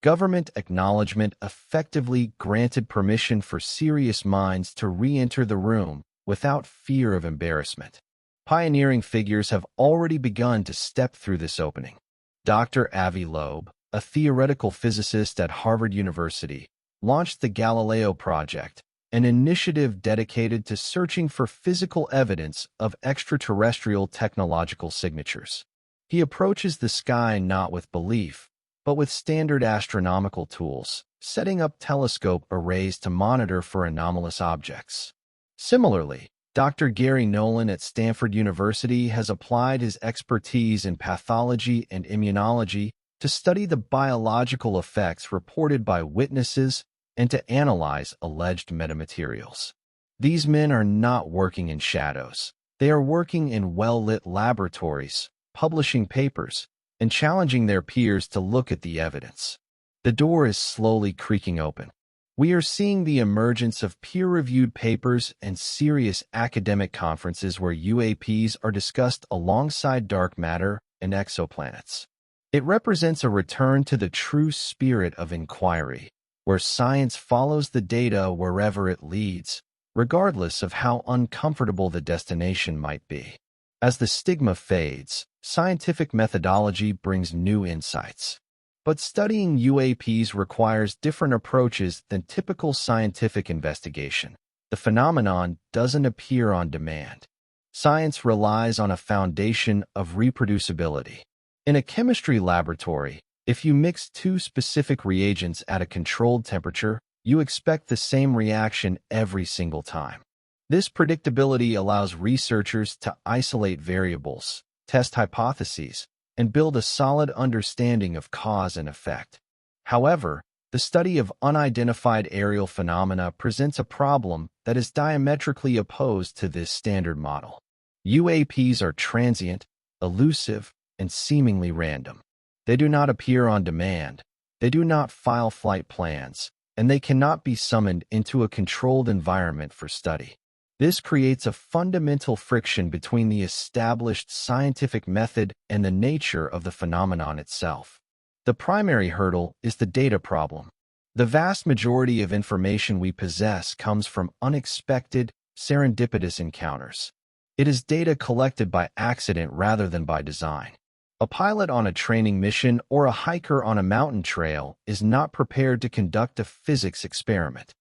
Government acknowledgement effectively granted permission for serious minds to re-enter the room without fear of embarrassment. Pioneering figures have already begun to step through this opening. Dr. Avi Loeb, a theoretical physicist at Harvard University, launched the Galileo Project, an initiative dedicated to searching for physical evidence of extraterrestrial technological signatures. He approaches the sky not with belief, but with standard astronomical tools, setting up telescope arrays to monitor for anomalous objects. Similarly, Dr. Gary Nolan at Stanford University has applied his expertise in pathology and immunology to study the biological effects reported by witnesses and to analyze alleged metamaterials. These men are not working in shadows. They are working in well-lit laboratories, publishing papers, and challenging their peers to look at the evidence. The door is slowly creaking open. We are seeing the emergence of peer-reviewed papers and serious academic conferences where UAPs are discussed alongside dark matter and exoplanets. It represents a return to the true spirit of inquiry, where science follows the data wherever it leads, regardless of how uncomfortable the destination might be. As the stigma fades, scientific methodology brings new insights. But studying UAPs requires different approaches than typical scientific investigation. The phenomenon doesn't appear on demand. Science relies on a foundation of reproducibility. In a chemistry laboratory, if you mix two specific reagents at a controlled temperature, you expect the same reaction every single time. This predictability allows researchers to isolate variables, test hypotheses, and build a solid understanding of cause and effect. However, the study of unidentified aerial phenomena presents a problem that is diametrically opposed to this standard model. UAPs are transient, elusive, and seemingly random. They do not appear on demand, they do not file flight plans, and they cannot be summoned into a controlled environment for study. This creates a fundamental friction between the established scientific method and the nature of the phenomenon itself. The primary hurdle is the data problem. The vast majority of information we possess comes from unexpected, serendipitous encounters. It is data collected by accident rather than by design. A pilot on a training mission or a hiker on a mountain trail is not prepared to conduct a physics experiment.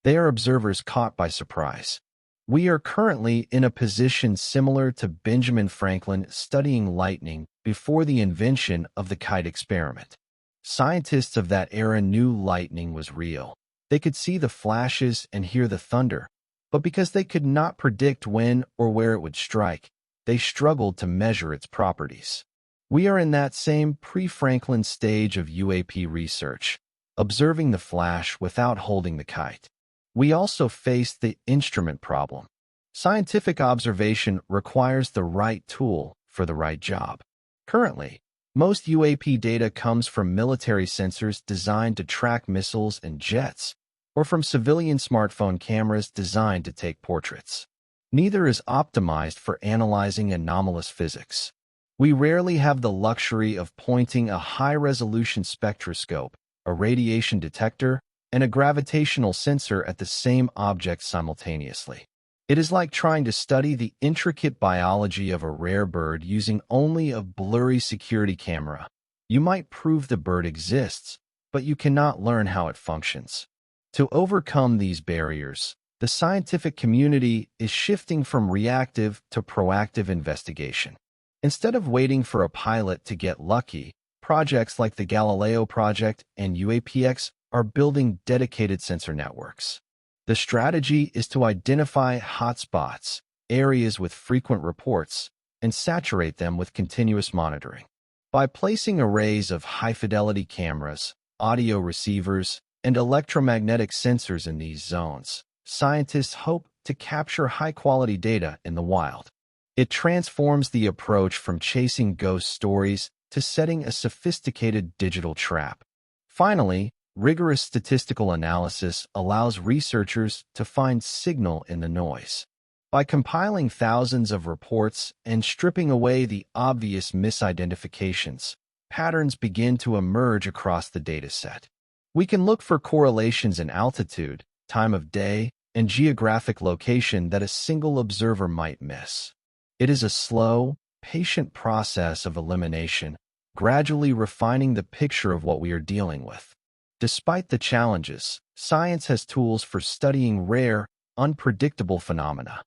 They are observers caught by surprise. We are currently in a position similar to Benjamin Franklin studying lightning before the invention of the kite experiment. Scientists of that era knew lightning was real. They could see the flashes and hear the thunder, but because they could not predict when or where it would strike, they struggled to measure its properties. We are in that same pre-Franklin stage of UAP research, observing the flash without holding the kite. We also face the instrument problem. Scientific observation requires the right tool for the right job. Currently, most UAP data comes from military sensors designed to track missiles and jets, or from civilian smartphone cameras designed to take portraits. Neither is optimized for analyzing anomalous physics. We rarely have the luxury of pointing a high-resolution spectroscope, a radiation detector, and a gravitational sensor at the same object simultaneously. It is like trying to study the intricate biology of a rare bird using only a blurry security camera. You might prove the bird exists, but you cannot learn how it functions. To overcome these barriers, the scientific community is shifting from reactive to proactive investigation. Instead of waiting for a pilot to get lucky, projects like the Galileo Project and UAPX are building dedicated sensor networks. The strategy is to identify hotspots, areas with frequent reports, and saturate them with continuous monitoring. By placing arrays of high-fidelity cameras, audio receivers, and electromagnetic sensors in these zones, scientists hope to capture high-quality data in the wild. It transforms the approach from chasing ghost stories to setting a sophisticated digital trap. Finally, rigorous statistical analysis allows researchers to find signal in the noise. By compiling thousands of reports and stripping away the obvious misidentifications, patterns begin to emerge across the dataset. We can look for correlations in altitude, time of day, and geographic location that a single observer might miss. It is a slow, patient process of elimination, gradually refining the picture of what we are dealing with. Despite the challenges, science has tools for studying rare, unpredictable phenomena.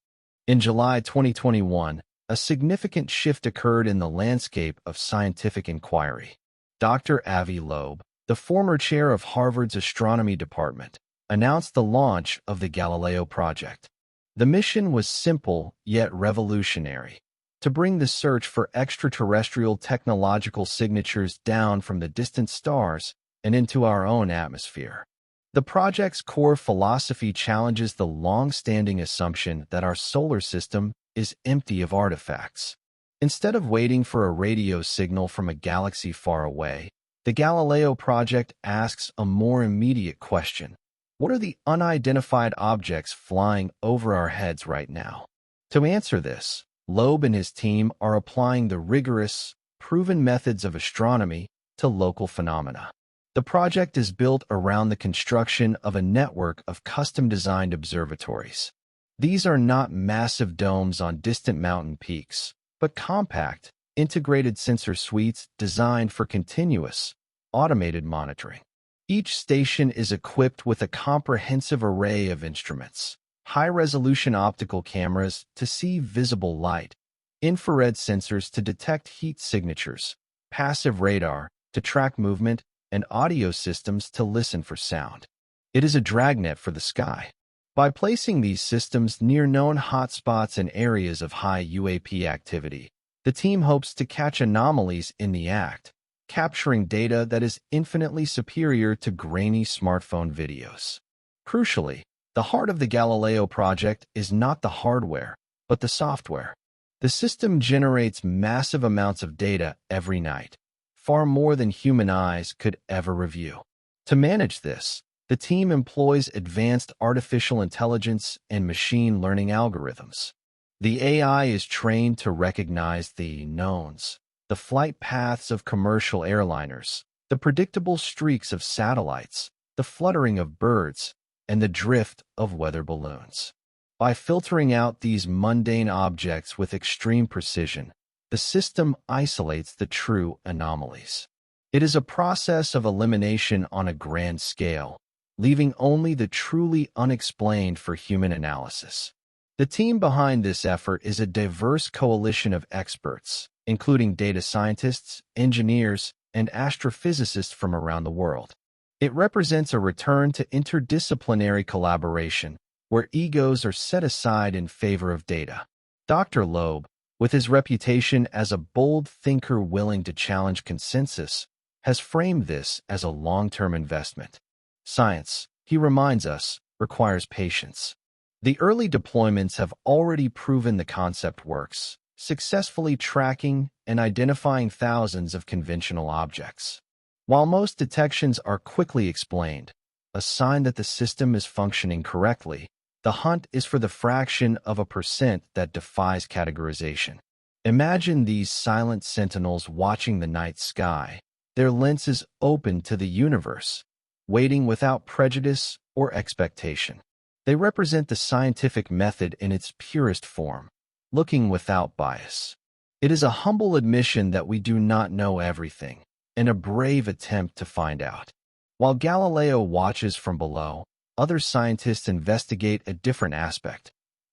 In July 2021, a significant shift occurred in the landscape of scientific inquiry. Dr. Avi Loeb, the former chair of Harvard's astronomy department, announced the launch of the Galileo Project. The mission was simple yet revolutionary: to bring the search for extraterrestrial technological signatures down from the distant stars and into our own atmosphere. The project's core philosophy challenges the long-standing assumption that our solar system is empty of artifacts. Instead of waiting for a radio signal from a galaxy far away, the Galileo project asks a more immediate question: what are the unidentified objects flying over our heads right now? To answer this, Loeb and his team are applying the rigorous, proven methods of astronomy to local phenomena. The project is built around the construction of a network of custom-designed observatories. These are not massive domes on distant mountain peaks, but compact, integrated sensor suites designed for continuous, automated monitoring. Each station is equipped with a comprehensive array of instruments: high-resolution optical cameras to see visible light, infrared sensors to detect heat signatures, passive radar to track movement, and audio systems to listen for sound. It is a dragnet for the sky. By placing these systems near known hotspots and areas of high UAP activity, the team hopes to catch anomalies in the act, capturing data that is infinitely superior to grainy smartphone videos. Crucially, the heart of the Galileo project is not the hardware, but the software. The system generates massive amounts of data every night, far more than human eyes could ever review. To manage this, the team employs advanced artificial intelligence and machine learning algorithms. The AI is trained to recognize the knowns, the flight paths of commercial airliners, the predictable streaks of satellites, the fluttering of birds, and the drift of weather balloons. By filtering out these mundane objects with extreme precision, the system isolates the true anomalies. It is a process of elimination on a grand scale, leaving only the truly unexplained for human analysis. The team behind this effort is a diverse coalition of experts, including data scientists, engineers, and astrophysicists from around the world. It represents a return to interdisciplinary collaboration, where egos are set aside in favor of data. Dr. Loeb, with his reputation as a bold thinker willing to challenge consensus, has framed this as a long-term investment. Science, he reminds us, requires patience. The early deployments have already proven the concept works, successfully tracking and identifying thousands of conventional objects. While most detections are quickly explained, a sign that the system is functioning correctly, the hunt is for the fraction of a percent that defies categorization. Imagine these silent sentinels watching the night sky, their lenses open to the universe, waiting without prejudice or expectation. They represent the scientific method in its purest form, looking without bias. It is a humble admission that we do not know everything, and a brave attempt to find out. While Galileo watches from below, other scientists investigate a different aspect: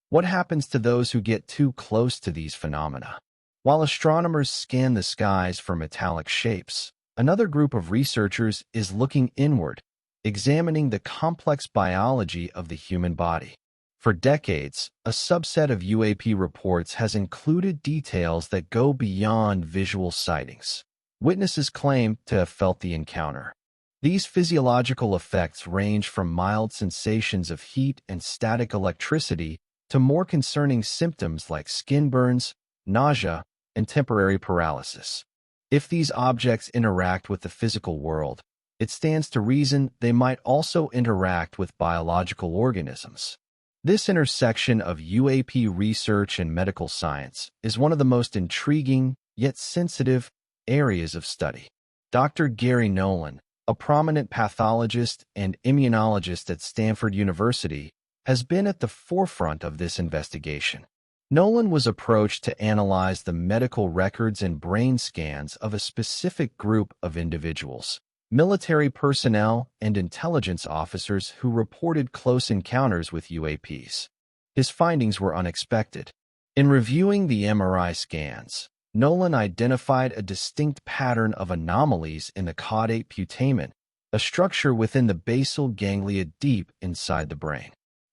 what happens to those who get too close to these phenomena? While astronomers scan the skies for metallic shapes, another group of researchers is looking inward, examining the complex biology of the human body. For decades, a subset of UAP reports has included details that go beyond visual sightings. Witnesses claim to have felt the encounter. These physiological effects range from mild sensations of heat and static electricity to more concerning symptoms like skin burns, nausea, and temporary paralysis. If these objects interact with the physical world, it stands to reason they might also interact with biological organisms. This intersection of UAP research and medical science is one of the most intriguing, yet sensitive, areas of study. Dr. Gary Nolan, a prominent pathologist and immunologist at Stanford University, has been at the forefront of this investigation. Nolan was approached to analyze the medical records and brain scans of a specific group of individuals: military personnel and intelligence officers who reported close encounters with UAPs. His findings were unexpected. In reviewing the MRI scans, Nolan identified a distinct pattern of anomalies in the caudate putamen, a structure within the basal ganglia deep inside the brain.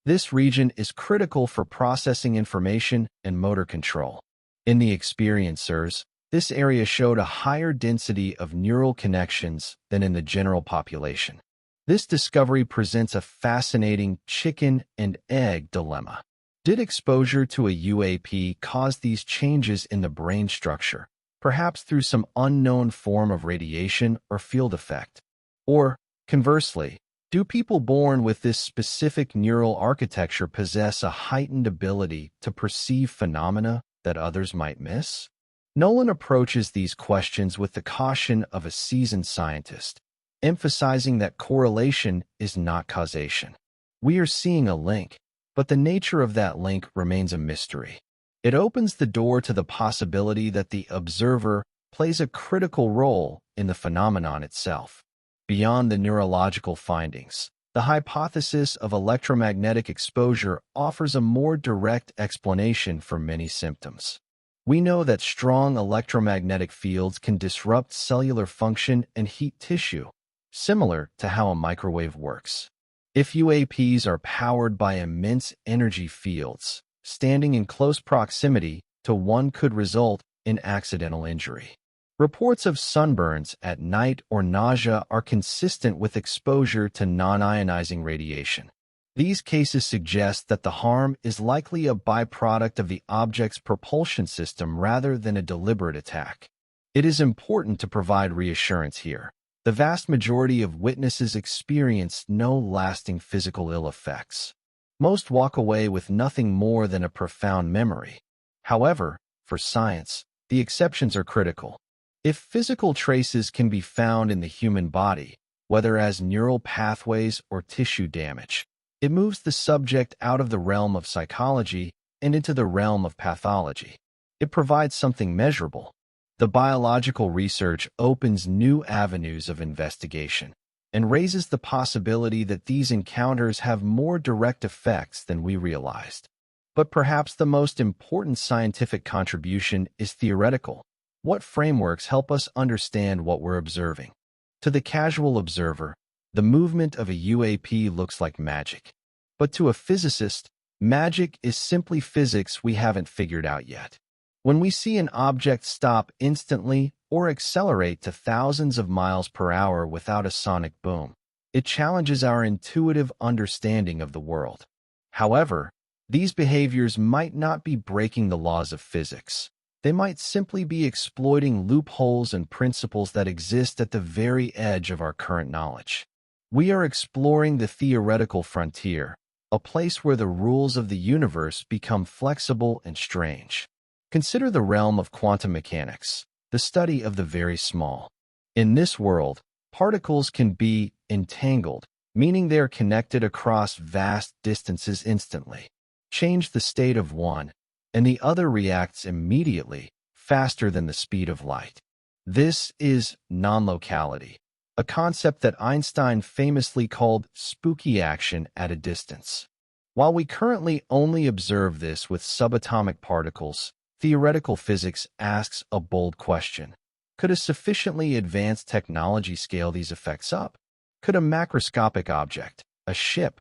This region is critical for processing information and motor control. In the experiencers, this area showed a higher density of neural connections than in the general population. This discovery presents a fascinating chicken and egg dilemma. Did exposure to a UAP cause these changes in the brain structure, perhaps through some unknown form of radiation or field effect? Or, conversely, do people born with this specific neural architecture possess a heightened ability to perceive phenomena that others might miss? Nolan approaches these questions with the caution of a seasoned scientist, emphasizing that correlation is not causation. We are seeing a link, but the nature of that link remains a mystery. It opens the door to the possibility that the observer plays a critical role in the phenomenon itself. Beyond the neurological findings, the hypothesis of electromagnetic exposure offers a more direct explanation for many symptoms. We know that strong electromagnetic fields can disrupt cellular function and heat tissue, similar to how a microwave works. If UAPs are powered by immense energy fields, standing in close proximity to one could result in accidental injury. Reports of sunburns at night or nausea are consistent with exposure to non-ionizing radiation. These cases suggest that the harm is likely a byproduct of the object's propulsion system rather than a deliberate attack. It is important to provide reassurance here. The vast majority of witnesses experience no lasting physical ill effects. Most walk away with nothing more than a profound memory. However, for science, the exceptions are critical. If physical traces can be found in the human body, whether as neural pathways or tissue damage, it moves the subject out of the realm of psychology and into the realm of pathology. It provides something measurable. The biological research opens new avenues of investigation and raises the possibility that these encounters have more direct effects than we realized. But perhaps the most important scientific contribution is theoretical. What frameworks help us understand what we're observing? To the casual observer, the movement of a UAP looks like magic. But to a physicist, magic is simply physics we haven't figured out yet. When we see an object stop instantly or accelerate to thousands of miles per hour without a sonic boom, it challenges our intuitive understanding of the world. However, these behaviors might not be breaking the laws of physics. They might simply be exploiting loopholes and principles that exist at the very edge of our current knowledge. We are exploring the theoretical frontier, a place where the rules of the universe become flexible and strange. Consider the realm of quantum mechanics, the study of the very small. In this world, particles can be entangled, meaning they are connected across vast distances instantly. Change the state of one, and the other reacts immediately, faster than the speed of light. This is non-locality, a concept that Einstein famously called spooky action at a distance. While we currently only observe this with subatomic particles, theoretical physics asks a bold question. Could a sufficiently advanced technology scale these effects up? Could a macroscopic object, a ship,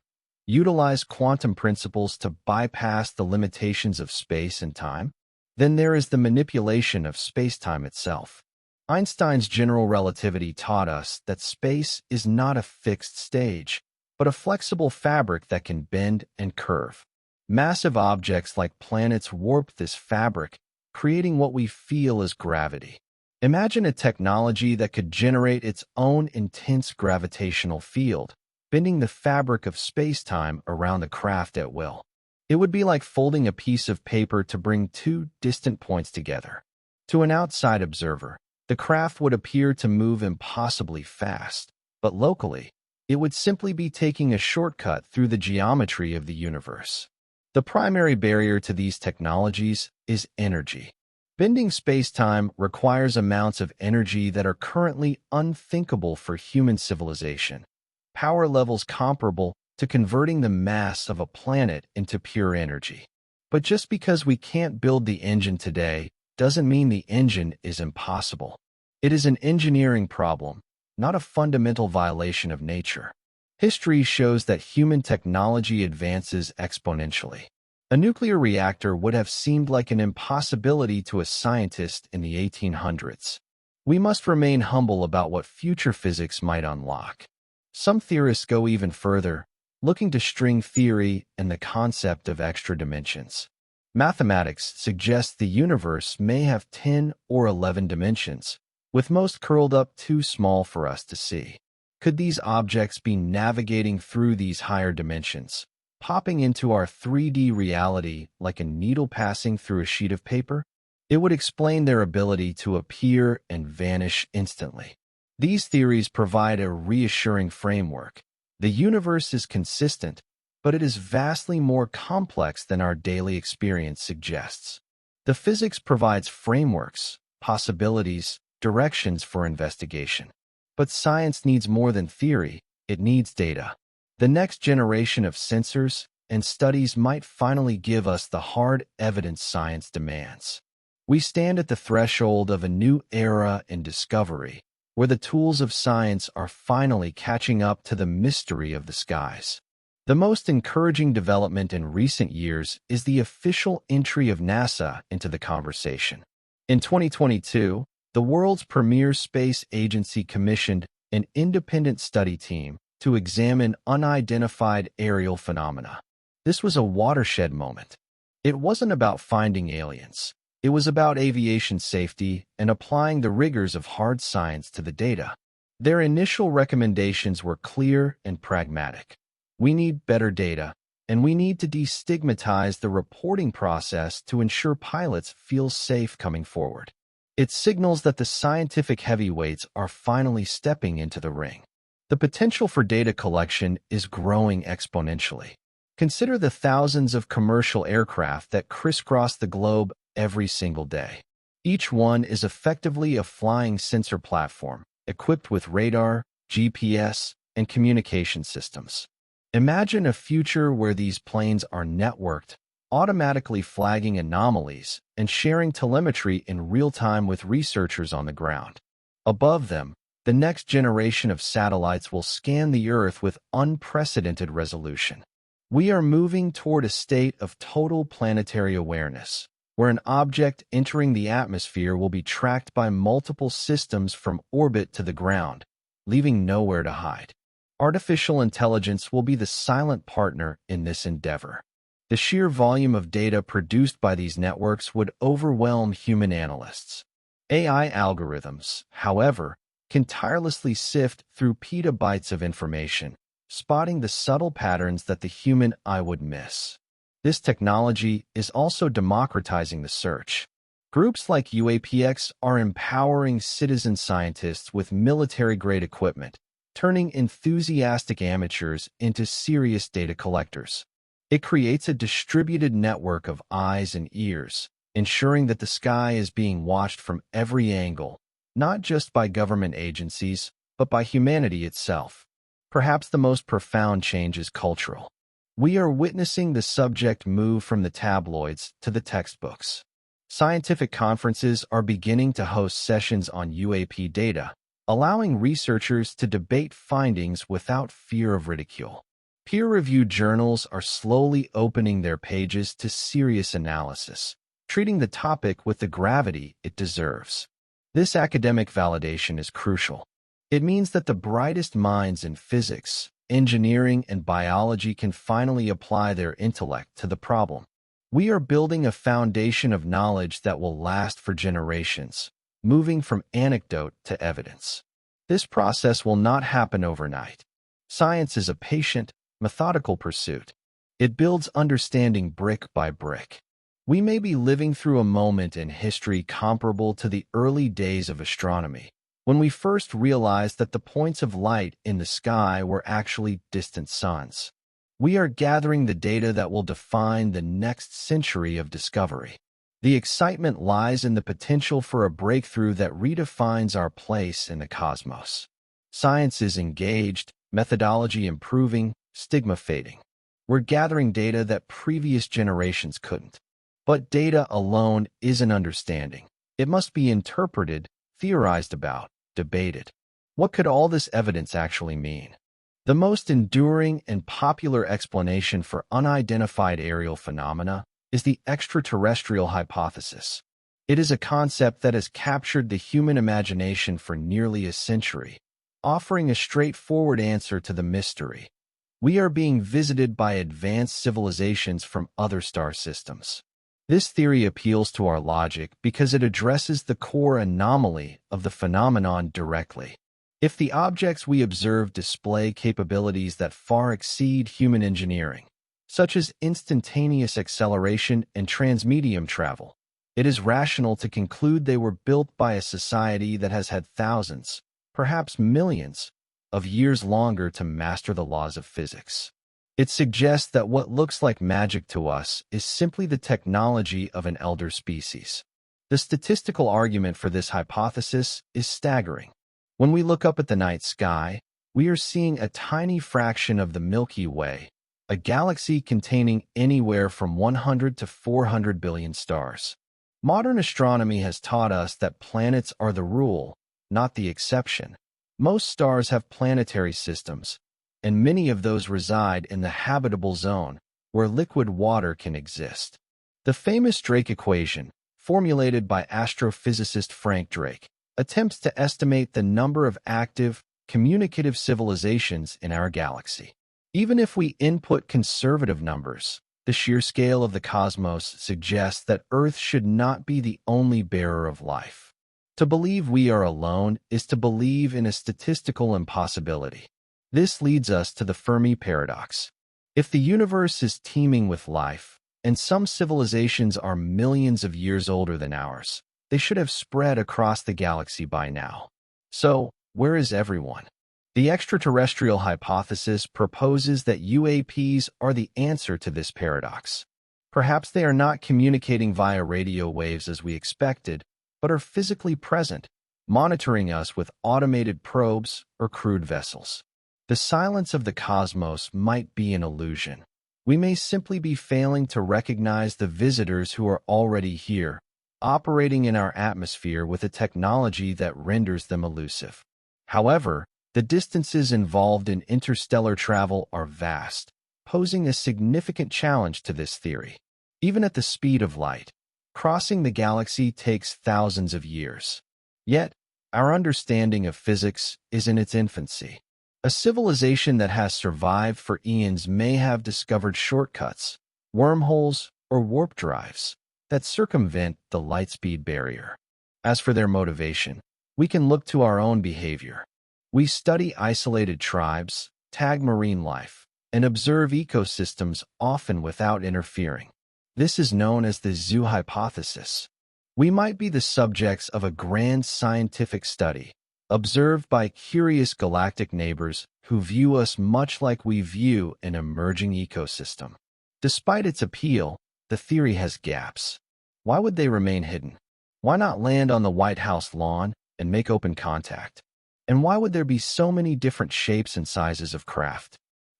utilize quantum principles to bypass the limitations of space and time? Then there is the manipulation of space-time itself. Einstein's general relativity taught us that space is not a fixed stage, but a flexible fabric that can bend and curve. Massive objects like planets warp this fabric, creating what we feel as gravity. Imagine a technology that could generate its own intense gravitational field, bending the fabric of space-time around the craft at will. It would be like folding a piece of paper to bring two distant points together. To an outside observer, the craft would appear to move impossibly fast, but locally, it would simply be taking a shortcut through the geometry of the universe. The primary barrier to these technologies is energy. Bending space-time requires amounts of energy that are currently unthinkable for human civilization, power levels comparable to converting the mass of a planet into pure energy. But just because we can't build the engine today doesn't mean the engine is impossible. It is an engineering problem, not a fundamental violation of nature. History shows that human technology advances exponentially. A nuclear reactor would have seemed like an impossibility to a scientist in the 1800s. We must remain humble about what future physics might unlock. Some theorists go even further, looking to string theory and the concept of extra dimensions. Mathematics suggests the universe may have 10 or 11 dimensions, with most curled up too small for us to see. Could these objects be navigating through these higher dimensions, popping into our 3D reality like a needle passing through a sheet of paper? It would explain their ability to appear and vanish instantly. These theories provide a reassuring framework. The universe is consistent, but it is vastly more complex than our daily experience suggests. The physics provides frameworks, possibilities, directions for investigation. But science needs more than theory, it needs data. The next generation of sensors and studies might finally give us the hard evidence science demands. We stand at the threshold of a new era in discovery, where the tools of science are finally catching up to the mystery of the skies. The most encouraging development in recent years is the official entry of NASA into the conversation. In 2022, the world's premier space agency commissioned an independent study team to examine unidentified aerial phenomena. This was a watershed moment. It wasn't about finding aliens. It was about aviation safety and applying the rigors of hard science to the data. Their initial recommendations were clear and pragmatic. We need better data, and we need to destigmatize the reporting process to ensure pilots feel safe coming forward. It signals that the scientific heavyweights are finally stepping into the ring. The potential for data collection is growing exponentially. Consider the thousands of commercial aircraft that crisscross the globe every single day. Each one is effectively a flying sensor platform, equipped with radar, GPS, and communication systems. Imagine a future where these planes are networked, automatically flagging anomalies and sharing telemetry in real time with researchers on the ground. Above them, the next generation of satellites will scan the Earth with unprecedented resolution. We are moving toward a state of total planetary awareness, where an object entering the atmosphere will be tracked by multiple systems from orbit to the ground, leaving nowhere to hide. Artificial intelligence will be the silent partner in this endeavor. The sheer volume of data produced by these networks would overwhelm human analysts. AI algorithms, however, can tirelessly sift through petabytes of information, spotting the subtle patterns that the human eye would miss. This technology is also democratizing the search. Groups like UAPs are empowering citizen scientists with military-grade equipment, turning enthusiastic amateurs into serious data collectors. It creates a distributed network of eyes and ears, ensuring that the sky is being watched from every angle, not just by government agencies, but by humanity itself. Perhaps the most profound change is cultural. We are witnessing the subject move from the tabloids to the textbooks. Scientific conferences are beginning to host sessions on UAP data, allowing researchers to debate findings without fear of ridicule. Peer-reviewed journals are slowly opening their pages to serious analysis, treating the topic with the gravity it deserves. This academic validation is crucial. It means that the brightest minds in physics, engineering, and biology can finally apply their intellect to the problem. We are building a foundation of knowledge that will last for generations, moving from anecdote to evidence. This process will not happen overnight. Science is a patient, methodical pursuit. It builds understanding brick by brick. We may be living through a moment in history comparable to the early days of astronomy, when we first realized that the points of light in the sky were actually distant suns. We are gathering the data that will define the next century of discovery. The excitement lies in the potential for a breakthrough that redefines our place in the cosmos. Science is engaged, methodology improving, stigma fading. We're gathering data that previous generations couldn't. But data alone isn't understanding. It must be interpreted, theorized about, debated. What could all this evidence actually mean? The most enduring and popular explanation for unidentified aerial phenomena is the extraterrestrial hypothesis. It is a concept that has captured the human imagination for nearly a century, offering a straightforward answer to the mystery. We are being visited by advanced civilizations from other star systems. This theory appeals to our logic because it addresses the core anomaly of the phenomenon directly. If the objects we observe display capabilities that far exceed human engineering, such as instantaneous acceleration and transmedium travel, it is rational to conclude they were built by a society that has had thousands, perhaps millions, of years longer to master the laws of physics. It suggests that what looks like magic to us is simply the technology of an elder species. The statistical argument for this hypothesis is staggering. When we look up at the night sky, we are seeing a tiny fraction of the Milky Way, a galaxy containing anywhere from 100 to 400 billion stars. Modern astronomy has taught us that planets are the rule, not the exception. Most stars have planetary systems, and many of those reside in the habitable zone, where liquid water can exist. The famous Drake equation, formulated by astrophysicist Frank Drake, attempts to estimate the number of active, communicative civilizations in our galaxy. Even if we input conservative numbers, the sheer scale of the cosmos suggests that Earth should not be the only bearer of life. To believe we are alone is to believe in a statistical impossibility. This leads us to the Fermi paradox. If the universe is teeming with life, and some civilizations are millions of years older than ours, they should have spread across the galaxy by now. So, where is everyone? The extraterrestrial hypothesis proposes that UAPs are the answer to this paradox. Perhaps they are not communicating via radio waves as we expected, but are physically present, monitoring us with automated probes or crewed vessels. The silence of the cosmos might be an illusion. We may simply be failing to recognize the visitors who are already here, operating in our atmosphere with a technology that renders them elusive. However, the distances involved in interstellar travel are vast, posing a significant challenge to this theory. Even at the speed of light, crossing the galaxy takes thousands of years. Yet, our understanding of physics is in its infancy. A civilization that has survived for eons may have discovered shortcuts, wormholes, or warp drives that circumvent the light-speed barrier. As for their motivation, we can look to our own behavior. We study isolated tribes, tag marine life, and observe ecosystems often without interfering. This is known as the zoo hypothesis. We might be the subjects of a grand scientific study, observed by curious galactic neighbors who view us much like we view an emerging ecosystem. Despite its appeal, the theory has gaps. Why would they remain hidden? Why not land on the White House lawn and make open contact? And why would there be so many different shapes and sizes of craft?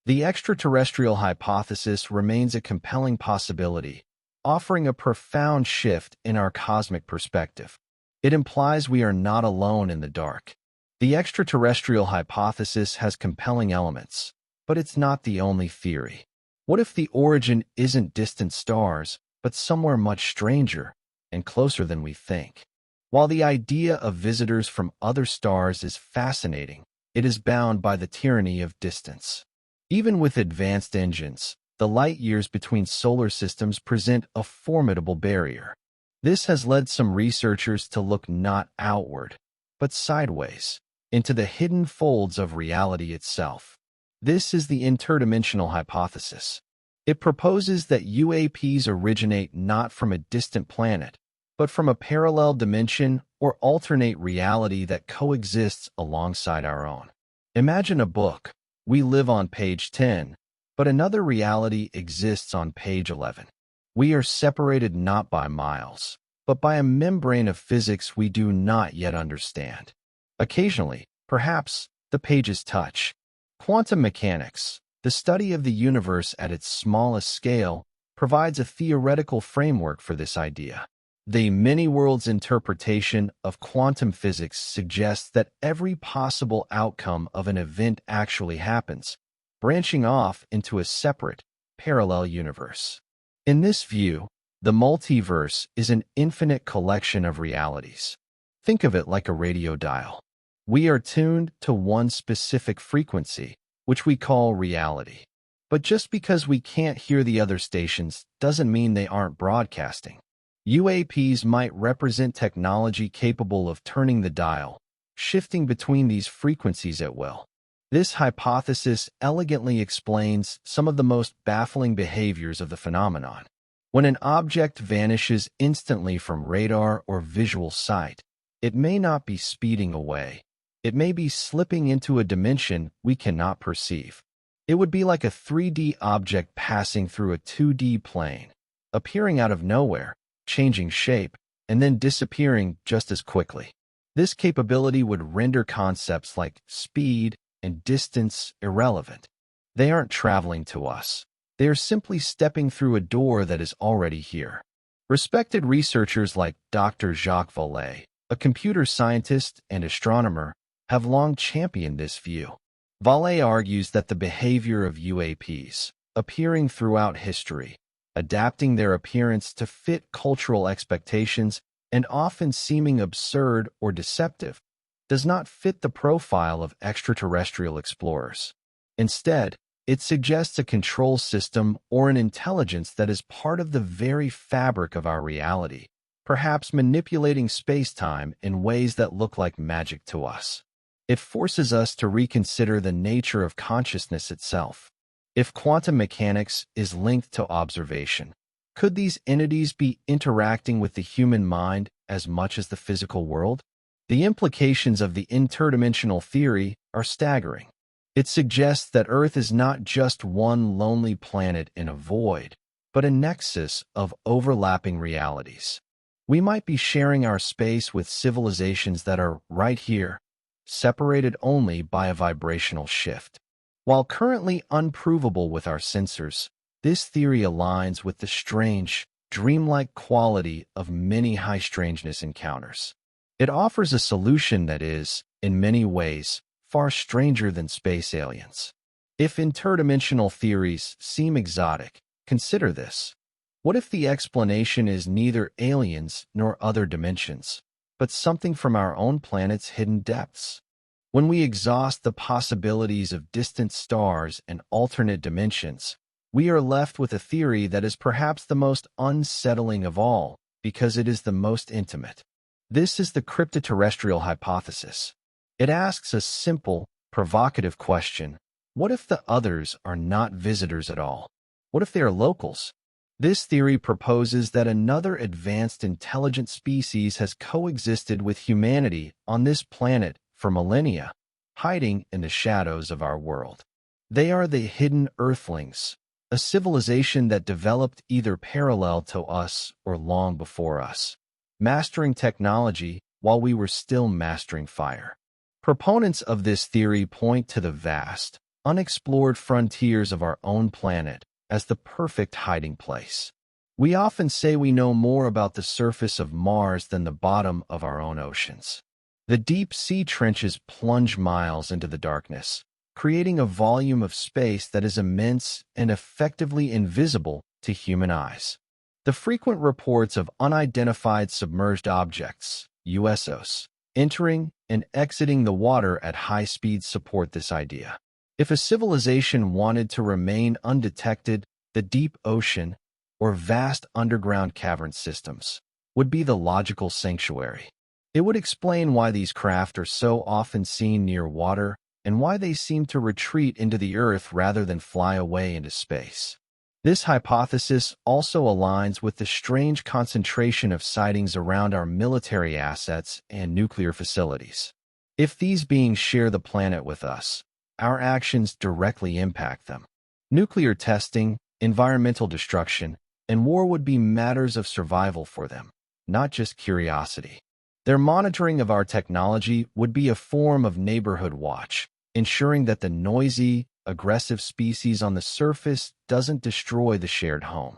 The extraterrestrial hypothesis remains a compelling possibility, offering a profound shift in our cosmic perspective. It implies we are not alone in the dark. The extraterrestrial hypothesis has compelling elements, but it's not the only theory. What if the origin isn't distant stars, but somewhere much stranger and closer than we think? While the idea of visitors from other stars is fascinating, it is bound by the tyranny of distance. Even with advanced engines, the light years between solar systems present a formidable barrier. This has led some researchers to look not outward, but sideways, into the hidden folds of reality itself. This is the interdimensional hypothesis. It proposes that UAPs originate not from a distant planet, but from a parallel dimension or alternate reality that coexists alongside our own. Imagine a book. We live on page 10, but another reality exists on page 11. We are separated not by miles, but by a membrane of physics we do not yet understand. Occasionally, perhaps, the pages touch. Quantum mechanics, the study of the universe at its smallest scale, provides a theoretical framework for this idea. The many-worlds interpretation of quantum physics suggests that every possible outcome of an event actually happens, branching off into a separate, parallel universe. In this view, the multiverse is an infinite collection of realities. Think of it like a radio dial. We are tuned to one specific frequency, which we call reality. But just because we can't hear the other stations doesn't mean they aren't broadcasting. UAPs might represent technology capable of turning the dial, shifting between these frequencies at will. This hypothesis elegantly explains some of the most baffling behaviors of the phenomenon. When an object vanishes instantly from radar or visual sight, it may not be speeding away. It may be slipping into a dimension we cannot perceive. It would be like a 3D object passing through a 2D plane, appearing out of nowhere, changing shape, and then disappearing just as quickly. This capability would render concepts like speed and distance irrelevant. They aren't traveling to us. They are simply stepping through a door that is already here. Respected researchers like Dr. Jacques Vallée, a computer scientist and astronomer, have long championed this view. Vallée argues that the behavior of UAPs, appearing throughout history, adapting their appearance to fit cultural expectations, and often seeming absurd or deceptive, does not fit the profile of extraterrestrial explorers. Instead, it suggests a control system or an intelligence that is part of the very fabric of our reality, perhaps manipulating space-time in ways that look like magic to us. It forces us to reconsider the nature of consciousness itself. If quantum mechanics is linked to observation, could these entities be interacting with the human mind as much as the physical world? The implications of the interdimensional theory are staggering. It suggests that Earth is not just one lonely planet in a void, but a nexus of overlapping realities. We might be sharing our space with civilizations that are right here, separated only by a vibrational shift. While currently unprovable with our sensors, this theory aligns with the strange, dreamlike quality of many high-strangeness encounters. It offers a solution that is, in many ways, far stranger than space aliens. If interdimensional theories seem exotic, consider this. What if the explanation is neither aliens nor other dimensions, but something from our own planet's hidden depths? When we exhaust the possibilities of distant stars and alternate dimensions, we are left with a theory that is perhaps the most unsettling of all because it is the most intimate. This is the cryptoterrestrial hypothesis. It asks a simple, provocative question. What if the others are not visitors at all? What if they are locals? This theory proposes that another advanced intelligent species has coexisted with humanity on this planet for millennia, hiding in the shadows of our world. They are the hidden Earthlings, a civilization that developed either parallel to us or long before us, mastering technology while we were still mastering fire. Proponents of this theory point to the vast, unexplored frontiers of our own planet as the perfect hiding place. We often say we know more about the surface of Mars than the bottom of our own oceans. The deep sea trenches plunge miles into the darkness, creating a volume of space that is immense and effectively invisible to human eyes. The frequent reports of unidentified submerged objects, UFOs, entering and exiting the water at high speeds support this idea. If a civilization wanted to remain undetected, the deep ocean, or vast underground cavern systems, would be the logical sanctuary. It would explain why these craft are so often seen near water and why they seem to retreat into the Earth rather than fly away into space. This hypothesis also aligns with the strange concentration of sightings around our military assets and nuclear facilities. If these beings share the planet with us, our actions directly impact them. Nuclear testing, environmental destruction, and war would be matters of survival for them, not just curiosity. Their monitoring of our technology would be a form of neighborhood watch, ensuring that the noisy, aggressive species on the surface doesn't destroy the shared home.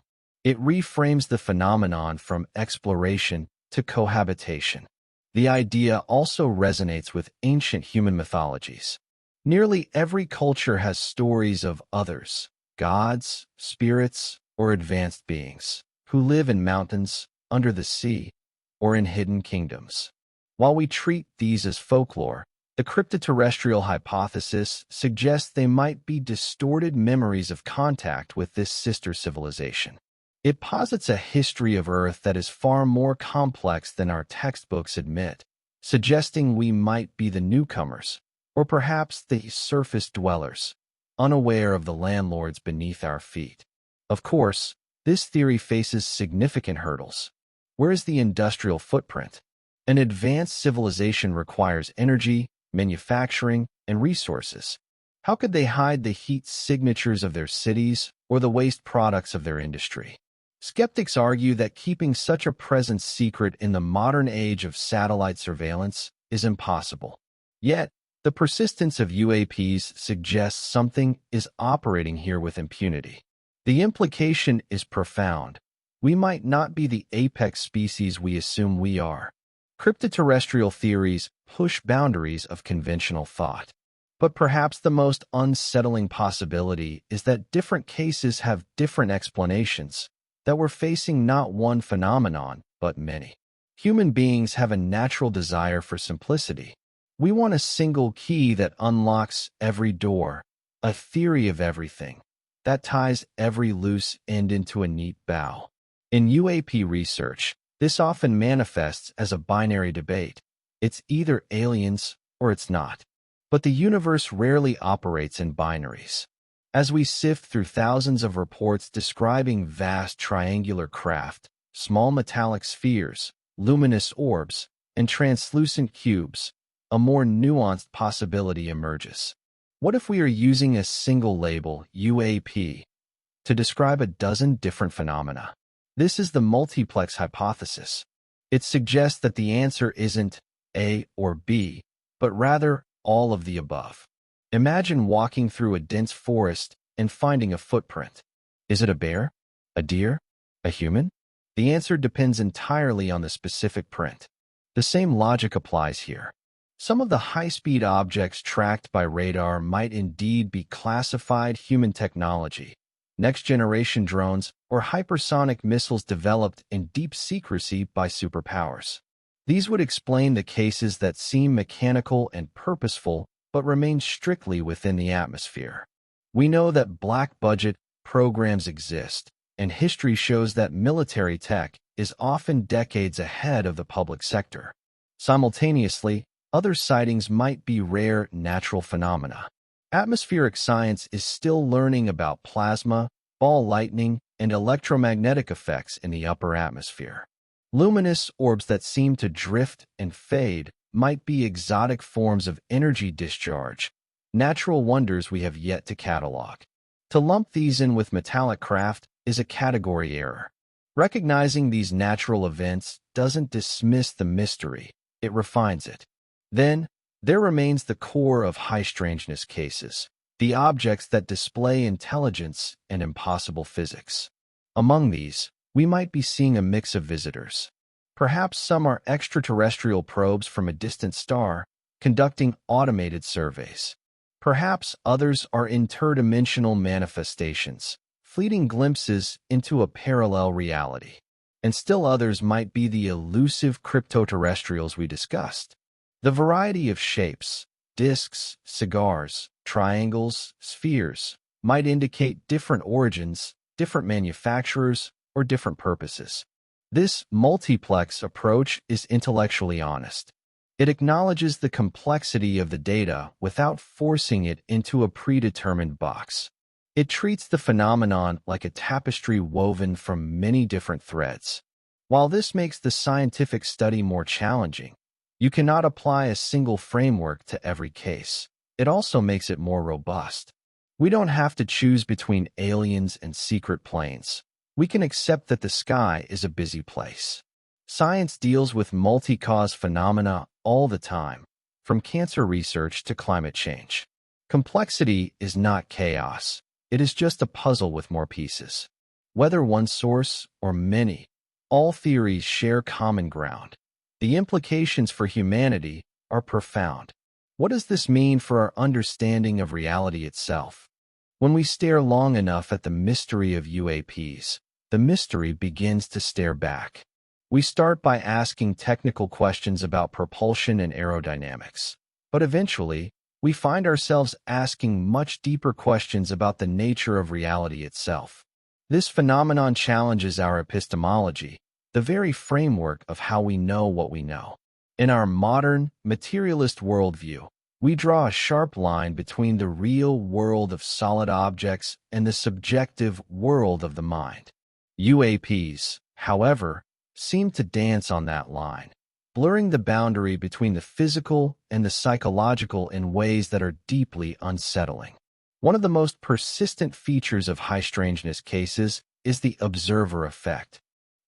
It reframes the phenomenon from exploration to cohabitation. The idea also resonates with ancient human mythologies. Nearly every culture has stories of others, gods, spirits, or advanced beings, who live in mountains, under the sea, or in hidden kingdoms. While we treat these as folklore, the cryptoterrestrial hypothesis suggests they might be distorted memories of contact with this sister civilization. It posits a history of Earth that is far more complex than our textbooks admit, suggesting we might be the newcomers, or perhaps the surface dwellers, unaware of the landlords beneath our feet. Of course, this theory faces significant hurdles. Where is the industrial footprint? An advanced civilization requires energy, manufacturing, and resources. How could they hide the heat signatures of their cities or the waste products of their industry? Skeptics argue that keeping such a presence secret in the modern age of satellite surveillance is impossible. Yet, the persistence of UAPs suggests something is operating here with impunity. The implication is profound. We might not be the apex species we assume we are. Cryptoterrestrial theories push boundaries of conventional thought. But perhaps the most unsettling possibility is that different cases have different explanations, that we're facing not one phenomenon, but many. Human beings have a natural desire for simplicity. We want a single key that unlocks every door, a theory of everything, that ties every loose end into a neat bow. In UAP research, this often manifests as a binary debate. It's either aliens or it's not. But the universe rarely operates in binaries. As we sift through thousands of reports describing vast triangular craft, small metallic spheres, luminous orbs, and translucent cubes, a more nuanced possibility emerges. What if we are using a single label, UAP, to describe a dozen different phenomena? This is the multiplex hypothesis. It suggests that the answer isn't A or B, but rather all of the above. Imagine walking through a dense forest and finding a footprint. Is it a bear? A deer? A human? The answer depends entirely on the specific print. The same logic applies here. Some of the high-speed objects tracked by radar might indeed be classified human technology, next-generation drones, or hypersonic missiles developed in deep secrecy by superpowers. These would explain the cases that seem mechanical and purposeful but remain strictly within the atmosphere. We know that black-budget programs exist, and history shows that military tech is often decades ahead of the public sector. Simultaneously, other sightings might be rare natural phenomena. Atmospheric science is still learning about plasma, ball lightning, and electromagnetic effects in the upper atmosphere. Luminous orbs that seem to drift and fade might be exotic forms of energy discharge, natural wonders we have yet to catalog. To lump these in with metallic craft is a category error. Recognizing these natural events doesn't dismiss the mystery, it refines it. Then, there remains the core of high-strangeness cases, the objects that display intelligence and impossible physics. Among these, we might be seeing a mix of visitors. Perhaps some are extraterrestrial probes from a distant star, conducting automated surveys. Perhaps others are interdimensional manifestations, fleeting glimpses into a parallel reality. And still others might be the elusive cryptoterrestrials we discussed. The variety of shapes, disks, cigars, triangles, spheres, might indicate different origins, different manufacturers, or different purposes. This multiplex approach is intellectually honest. It acknowledges the complexity of the data without forcing it into a predetermined box. It treats the phenomenon like a tapestry woven from many different threads. While this makes the scientific study more challenging, you cannot apply a single framework to every case. It also makes it more robust. We don't have to choose between aliens and secret planes. We can accept that the sky is a busy place. Science deals with multi-cause phenomena all the time, from cancer research to climate change. Complexity is not chaos. It is just a puzzle with more pieces. Whether one source or many, all theories share common ground. The implications for humanity are profound. What does this mean for our understanding of reality itself? When we stare long enough at the mystery of UAPs, the mystery begins to stare back. We start by asking technical questions about propulsion and aerodynamics, but eventually, we find ourselves asking much deeper questions about the nature of reality itself. This phenomenon challenges our epistemology, the very framework of how we know what we know. In our modern, materialist worldview, we draw a sharp line between the real world of solid objects and the subjective world of the mind. UAPs, however, seem to dance on that line, blurring the boundary between the physical and the psychological in ways that are deeply unsettling. One of the most persistent features of high-strangeness cases is the observer effect.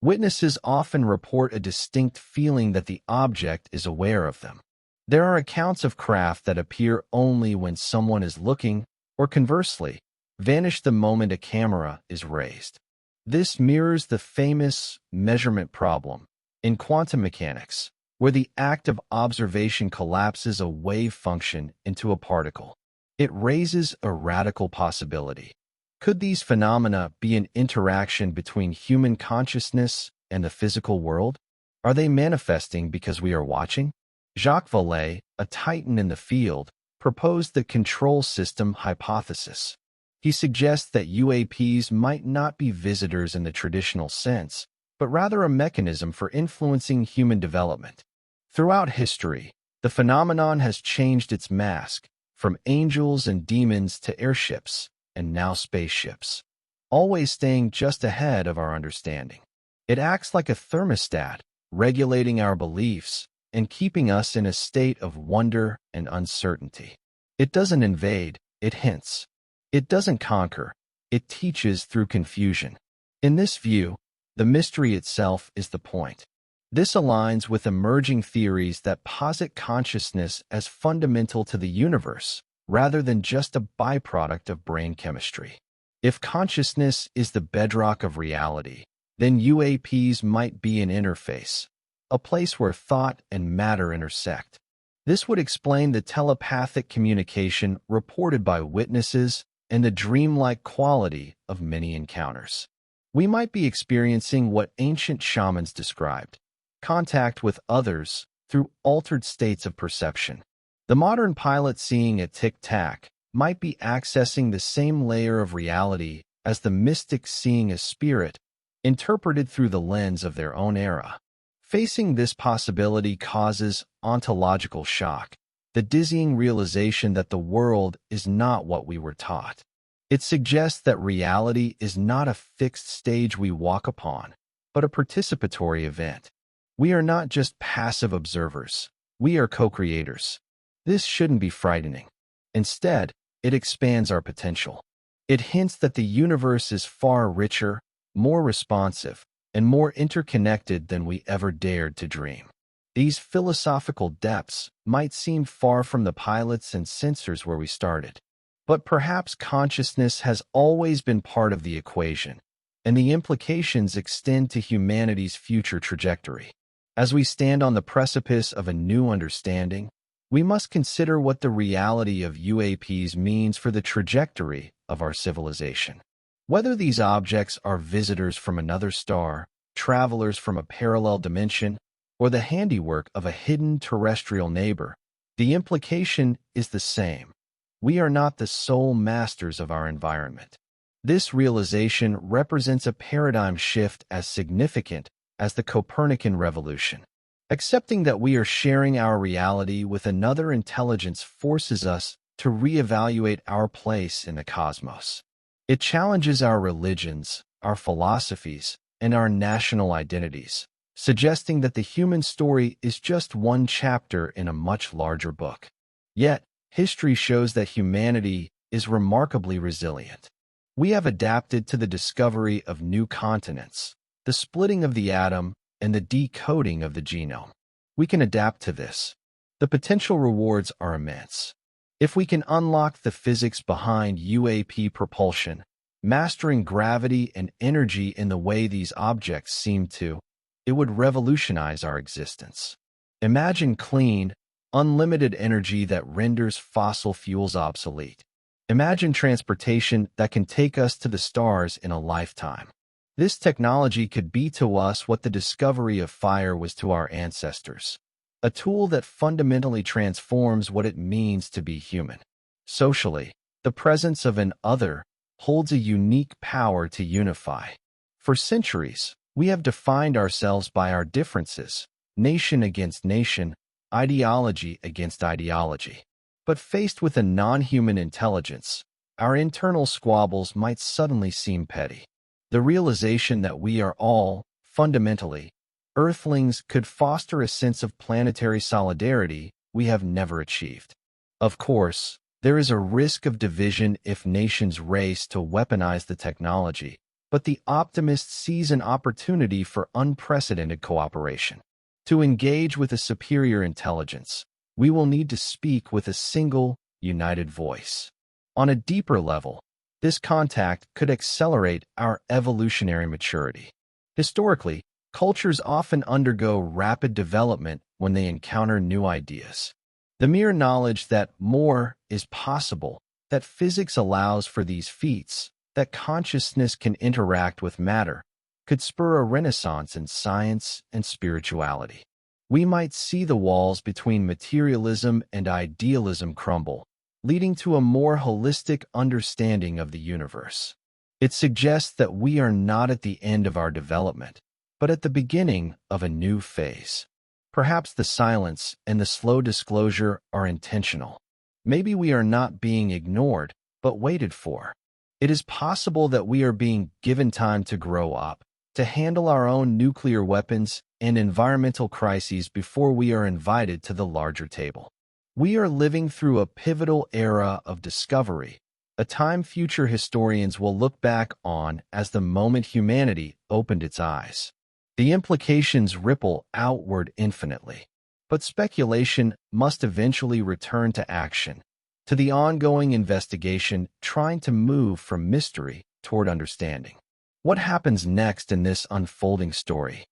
Witnesses often report a distinct feeling that the object is aware of them. There are accounts of craft that appear only when someone is looking, or conversely, vanish the moment a camera is raised. This mirrors the famous measurement problem in quantum mechanics, where the act of observation collapses a wave function into a particle. It raises a radical possibility. Could these phenomena be an interaction between human consciousness and the physical world? Are they manifesting because we are watching? Jacques Vallée, a titan in the field, proposed the control system hypothesis. He suggests that UAPs might not be visitors in the traditional sense, but rather a mechanism for influencing human development. Throughout history, the phenomenon has changed its mask, from angels and demons to airships, and now spaceships, always staying just ahead of our understanding. It acts like a thermostat, regulating our beliefs and keeping us in a state of wonder and uncertainty. It doesn't invade, it hints. It doesn't conquer, it teaches through confusion. In this view, the mystery itself is the point. This aligns with emerging theories that posit consciousness as fundamental to the universe, rather than just a byproduct of brain chemistry. If consciousness is the bedrock of reality, then UAPs might be an interface, a place where thought and matter intersect. This would explain the telepathic communication reported by witnesses and the dreamlike quality of many encounters. We might be experiencing what ancient shamans described: contact with others through altered states of perception. The modern pilot seeing a Tic Tac might be accessing the same layer of reality as the mystic seeing a spirit, interpreted through the lens of their own era. Facing this possibility causes ontological shock, the dizzying realization that the world is not what we were taught. It suggests that reality is not a fixed stage we walk upon, but a participatory event. We are not just passive observers, we are co-creators. This shouldn't be frightening. Instead, it expands our potential. It hints that the universe is far richer, more responsive, and more interconnected than we ever dared to dream. These philosophical depths might seem far from the pilots and sensors where we started, but perhaps consciousness has always been part of the equation, and the implications extend to humanity's future trajectory. As we stand on the precipice of a new understanding, we must consider what the reality of UAPs means for the trajectory of our civilization. Whether these objects are visitors from another star, travelers from a parallel dimension, or the handiwork of a hidden terrestrial neighbor, the implication is the same. We are not the sole masters of our environment. This realization represents a paradigm shift as significant as the Copernican revolution. Accepting that we are sharing our reality with another intelligence forces us to reevaluate our place in the cosmos. It challenges our religions, our philosophies, and our national identities, suggesting that the human story is just one chapter in a much larger book. Yet, history shows that humanity is remarkably resilient. We have adapted to the discovery of new continents, the splitting of the atom, and the decoding of the genome. We can adapt to this. The potential rewards are immense. If we can unlock the physics behind UAP propulsion, mastering gravity and energy in the way these objects seem to. It would revolutionize our existence. Imagine clean, unlimited energy that renders fossil fuels obsolete. Imagine transportation that can take us to the stars in a lifetime. This technology could be to us what the discovery of fire was to our ancestors, a tool that fundamentally transforms what it means to be human. Socially, the presence of an other holds a unique power to unify. For centuries, we have defined ourselves by our differences, nation against nation, ideology against ideology. But faced with a non-human intelligence, our internal squabbles might suddenly seem petty. The realization that we are all, fundamentally, Earthlings could foster a sense of planetary solidarity we have never achieved. Of course, there is a risk of division if nations race to weaponize the technology, but the optimist sees an opportunity for unprecedented cooperation. To engage with a superior intelligence, we will need to speak with a single, united voice. On a deeper level, this contact could accelerate our evolutionary maturity. Historically, cultures often undergo rapid development when they encounter new ideas. The mere knowledge that more is possible, that physics allows for these feats, that consciousness can interact with matter, could spur a renaissance in science and spirituality. We might see the walls between materialism and idealism crumble, leading to a more holistic understanding of the universe. It suggests that we are not at the end of our development, but at the beginning of a new phase. Perhaps the silence and the slow disclosure are intentional. Maybe we are not being ignored, but waited for. It is possible that we are being given time to grow up, to handle our own nuclear weapons and environmental crises before we are invited to the larger table. We are living through a pivotal era of discovery, a time future historians will look back on as the moment humanity opened its eyes. The implications ripple outward infinitely, but speculation must eventually return to action, to the ongoing investigation trying to move from mystery toward understanding. What happens next in this unfolding story?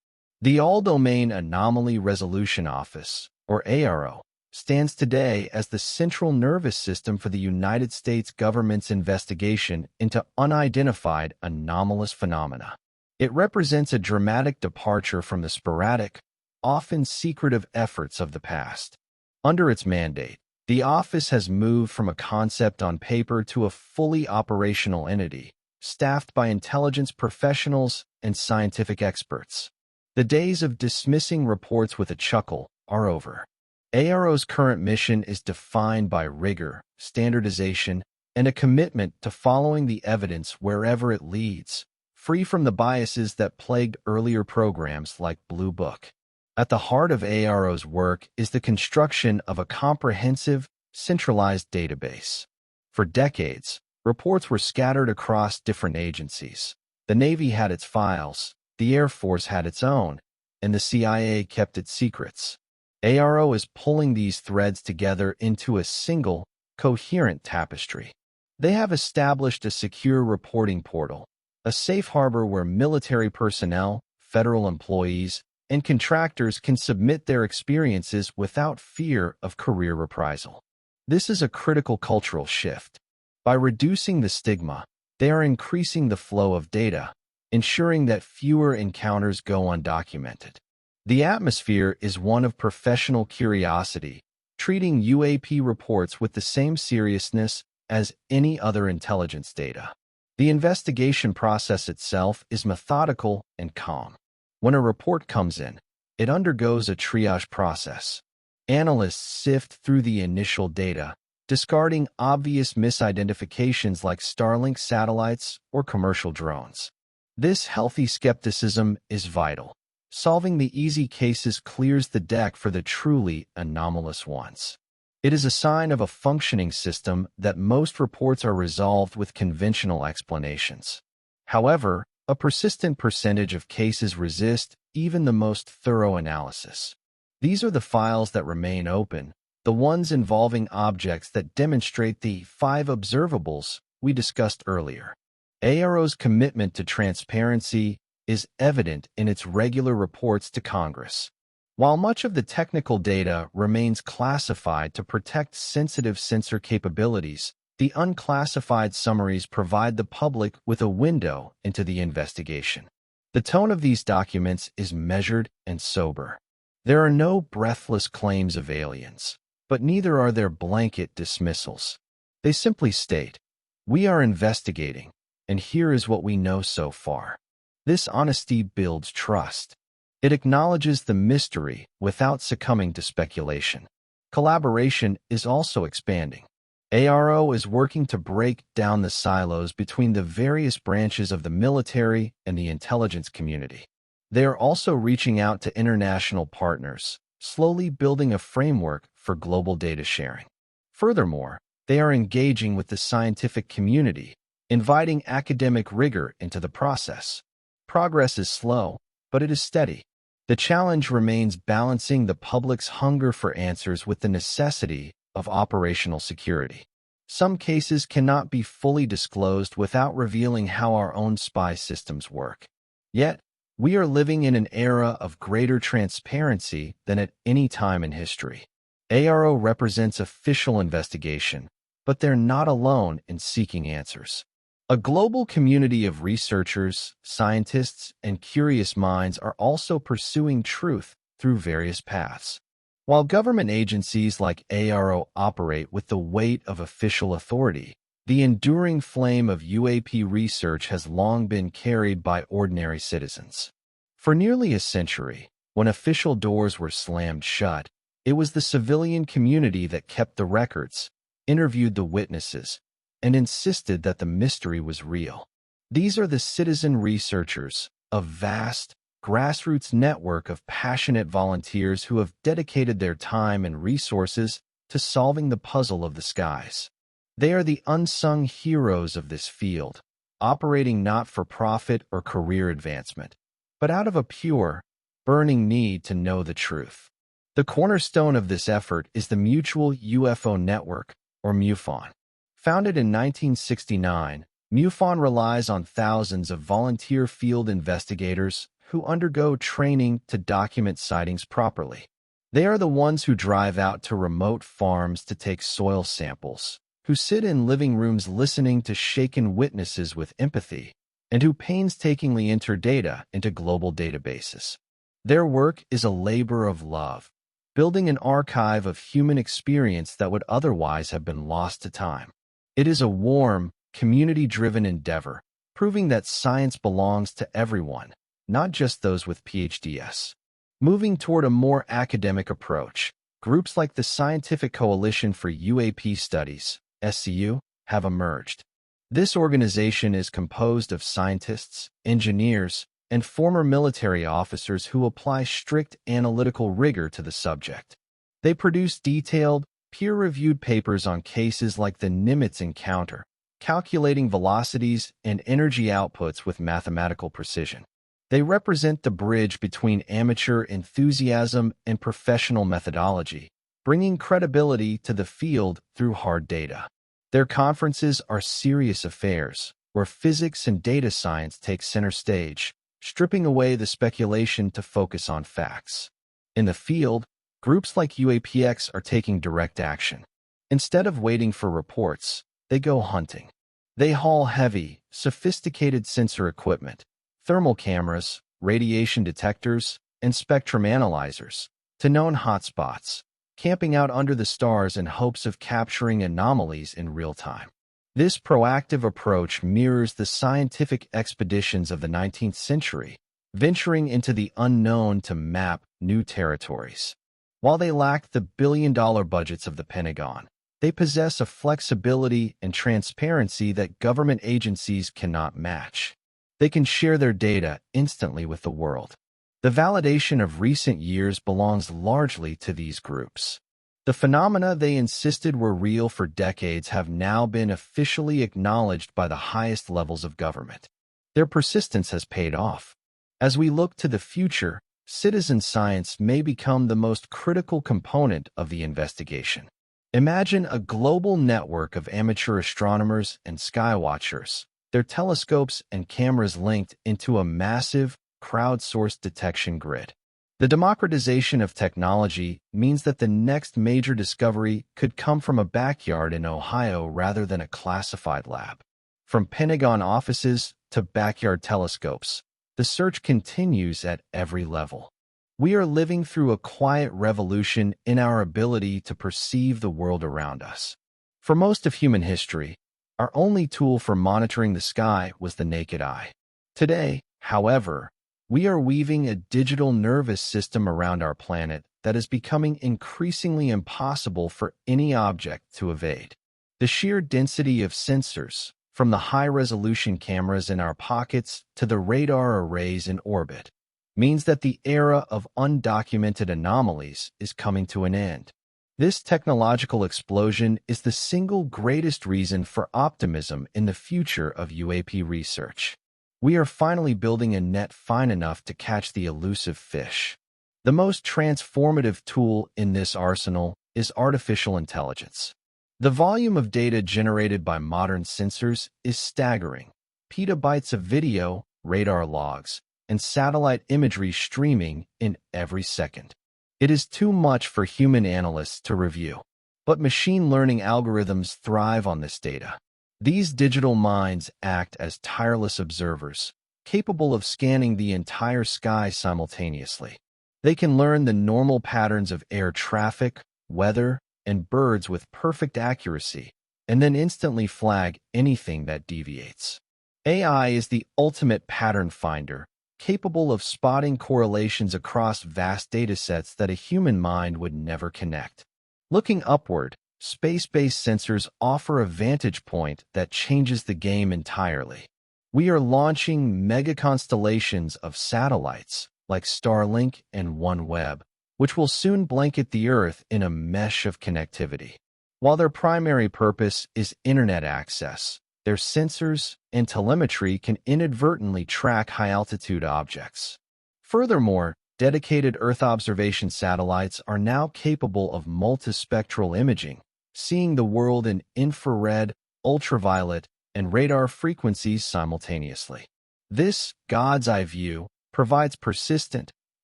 The All-Domain Anomaly Resolution Office, or AARO, stands today as the central nervous system for the United States government's investigation into unidentified anomalous phenomena. It represents a dramatic departure from the sporadic, often secretive efforts of the past. Under its mandate, the office has moved from a concept on paper to a fully operational entity, staffed by intelligence professionals and scientific experts. The days of dismissing reports with a chuckle are over. AARO's current mission is defined by rigor, standardization, and a commitment to following the evidence wherever it leads, free from the biases that plagued earlier programs like Blue Book. At the heart of AARO's work is the construction of a comprehensive, centralized database. For decades, reports were scattered across different agencies. The Navy had its files, the Air Force had its own, and the CIA kept its secrets. AARO is pulling these threads together into a single, coherent tapestry. They have established a secure reporting portal, a safe harbor where military personnel, federal employees, and contractors can submit their experiences without fear of career reprisal. This is a critical cultural shift. By reducing the stigma, they are increasing the flow of data, ensuring that fewer encounters go undocumented. The atmosphere is one of professional curiosity, treating UAP reports with the same seriousness as any other intelligence data. The investigation process itself is methodical and calm. When a report comes in, it undergoes a triage process. Analysts sift through the initial data, discarding obvious misidentifications like Starlink satellites or commercial drones. This healthy skepticism is vital. Solving the easy cases clears the deck for the truly anomalous ones. It is a sign of a functioning system that most reports are resolved with conventional explanations. However, a persistent percentage of cases resist even the most thorough analysis. These are the files that remain open, the ones involving objects that demonstrate the 5 observables we discussed earlier. AARO's commitment to transparency is evident in its regular reports to Congress. While much of the technical data remains classified to protect sensitive sensor capabilities, the unclassified summaries provide the public with a window into the investigation. The tone of these documents is measured and sober. There are no breathless claims of aliens, but neither are there blanket dismissals. They simply state, "We are investigating, and here is what we know so far." This honesty builds trust. It acknowledges the mystery without succumbing to speculation. Collaboration is also expanding. AARO is working to break down the silos between the various branches of the military and the intelligence community. They are also reaching out to international partners, slowly building a framework for global data sharing. Furthermore, they are engaging with the scientific community, inviting academic rigor into the process. Progress is slow, but it is steady. The challenge remains balancing the public's hunger for answers with the necessity of operational security. Some cases cannot be fully disclosed without revealing how our own spy systems work. Yet, we are living in an era of greater transparency than at any time in history. AARO represents official investigation, but they're not alone in seeking answers. A global community of researchers, scientists, and curious minds are also pursuing truth through various paths. While government agencies like AARO operate with the weight of official authority, the enduring flame of UAP research has long been carried by ordinary citizens. For nearly a century, when official doors were slammed shut, it was the civilian community that kept the records, interviewed the witnesses, and insisted that the mystery was real. These are the citizen researchers, a vast, grassroots network of passionate volunteers who have dedicated their time and resources to solving the puzzle of the skies. They are the unsung heroes of this field, operating not for profit or career advancement, but out of a pure, burning need to know the truth. The cornerstone of this effort is the Mutual UFO Network, or MUFON. Founded in 1969, MUFON relies on thousands of volunteer field investigators who undergo training to document sightings properly. They are the ones who drive out to remote farms to take soil samples, who sit in living rooms listening to shaken witnesses with empathy, and who painstakingly enter data into global databases. Their work is a labor of love, building an archive of human experience that would otherwise have been lost to time. It is a warm, community-driven endeavor, proving that science belongs to everyone, not just those with PhDs. Moving toward a more academic approach, groups like the Scientific Coalition for UAP Studies, SCU, have emerged. This organization is composed of scientists, engineers, and former military officers who apply strict analytical rigor to the subject. They produce detailed, peer-reviewed papers on cases like the Nimitz encounter, calculating velocities and energy outputs with mathematical precision. They represent the bridge between amateur enthusiasm and professional methodology, bringing credibility to the field through hard data. Their conferences are serious affairs, where physics and data science take center stage, stripping away the speculation to focus on facts. In the field, groups like UAPX are taking direct action. Instead of waiting for reports, they go hunting. They haul heavy, sophisticated sensor equipment, thermal cameras, radiation detectors, and spectrum analyzers to known hotspots, camping out under the stars in hopes of capturing anomalies in real time. This proactive approach mirrors the scientific expeditions of the 19th century, venturing into the unknown to map new territories. While they lack the billion-dollar budgets of the Pentagon, they possess a flexibility and transparency that government agencies cannot match. They can share their data instantly with the world. The validation of recent years belongs largely to these groups. The phenomena they insisted were real for decades have now been officially acknowledged by the highest levels of government. Their persistence has paid off. As we look to the future, citizen science may become the most critical component of the investigation. Imagine a global network of amateur astronomers and skywatchers, their telescopes and cameras linked into a massive, crowdsourced detection grid. The democratization of technology means that the next major discovery could come from a backyard in Ohio rather than a classified lab. From Pentagon offices to backyard telescopes, the search continues at every level. We are living through a quiet revolution in our ability to perceive the world around us. For most of human history, our only tool for monitoring the sky was the naked eye. Today, however, we are weaving a digital nervous system around our planet that is becoming increasingly impossible for any object to evade. The sheer density of sensors, from the high-resolution cameras in our pockets to the radar arrays in orbit, means that the era of undocumented anomalies is coming to an end. This technological explosion is the single greatest reason for optimism in the future of UAP research. We are finally building a net fine enough to catch the elusive fish. The most transformative tool in this arsenal is artificial intelligence. The volume of data generated by modern sensors is staggering. Petabytes of video, radar logs, and satellite imagery streaming in every second. It is too much for human analysts to review, but machine learning algorithms thrive on this data. These digital minds act as tireless observers, capable of scanning the entire sky simultaneously. They can learn the normal patterns of air traffic, weather, and birds with perfect accuracy, and then instantly flag anything that deviates. AI is the ultimate pattern finder, capable of spotting correlations across vast datasets that a human mind would never connect. Looking upward, space-based sensors offer a vantage point that changes the game entirely. We are launching mega-constellations of satellites, like Starlink and OneWeb, which will soon blanket the Earth in a mesh of connectivity. While their primary purpose is internet access, their sensors and telemetry can inadvertently track high-altitude objects. Furthermore, dedicated Earth observation satellites are now capable of multispectral imaging, seeing the world in infrared, ultraviolet, and radar frequencies simultaneously. This God's eye view provides persistent,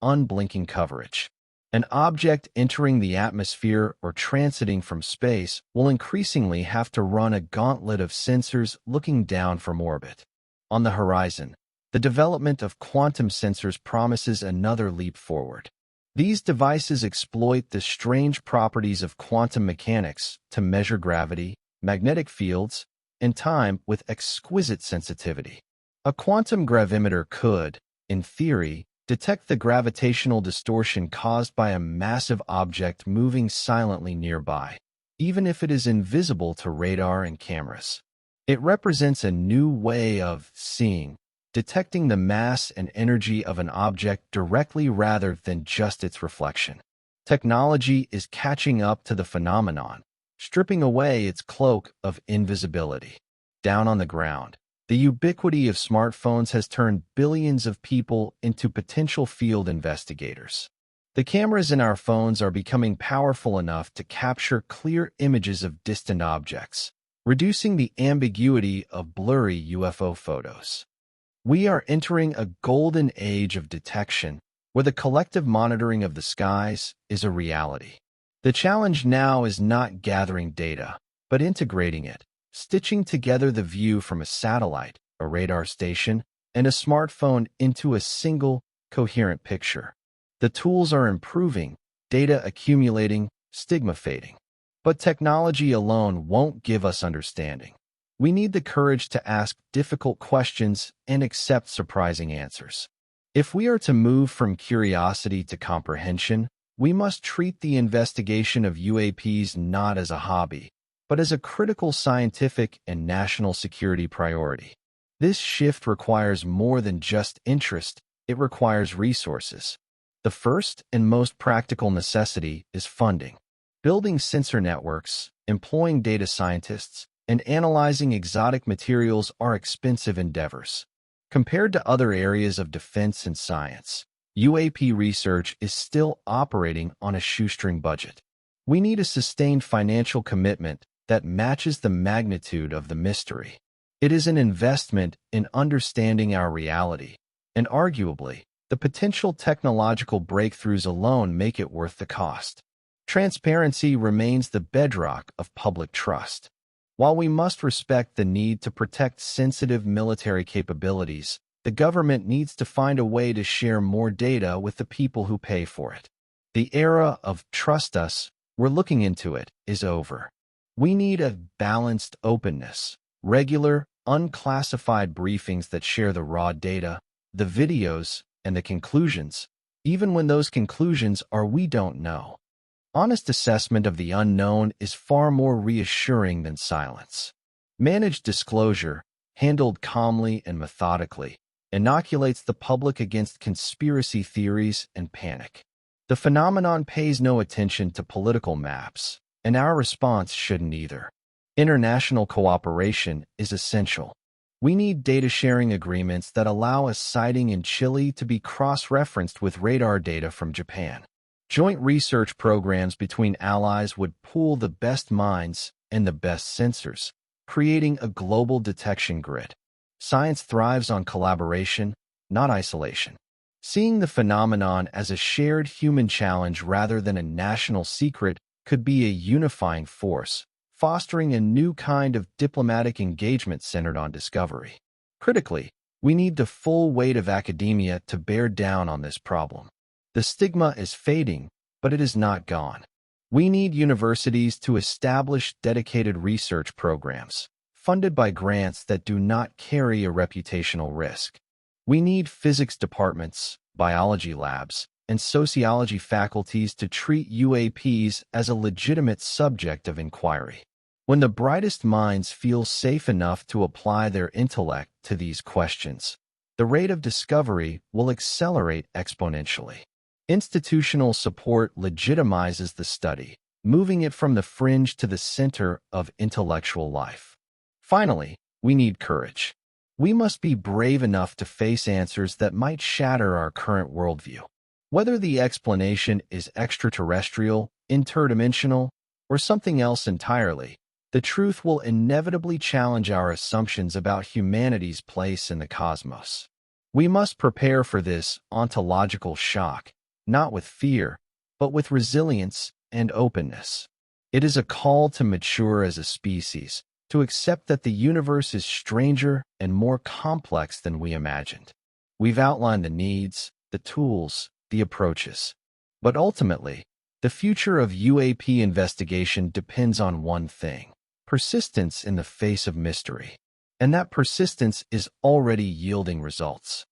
unblinking coverage. An object entering the atmosphere or transiting from space will increasingly have to run a gauntlet of sensors looking down from orbit. On the horizon, the development of quantum sensors promises another leap forward. These devices exploit the strange properties of quantum mechanics to measure gravity, magnetic fields, and time with exquisite sensitivity. A quantum gravimeter could, in theory, detect the gravitational distortion caused by a massive object moving silently nearby, even if it is invisible to radar and cameras. It represents a new way of seeing, detecting the mass and energy of an object directly rather than just its reflection. Technology is catching up to the phenomenon, stripping away its cloak of invisibility. Down on the ground, the ubiquity of smartphones has turned billions of people into potential field investigators. The cameras in our phones are becoming powerful enough to capture clear images of distant objects, reducing the ambiguity of blurry UFO photos. We are entering a golden age of detection, where the collective monitoring of the skies is a reality. The challenge now is not gathering data, but integrating it, stitching together the view from a satellite, a radar station, and a smartphone into a single, coherent picture. The tools are improving, data accumulating, stigma fading. But technology alone won't give us understanding. We need the courage to ask difficult questions and accept surprising answers. If we are to move from curiosity to comprehension, we must treat the investigation of UAPs not as a hobby, but as a critical scientific and national security priority. This shift requires more than just interest, it requires resources. The first and most practical necessity is funding. Building sensor networks, employing data scientists, and analyzing exotic materials are expensive endeavors. Compared to other areas of defense and science, UAP research is still operating on a shoestring budget. We need a sustained financial commitment that matches the magnitude of the mystery. It is an investment in understanding our reality, and arguably, the potential technological breakthroughs alone make it worth the cost. Transparency remains the bedrock of public trust. While we must respect the need to protect sensitive military capabilities, the government needs to find a way to share more data with the people who pay for it. The era of "trust us, we're looking into it" is over. We need a balanced openness, regular, unclassified briefings that share the raw data, the videos, and the conclusions, even when those conclusions are "we don't know." Honest assessment of the unknown is far more reassuring than silence. Managed disclosure, handled calmly and methodically, inoculates the public against conspiracy theories and panic. The phenomenon pays no attention to political maps, and our response shouldn't either. International cooperation is essential. We need data-sharing agreements that allow a sighting in Chile to be cross-referenced with radar data from Japan. Joint research programs between allies would pool the best minds and the best sensors, creating a global detection grid. Science thrives on collaboration, not isolation. Seeing the phenomenon as a shared human challenge rather than a national secret could be a unifying force, fostering a new kind of diplomatic engagement centered on discovery. Critically, we need the full weight of academia to bear down on this problem. The stigma is fading, but it is not gone. We need universities to establish dedicated research programs, funded by grants that do not carry a reputational risk. We need physics departments, biology labs, and sociology faculties to treat UAPs as a legitimate subject of inquiry. When the brightest minds feel safe enough to apply their intellect to these questions, the rate of discovery will accelerate exponentially. Institutional support legitimizes the study, moving it from the fringe to the center of intellectual life. Finally, we need courage. We must be brave enough to face answers that might shatter our current worldview. Whether the explanation is extraterrestrial, interdimensional, or something else entirely, the truth will inevitably challenge our assumptions about humanity's place in the cosmos. We must prepare for this ontological shock, not with fear, but with resilience and openness. It is a call to mature as a species, to accept that the universe is stranger and more complex than we imagined. We've outlined the needs, the tools, the approaches. But ultimately, the future of UAP investigation depends on one thing: persistence in the face of mystery. And that persistence is already yielding results.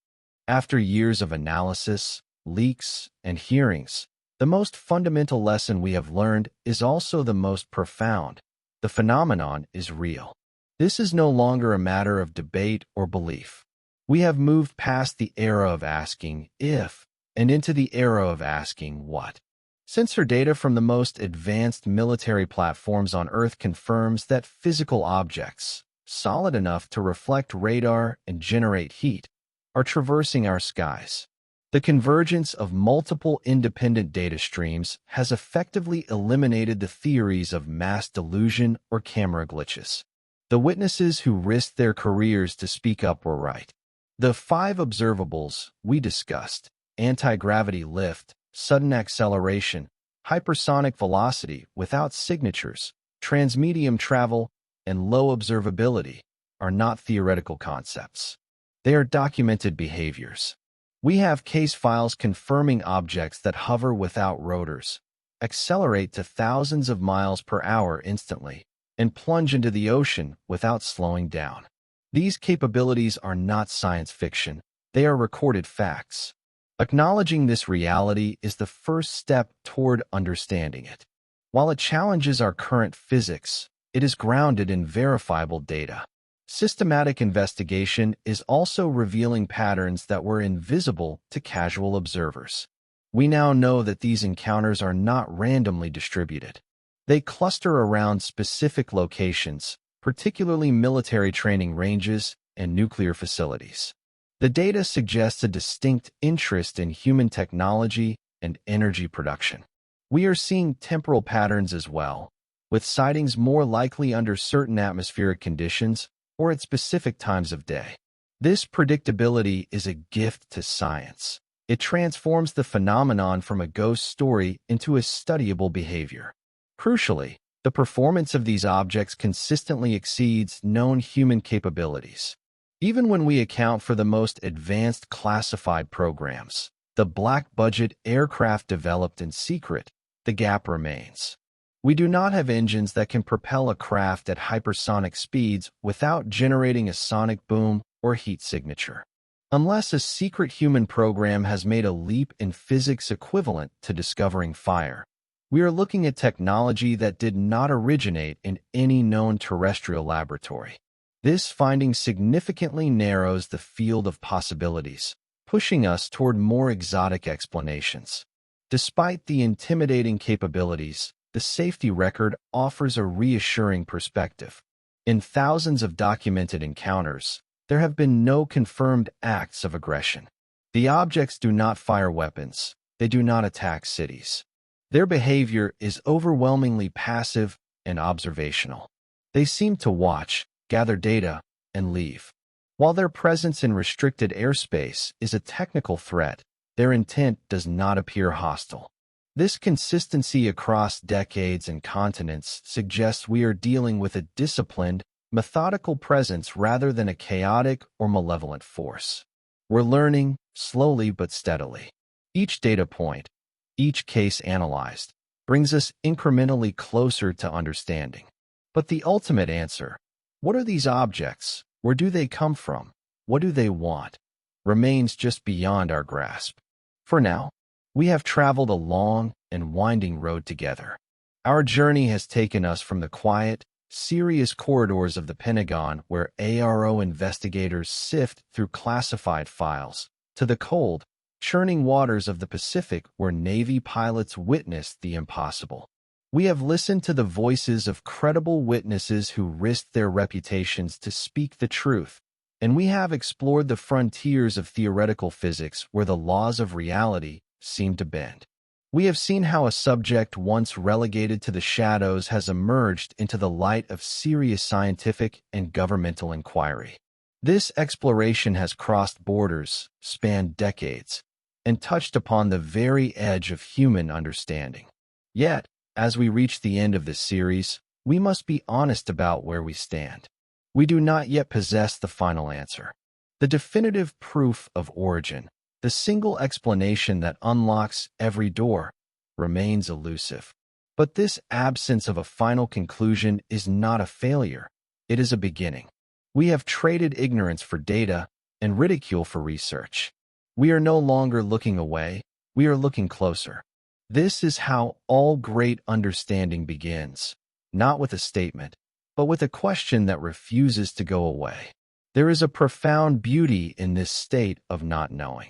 After years of analysis, leaks, and hearings, the most fundamental lesson we have learned is also the most profound. The phenomenon is real. This is no longer a matter of debate or belief. We have moved past the era of asking if and into the era of asking what. Sensor data from the most advanced military platforms on Earth confirms that physical objects, solid enough to reflect radar and generate heat, are traversing our skies. The convergence of multiple independent data streams has effectively eliminated the theories of mass delusion or camera glitches. The witnesses who risked their careers to speak up were right. The 5 observables we discussed, anti-gravity lift, sudden acceleration, hypersonic velocity without signatures, transmedium travel, and low observability, are not theoretical concepts. They are documented behaviors. We have case files confirming objects that hover without rotors, accelerate to thousands of miles per hour instantly, and plunge into the ocean without slowing down. These capabilities are not science fiction, they are recorded facts. Acknowledging this reality is the first step toward understanding it. While it challenges our current physics, it is grounded in verifiable data. Systematic investigation is also revealing patterns that were invisible to casual observers. We now know that these encounters are not randomly distributed. They cluster around specific locations, particularly military training ranges and nuclear facilities. The data suggests a distinct interest in human technology and energy production. We are seeing temporal patterns as well, with sightings more likely under certain atmospheric conditions or at specific times of day. This predictability is a gift to science. It transforms the phenomenon from a ghost story into a studyable behavior. Crucially, the performance of these objects consistently exceeds known human capabilities. Even when we account for the most advanced classified programs, the black-budget aircraft developed in secret, the gap remains. We do not have engines that can propel a craft at hypersonic speeds without generating a sonic boom or heat signature. Unless a secret human program has made a leap in physics equivalent to discovering fire, we are looking at technology that did not originate in any known terrestrial laboratory. This finding significantly narrows the field of possibilities, pushing us toward more exotic explanations. Despite the intimidating capabilities, the safety record offers a reassuring perspective. In thousands of documented encounters, there have been no confirmed acts of aggression. The objects do not fire weapons. They do not attack cities. Their behavior is overwhelmingly passive and observational. They seem to watch, gather data, and leave. While their presence in restricted airspace is a technical threat, their intent does not appear hostile. This consistency across decades and continents suggests we are dealing with a disciplined, methodical presence rather than a chaotic or malevolent force. We're learning, slowly but steadily. Each data point, each case analyzed, brings us incrementally closer to understanding. But the ultimate answer, what are these objects? Where do they come from? What do they want? Remains just beyond our grasp. For now, we have traveled a long and winding road together. Our journey has taken us from the quiet, serious corridors of the Pentagon where AARO investigators sift through classified files, to the cold, churning waters of the Pacific where Navy pilots witnessed the impossible. We have listened to the voices of credible witnesses who risked their reputations to speak the truth, and we have explored the frontiers of theoretical physics where the laws of reality seem to bend. We have seen how a subject once relegated to the shadows has emerged into the light of serious scientific and governmental inquiry. This exploration has crossed borders, spanned decades, and touched upon the very edge of human understanding. Yet, as we reach the end of this series, we must be honest about where we stand. We do not yet possess the final answer. The definitive proof of origin, the single explanation that unlocks every door, remains elusive. But this absence of a final conclusion is not a failure. It is a beginning. We have traded ignorance for data and ridicule for research. We are no longer looking away, we are looking closer. This is how all great understanding begins, not with a statement, but with a question that refuses to go away. There is a profound beauty in this state of not knowing.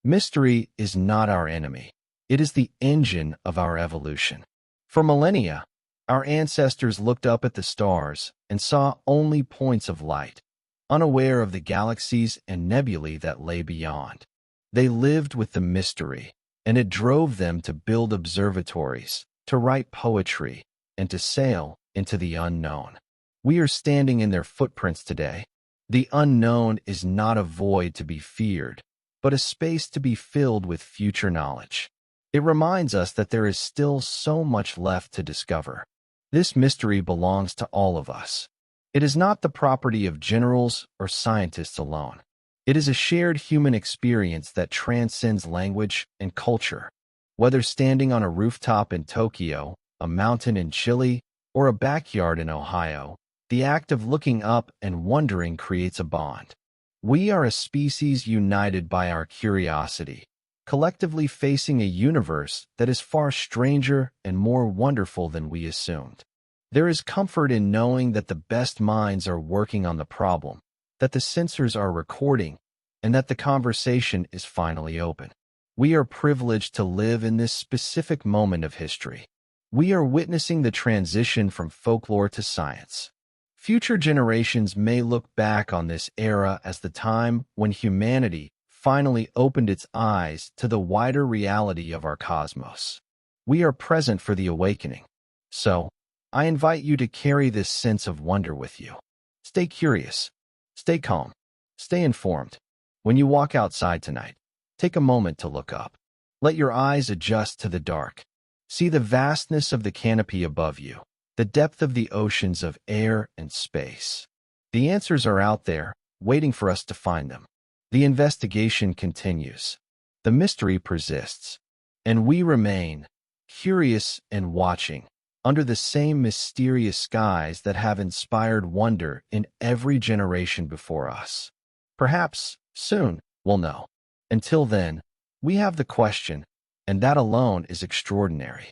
Mystery is not our enemy. It is the engine of our evolution. For millennia, our ancestors looked up at the stars and saw only points of light, unaware of the galaxies and nebulae that lay beyond. They lived with the mystery, and it drove them to build observatories, to write poetry, and to sail into the unknown. We are standing in their footprints today. The unknown is not a void to be feared, but a space to be filled with future knowledge. It reminds us that there is still so much left to discover. This mystery belongs to all of us. It is not the property of generals or scientists alone. It is a shared human experience that transcends language and culture. Whether standing on a rooftop in Tokyo, a mountain in Chile, or a backyard in Ohio, the act of looking up and wondering creates a bond. We are a species united by our curiosity, collectively facing a universe that is far stranger and more wonderful than we assumed. There is comfort in knowing that the best minds are working on the problem, that the sensors are recording, and that the conversation is finally open. We are privileged to live in this specific moment of history. We are witnessing the transition from folklore to science. Future generations may look back on this era as the time when humanity finally opened its eyes to the wider reality of our cosmos. We are present for the awakening. So, I invite you to carry this sense of wonder with you. Stay curious. Stay calm. Stay informed. When you walk outside tonight, take a moment to look up. Let your eyes adjust to the dark. See the vastness of the canopy above you, the depth of the oceans of air and space. The answers are out there, waiting for us to find them. The investigation continues. The mystery persists. And we remain curious and watching under the same mysterious skies that have inspired wonder in every generation before us. Perhaps, soon, we'll know. Until then, we have the question, and that alone is extraordinary.